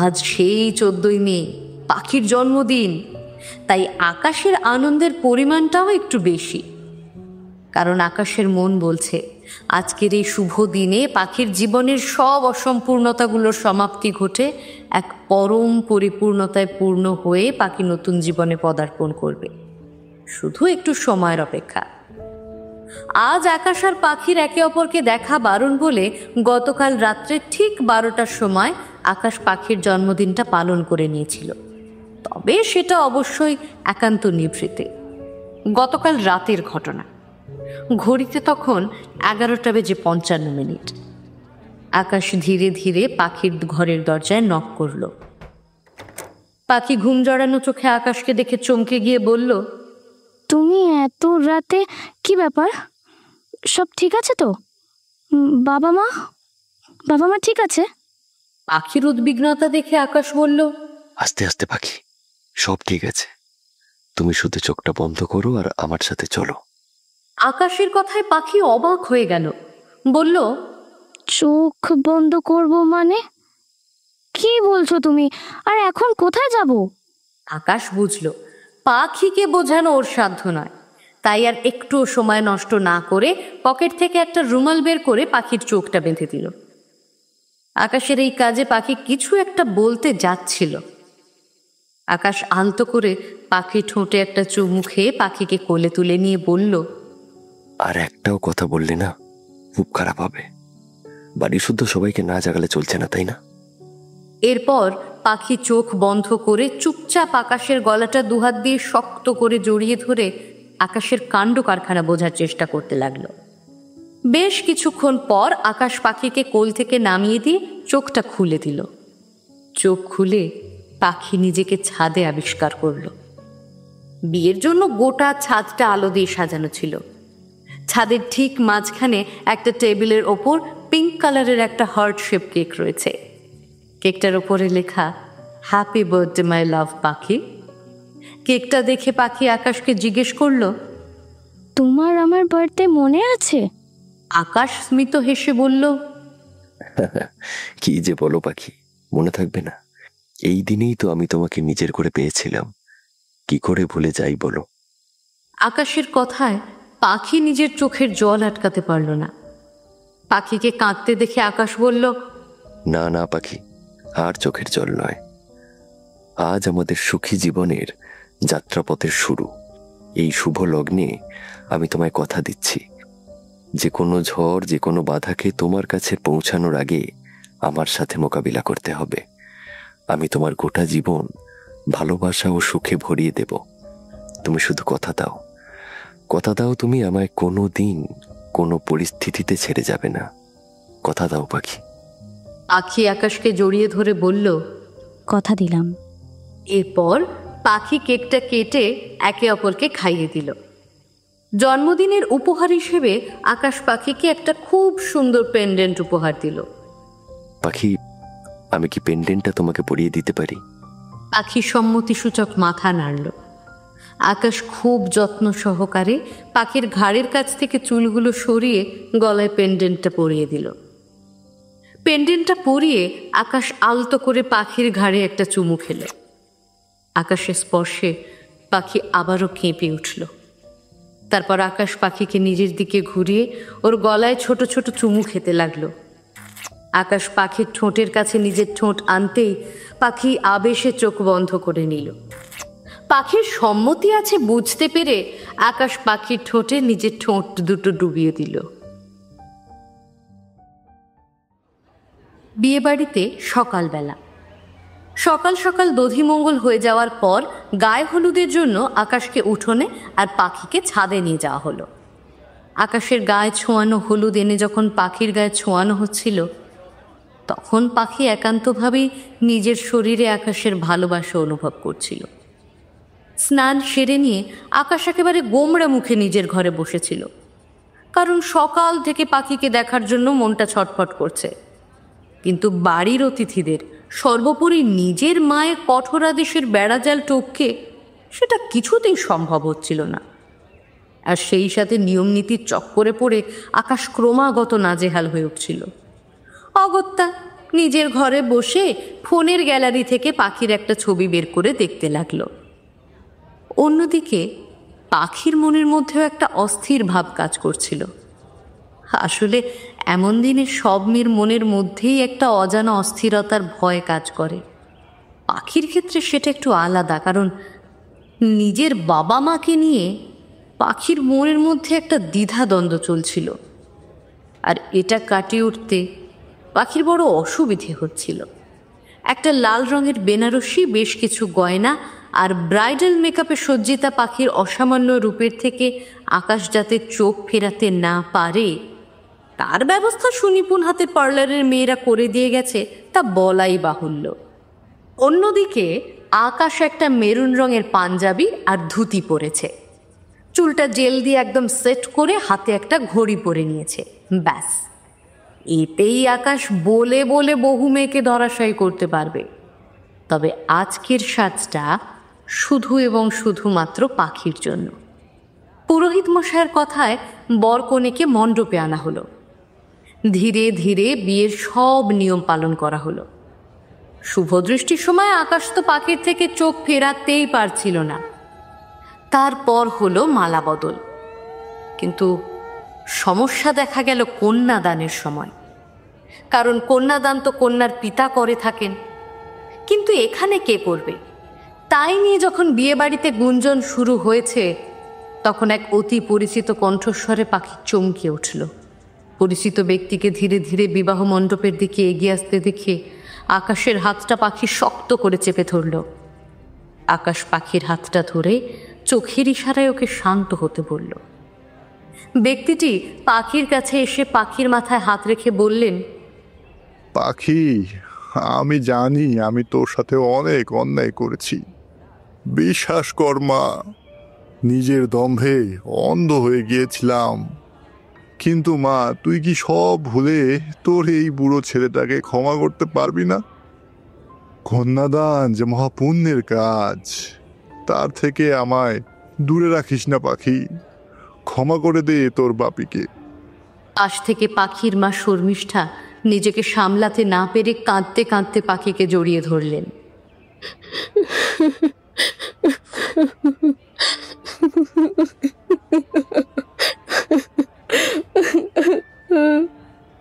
আজ সেই 14ই মে, পাখির জন্মদিন। তাই আকাশের আনন্দের পরিমাণটাও একটু বেশি, কারণ আকাশের মন বলছে আজকের এই শুভ দিনে পাখির জীবনের সব অসম্পূর্ণতাগুলোর সমাপ্তি ঘটে এক পরম পরিপূর্ণতায় পূর্ণ হয়ে পাখি নতুন জীবনে পদার্পণ করবে। শুধু একটু সময়ের অপেক্ষা। আজ আকাশ আর পাখির একে অপরকে দেখা বারণ বলে গতকাল রাত্রে ঠিক 12টার সময় আকাশ পাখির জন্মদিনটা পালন করে নিয়েছিল, তবে সেটা অবশ্যই একান্ত নিভৃতে। গতকাল রাতের ঘটনা। ঘড়িতে তখন 11:55। আকাশ ধীরে ধীরে পাখির ঘরের দরজায় নক করল। পাখি ঘুম জড়ানো চোখে আকাশকে দেখে চমকে গিয়ে বলল, তুমি এত রাতে, কি ব্যাপার? সব ঠিক আছে তো? বাবা মা ঠিক আছে? পাখির উদ্বিগ্নতা দেখে আকাশ বলল, আস্তে আস্তে পাখি, সব ঠিক আছে। তুমি শুধু চোখটা বন্ধ করো আর আমার সাথে চলো। আকাশের কথায় পাখি অবাক হয়ে গেল, বলল, চোখ বন্ধ করব মানে? কি বলছো তুমি? আর এখন কোথায় যাব? আকাশ বুঝল পাখিকে বোঝানো ওর সাধ্য নয়, তাই আর একটু সময় নষ্ট না করে পকেট থেকে একটা রুমাল বের করে পাখির চোখটা বেঁধে দিল। আকাশের এই কাজে পাখি কিছু একটা বলতে যাচ্ছিল। আকাশ আলতো করে পাখির ঠোঁটে একটা চুমু খেয়ে পাখিকে কোলে তুলে নিয়ে বলল, আর একটাও কথা বললে না, খুব খারাপ হবে। বাড়ি শুদ্ধ সবাইকে না জাগালে চলছে না, তাই না? এরপর পাখি চোখ বন্ধ করে চুপচাপ আকাশের গলাটা দুহাত দিয়ে শক্ত করে জড়িয়ে ধরে আকাশের কাণ্ড কারখানা বোঝার চেষ্টা করতে লাগলো। বেশ কিছুক্ষণ পর আকাশ পাখিকে কোল থেকে নামিয়ে দিয়ে চোখটা খুলে দিল। চোখ খুলে পাখি নিজেকে ছাদে আবিষ্কার করলো। বিয়ের জন্য গোটা ছাদটা আলো দিয়ে সাজানো ছিল। ছাদের ঠিক মাঝখানে একটা টেবিলের ওপর পিঙ্ক কালারের একটা হার্ট শেপ কেক রয়েছে। কেকটার ওপরে লেখা, হ্যাপি বার্থডে মাই লাভ পাখি। কেকটা দেখে পাখি আকাশকে জিজ্ঞেস করলো, তোমার আমার বার্থডে মনে আছে? আকাশ স্মিত হেসে বলল, কি যে বলো পাখি, মনে থাকবে না? এই দিনেই তো আমি তোমাকে নিজের করে পেয়েছিলাম, কি করে ভুলে যাই বলো? আকাশের কথায় পাখি নিজের চোখের জল আটকাতে পারল না। পাখিকে কাঁদতে দেখে আকাশ বলল, না না পাখি, আর চোখের জল নয়। আজ আমাদের সুখী জীবনের যাত্রাপথের শুরু। এই শুভ লগ্নে আমি তোমায় কথা দিচ্ছি, যে কোনো ঝড়, যে কোনো বাধাকে তোমার কাছে পৌঁছানোর আগে আমার সাথে মোকাবিলা করতে হবে। আমি তোমার গোটা জীবন ভালোবাসা ও সুখে ভরিয়ে দেব। তুমি শুধু কথা দাও, কথা দাও তুমি আমায় কোনো দিন কোনো পরিস্থিতিতে ছেড়ে যাবে না। কথা দাও পাখি। পাখি আকাশকে জড়িয়ে ধরে বলল, কথা দিলাম। এরপর পাখি কেকটা কেটে একে অপরকে খাইয়ে দিল। জন্মদিনের উপহার হিসেবে আকাশ পাখিকে একটা খুব সুন্দর পেন্ডেন্ট উপহার দিল। পাখি, আমি কি পেন্ডেন্টটা তোমাকে পরিয়ে দিতে পারি? পাখি সম্মতিসূচক মাথা নাড়ল। আকাশ খুব যত্ন সহকারে পাখির ঘাড়ের কাছ থেকে চুলগুলো সরিয়ে গলায় পেন্ডেন্টটা পরিয়ে দিল। পেন্ডেন্টটা পরিয়ে আকাশ আলতো করে পাখির ঘাড়ে একটা চুমু খেল। আকাশের স্পর্শে পাখি আবারও কেঁপে উঠল। তারপর আকাশ পাখিকে নিজের দিকে ঘুরিয়ে ওর গলায় ছোট ছোট চুমু খেতে লাগলো। আকাশ পাখির ঠোঁটের কাছে নিজের ঠোঁট আনতেই পাখি আবেশে চোখ বন্ধ করে নিল। পাখির সম্মতি আছে বুঝতে পেরে আকাশ পাখির ঠোঁটে নিজের ঠোঁট দুটো ডুবিয়ে দিল। বিয়েবাড়িতে সকালবেলা সকাল সকাল দধিমঙ্গল হয়ে যাওয়ার পর গায়ে হলুদের জন্য আকাশকে উঠোনে আর পাখিকে ছাদে নিয়ে যাওয়া হলো। আকাশের গায়ে ছোঁয়ানো হলুদ এনে যখন পাখির গায়ে ছোঁয়ানো হচ্ছিল, তখন পাখি একান্তভাবেই নিজের শরীরে আকাশের ভালোবাসা অনুভব করছিল। স্নান সেরে নিয়ে আকাশ একেবারে গোমড়া মুখে নিজের ঘরে বসেছিল, কারণ সকাল থেকে পাখিকে দেখার জন্য মনটা ছটফট করছে। কিন্তু বাড়ির অতিথিদের, সর্বোপরি নিজের মায়ের কঠোর আদেশের বেড়াজাল টপকে সেটা কিছুতেই সম্ভব হচ্ছিল না। আর সেই সাথে নিয়মনীতির চক্করে পড়ে আকাশ ক্রমাগত নাজেহাল হয়ে উঠছিল। অগত্যা নিজের ঘরে বসে ফোনের গ্যালারি থেকে পাখির একটা ছবি বের করে দেখতে লাগলো। অন্যদিকে পাখির মনের মধ্যেও একটা অস্থির ভাব কাজ করছিল। আসলে এমন দিনে সব মেয়ের মনের মধ্যেই একটা অজানা অস্থিরতার ভয় কাজ করে। পাখির ক্ষেত্রে সেটা একটু আলাদা, কারণ নিজের বাবা মাকে নিয়ে পাখির মনের মধ্যে একটা দ্বিধাদ্বন্দ্ব চলছিল। আর এটা কাটিয়ে উঠতে পাখির বড় অসুবিধে হচ্ছিল। একটা লাল রঙের বেনারসি, বেশ কিছু গয়না আর ব্রাইডাল মেকআপে সজ্জিতা পাখির অসামান্য রূপের থেকে আকাশ যাতে চোখ ফেরাতে না পারে তার ব্যবস্থা সুনিপুণ হাতে পার্লারের মেয়েরা করে দিয়ে গেছে, তা বলাই বাহুল্য। অন্যদিকে আকাশ একটা মেরুন রঙের পাঞ্জাবি আর ধুতি পরেছে, চুলটা জেল দিয়ে একদম সেট করে হাতে একটা ঘড়ি পরে নিয়েছে। ব্যাস, এতেই আকাশ বলে বলে বহু মেয়েকে ধরাশায়ী করতে পারবে। তবে আজকের সাজটা শুধু এবং শুধুমাত্র পাখির জন্য। পুরোহিত মশাইয়ের কথায় বর কনেকে মণ্ডপে আনা হলো। ধীরে ধীরে বিয়ের সব নিয়ম পালন করা হলো। শুভদৃষ্টির সময় আকাশ তো পাখির থেকে চোখ ফেরাতেই পারছিল না। তারপর হলো মালা বদল। কিন্তু সমস্যা দেখা গেল কন্যাদানের সময়, কারণ কন্যাদান তো কন্যার পিতা করে থাকেন। কিন্তু এখানে কে করবে, তাই নিয়ে যখন বিয়ে বাড়িতে গুঞ্জন শুরু হয়েছে, তখন এক অতি পরিচিত কণ্ঠস্বরে পাখি চমকে উঠল। পরিচিত ব্যক্তিকে ধীরে ধীরে বিবাহ মণ্ডপের দিকে এগিয়ে আসতে দেখে আকাশের হাতটা পাখি শক্ত করে চেপে ধরল। আকাশ পাখির হাতটা ধরে চোখের ইশারায় ওকে শান্ত হতে বলল। ব্যক্তিটি পাখির কাছে এসে পাখির মাথায় হাত রেখে বললেন, পাখি, আমি জানি আমি তোর সাথে অনেক অন্যায় করেছি। বিশ্বাস কর মা, নিজের দম্ভে অন্ধ হয়ে গিয়েছিলাম। কিন্তু মা, তুই কি সব ভুলে তোর এই বুড়ো ছেলেটাকে ক্ষমা করতে পারবি না? কন্যাদান যে মহাপুণ্যের কাজ, তার থেকে আমায় দূরে রাখিস না পাখি। ক্ষমা করে দে তোর বাপিকে। পাশ থেকে পাখির মা শর্মিষ্ঠা নিজেকে সামলাতে না পেরে কাঁদতে কাঁদতে পাখিকে জড়িয়ে ধরলেন।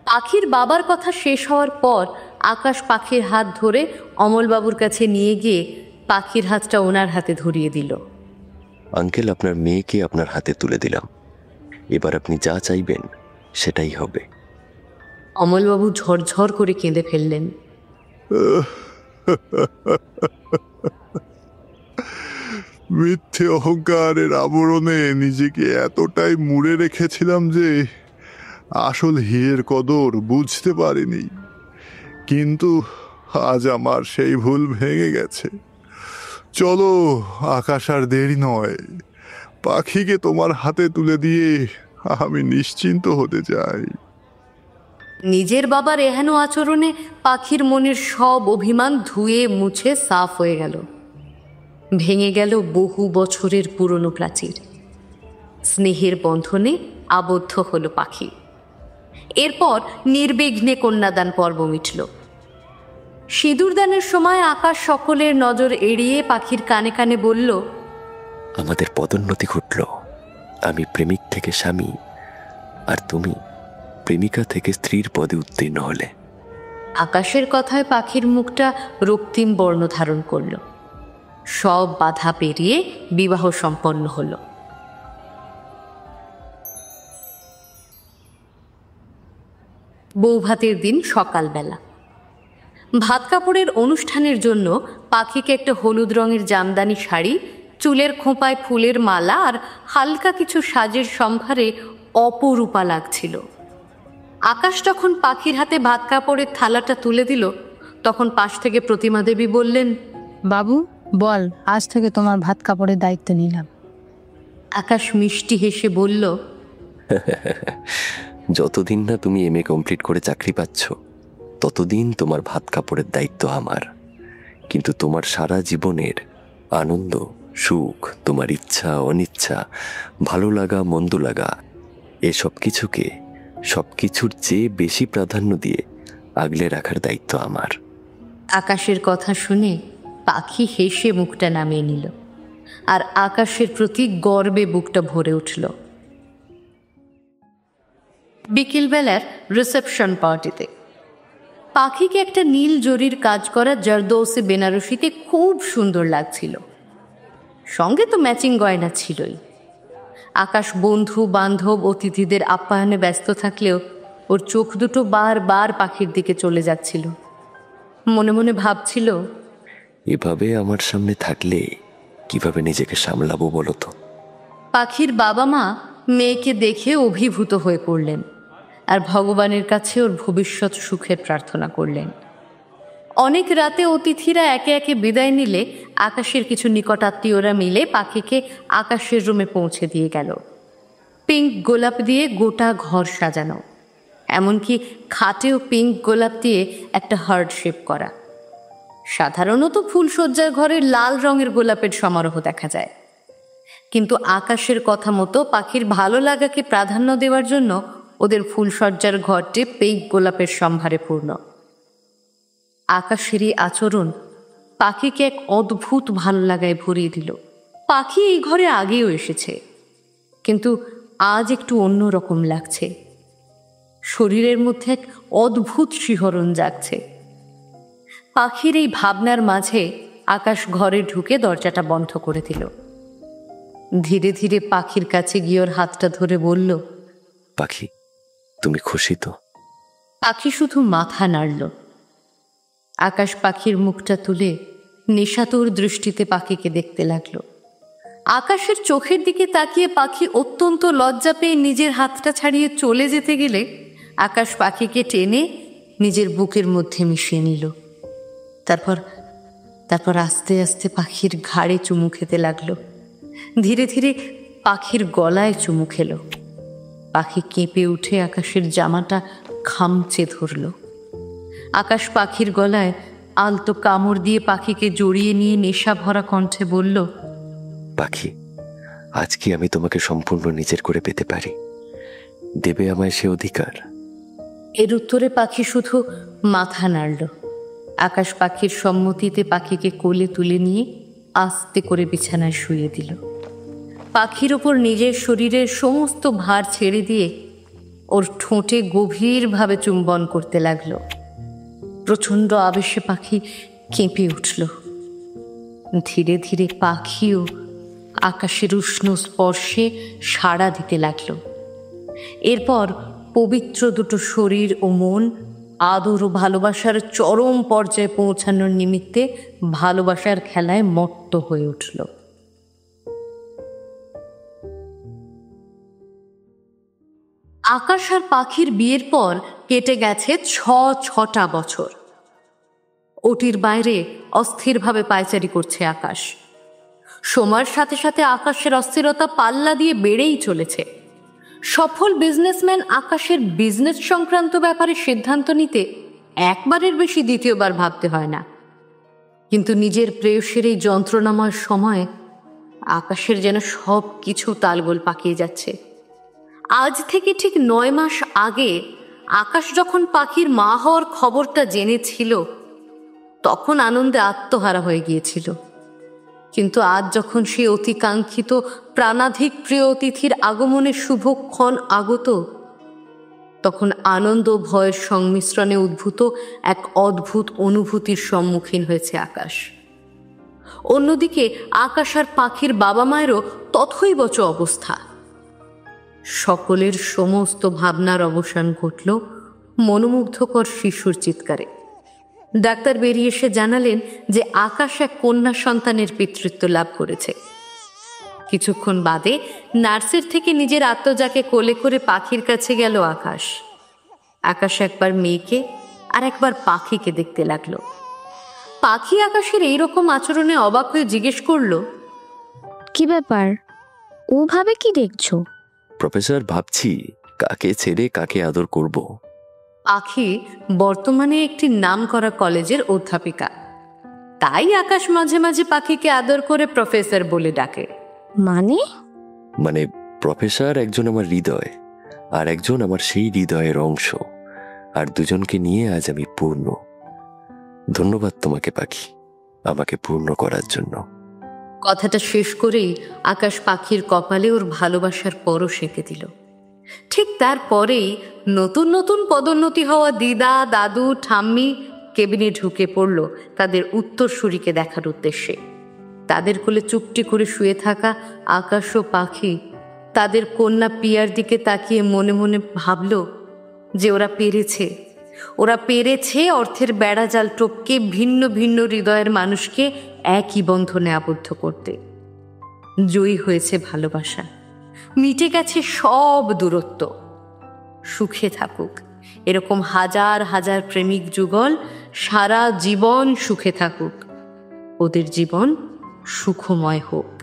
পাখির বাবার কথা শেষ হওয়ার পর আকাশ পাখির হাত ধরে অমলবাবুর কাছে নিয়ে গিয়ে পাখির হাতটা ওনার হাতে ধরিয়ে দিল। আঙ্কেল, আপনার মেয়েকে আপনার হাতে তুলে দিলাম। এবার আপনি যা চাইবেন সেটাই হবে। অমলবাবু ঝরঝর করে কেঁদে ফেললেন। মিথ্যে অহংকারের আবরণে নিজেকে এতটাই মুড়ে রেখেছিলাম যে আসল হিরের কদর বুঝতে পারিনি। কিন্তু আজ আমার সেই ভুল ভেঙে গেছে। চলো, আকাশ আর দেরি নয়, পাখিকে তোমার হাতে তুলে দিয়ে আমি নিশ্চিন্ত হতে চাই। নিজের বাবার এহেন আচরণে পাখির মনের সব অভিমান ধুয়ে মুছে সাফ হয়ে গেল। ভেঙে গেল বহু বছরের পুরনো প্রাচীর। স্নেহের বন্ধনে আবদ্ধ হলো পাখি। এরপর নির্বিঘ্নে কন্যাদান পর্ব মিটল। সিঁদুরদানের সময় আকাশ সকলের নজর এড়িয়ে পাখির কানে কানে বলল, আমাদের পদোন্নতি ঘটল। আমি প্রেমিক থেকে স্বামী, আর তুমি প্রেমিকা থেকে স্ত্রীর পদে উত্তীর্ণ হলে। আকাশের কথায় পাখির মুখটা রক্তিম বর্ণ ধারণ করল। সব বাধা পেরিয়ে বিবাহ সম্পন্ন হল। বৌভাতের দিন সকালবেলা ভাত কাপড়ের অনুষ্ঠানের জন্য পাখিকে একটা হলুদ রঙের জামদানি শাড়ি, চুলের খোঁপায় ফুলের মালা আর হালকা কিছু সাজের সম্ভারে অপরূপা লাগছিল। আকাশ যখন পাখির হাতে ভাত কাপড়ের থালাটা তুলে দিল, তখন পাশ থেকে প্রতিমা দেবী বললেন, বাবু বল, আজ থেকে তোমার ভাত কাপড়ের দায়িত্ব নিলাম। আকাশ মিষ্টি হেসে বলল, যতদিন না তুমি এমএ কমপ্লিট করে চাকরি পাচ্ছ ততদিন তোমার ভাত কাপড়ের দায়িত্ব আমার। কিন্তু তোমার সারা জীবনের আনন্দ, সুখ, তোমার ইচ্ছা অনিচ্ছা, ভালো লাগা মন্দ লাগা, এসব কিছুকে সবকিছুর চেয়ে বেশি প্রাধান্য দিয়ে আগলে রাখার দায়িত্ব আমার। আকাশের কথা শুনে পাখি হেসে মুখটা নামিয়ে নিল, আর আকাশের প্রতি গর্বে বুকটা ভরে উঠল। বিকেলবেলার রিসেপশন পার্টিতে পাখিকে একটা নীল জরির কাজ করা জারদৌসি বেনারসিতে খুব সুন্দর লাগছিল। সঙ্গে তো ম্যাচিং গয়না ছিলই। আকাশ বন্ধু বান্ধব অতিথিদের আপ্যায়নে ব্যস্ত থাকলেও ওর চোখ দুটো বারবার পাখির দিকে চলে যাচ্ছিল। মনে মনে ভাবছিল, এভাবে আমার সামনে থাকলে কিভাবে নিজেকে সামলাবো বলো তো। পাখির বাবা মা মেয়েকে দেখে অভিভূত হয়ে পড়লেন, আর ভগবানের কাছে ওর ভবিষ্যৎ সুখের প্রার্থনা করলেন। অনেক রাতে অতিথিরা একে একে বিদায় নিলে আকাশের কিছু নিকটাত্মীয়রা মিলে পাখিকে আকাশের রুমে পৌঁছে দিয়ে গেল। পিঙ্ক গোলাপ দিয়ে গোটা ঘর সাজানো, এমনকি খাটেও পিঙ্ক গোলাপ দিয়ে একটা হার্ট শেপ করা। সাধারণত ফুলসজ্জার ঘরে লাল রঙের গোলাপের সমারোহ দেখা যায়, কিন্তু আকাশের কথা মতো পাখির ভালো লাগাকে প্রাধান্য দেওয়ার জন্য ওদের ফুলসজ্জার ঘরটি পিঙ্ক গোলাপের সম্ভারে পূর্ণ। আকাশেরই আচরণ পাখিকে এক অদ্ভুত ভালো লাগায় ভরিয়ে দিল। পাখি এই ঘরে আগেও এসেছে, কিন্তু আজ একটু অন্যরকম লাগছে। শরীরের মধ্যে এক অদ্ভুত শিহরণ জাগছে। পাখির এই ভাবনার মাঝে আকাশ ঘরে ঢুকে দরজাটা বন্ধ করে দিল। ধীরে ধীরে পাখির কাছে গিয়ে ওর হাতটা ধরে বলল, পাখি, তুমি খুশি তো? পাখি শুধু মাথা নাড়ল। আকাশ পাখির মুখটা তুলে নেশাতুর দৃষ্টিতে পাখিকে দেখতে লাগলো। আকাশের চোখের দিকে তাকিয়ে পাখি অত্যন্ত লজ্জা পেয়ে নিজের হাতটা ছাড়িয়ে চলে যেতে গেলে আকাশ পাখিকে টেনে নিজের বুকের মধ্যে মিশিয়ে নিল। তারপর আস্তে আস্তে পাখির ঘাড়ে চুমু খেতে লাগলো। ধীরে ধীরে পাখির গলায় চুমু খেলো। পাখি কেঁপে উঠে আকাশের জামাটা খামচে ধরল। আকাশ পাখির গলায় আলতো কামড় দিয়ে পাখিকে জড়িয়ে নিয়ে নেশা ভরা কণ্ঠে বলল, পাখি, আজ কি আমি তোমাকে সম্পূর্ণ নিজের করে পেতে পারি? দেবে আমায় সে অধিকার? এর উত্তরে পাখি শুধু মাথা নাড়ল। আকাশ পাখির সম্মতিতে পাখিকে কোলে তুলে নিয়ে আস্তে করে বিছানায় শুয়ে দিল। পাখির ওপর নিজের শরীরের সমস্ত ভার ছেড়ে দিয়ে ওর ঠোঁটে গভীরভাবে চুম্বন করতে লাগলো। প্রচণ্ড আবেশে পাখি কেঁপে উঠল। ধীরে ধীরে পাখিও আকাশের উষ্ণ স্পর্শে সাড়া দিতে লাগল। এরপর পবিত্র দুটো শরীর ও মন আদর ও ভালোবাসার চরম পর্যায়ে পৌঁছানোর নিমিত্তে ভালোবাসার খেলায় মত্ত হয়ে উঠল। আকাশ আর পাখির বিয়ের পর কেটে গেছে 6টা বছর। ওটির বাইরে অস্থিরভাবে পায়চারি করছে আকাশ। সময়ের সাথে সাথে আকাশের অস্থিরতা পাল্লা দিয়ে বেড়েই চলেছে। সফল বিজনেসম্যান আকাশের বিজনেস সংক্রান্ত ব্যাপারে সিদ্ধান্ত নিতে একবারের বেশি দ্বিতীয়বার ভাবতে হয় না। কিন্তু নিজের প্রেয়সীর এই যন্ত্রণাময় সময়ে আকাশের যেন সব কিছু তালগোল পাকিয়ে যাচ্ছে। আজ থেকে ঠিক 9 মাস আগে আকাশ যখন পাখির মা হওয়ার খবরটা জেনেছিল তখন আনন্দে আত্মহারা হয়ে গিয়েছিল। কিন্তু আজ যখন সে অতিকাঙ্ক্ষিত প্রাণাধিক প্রিয় অতিথির আগমনের শুভক্ষণ আগত, তখন আনন্দ ভয়ের সংমিশ্রণে উদ্ভূত এক অদ্ভুত অনুভূতির সম্মুখীন হয়েছে আকাশ। অন্যদিকে আকাশ আর পাখির বাবা মায়েরও তথৈবচ অবস্থা। সকলের সমস্ত ভাবনার অবসান ঘটল মনোমুগ্ধকর শিশুর চিৎকারে। ডাক্তার বেরিয়ে এসে জানালেন যে আকাশ এক কন্যা সন্তানের পিতৃত্ব লাভ করেছে। কিছুক্ষণ বাদে নার্সের থেকে নিজের আত্মজাকে কোলে করে পাখির কাছে গেল আকাশ। আকাশ একবার মেয়েকে আর একবার পাখিকে দেখতে লাগলো। পাখি আকাশের এইরকম আচরণে অবাক হয়ে জিজ্ঞেস করলো, কি ব্যাপার, ওভাবে কি দেখছো? প্রফেসর, ভাবছি কাকে ছেড়ে কাকে আদর করব। পাখি বর্তমানে একটি নামকরা কলেজের অধ্যাপিকা, তাই আকাশ মাঝে মাঝে পাখিকে আদর করে প্রফেসর বলে ডাকে। মানে প্রফেসর একজন আমার হৃদয়, আর একজন আমার সেই হৃদয়ের অংশ, আর দুজনকে নিয়ে আজ আমি পূর্ণ। ধন্যবাদ তোমাকে পাখি, আমাকে পূর্ণ করার জন্য। কথাটা শেষ করেই আকাশ পাখির কপালে ওর ভালোবাসার পরশ এঁকে দিল। ঠিক তারপরেই নতুন নতুন পদোন্নতি হওয়া দিদা, দাদু, ঠাম্মি কেবিনে ঢুকে পড়ল তাদের উত্তরসূরিকে দেখার উদ্দেশ্যে। তাদের কোলে চুপটি করে শুয়ে থাকা আকাশ ও পাখি তাদের কন্যা পিয়ার দিকে তাকিয়ে মনে মনে ভাবল যে ওরা পেরেছে অর্থের বেড়াজাল টপকে ভিন্ন ভিন্ন হৃদয়ের মানুষকে একই বন্ধনে আবদ্ধ করতে। জয়ী হয়েছে ভালোবাসা, মিটে গেছে সব দূরত্ব। সুখে থাকুক এরকম হাজার হাজার প্রেমিক যুগল, সারা জীবন সুখে থাকুক, ওদের জীবন সুখময় হোক।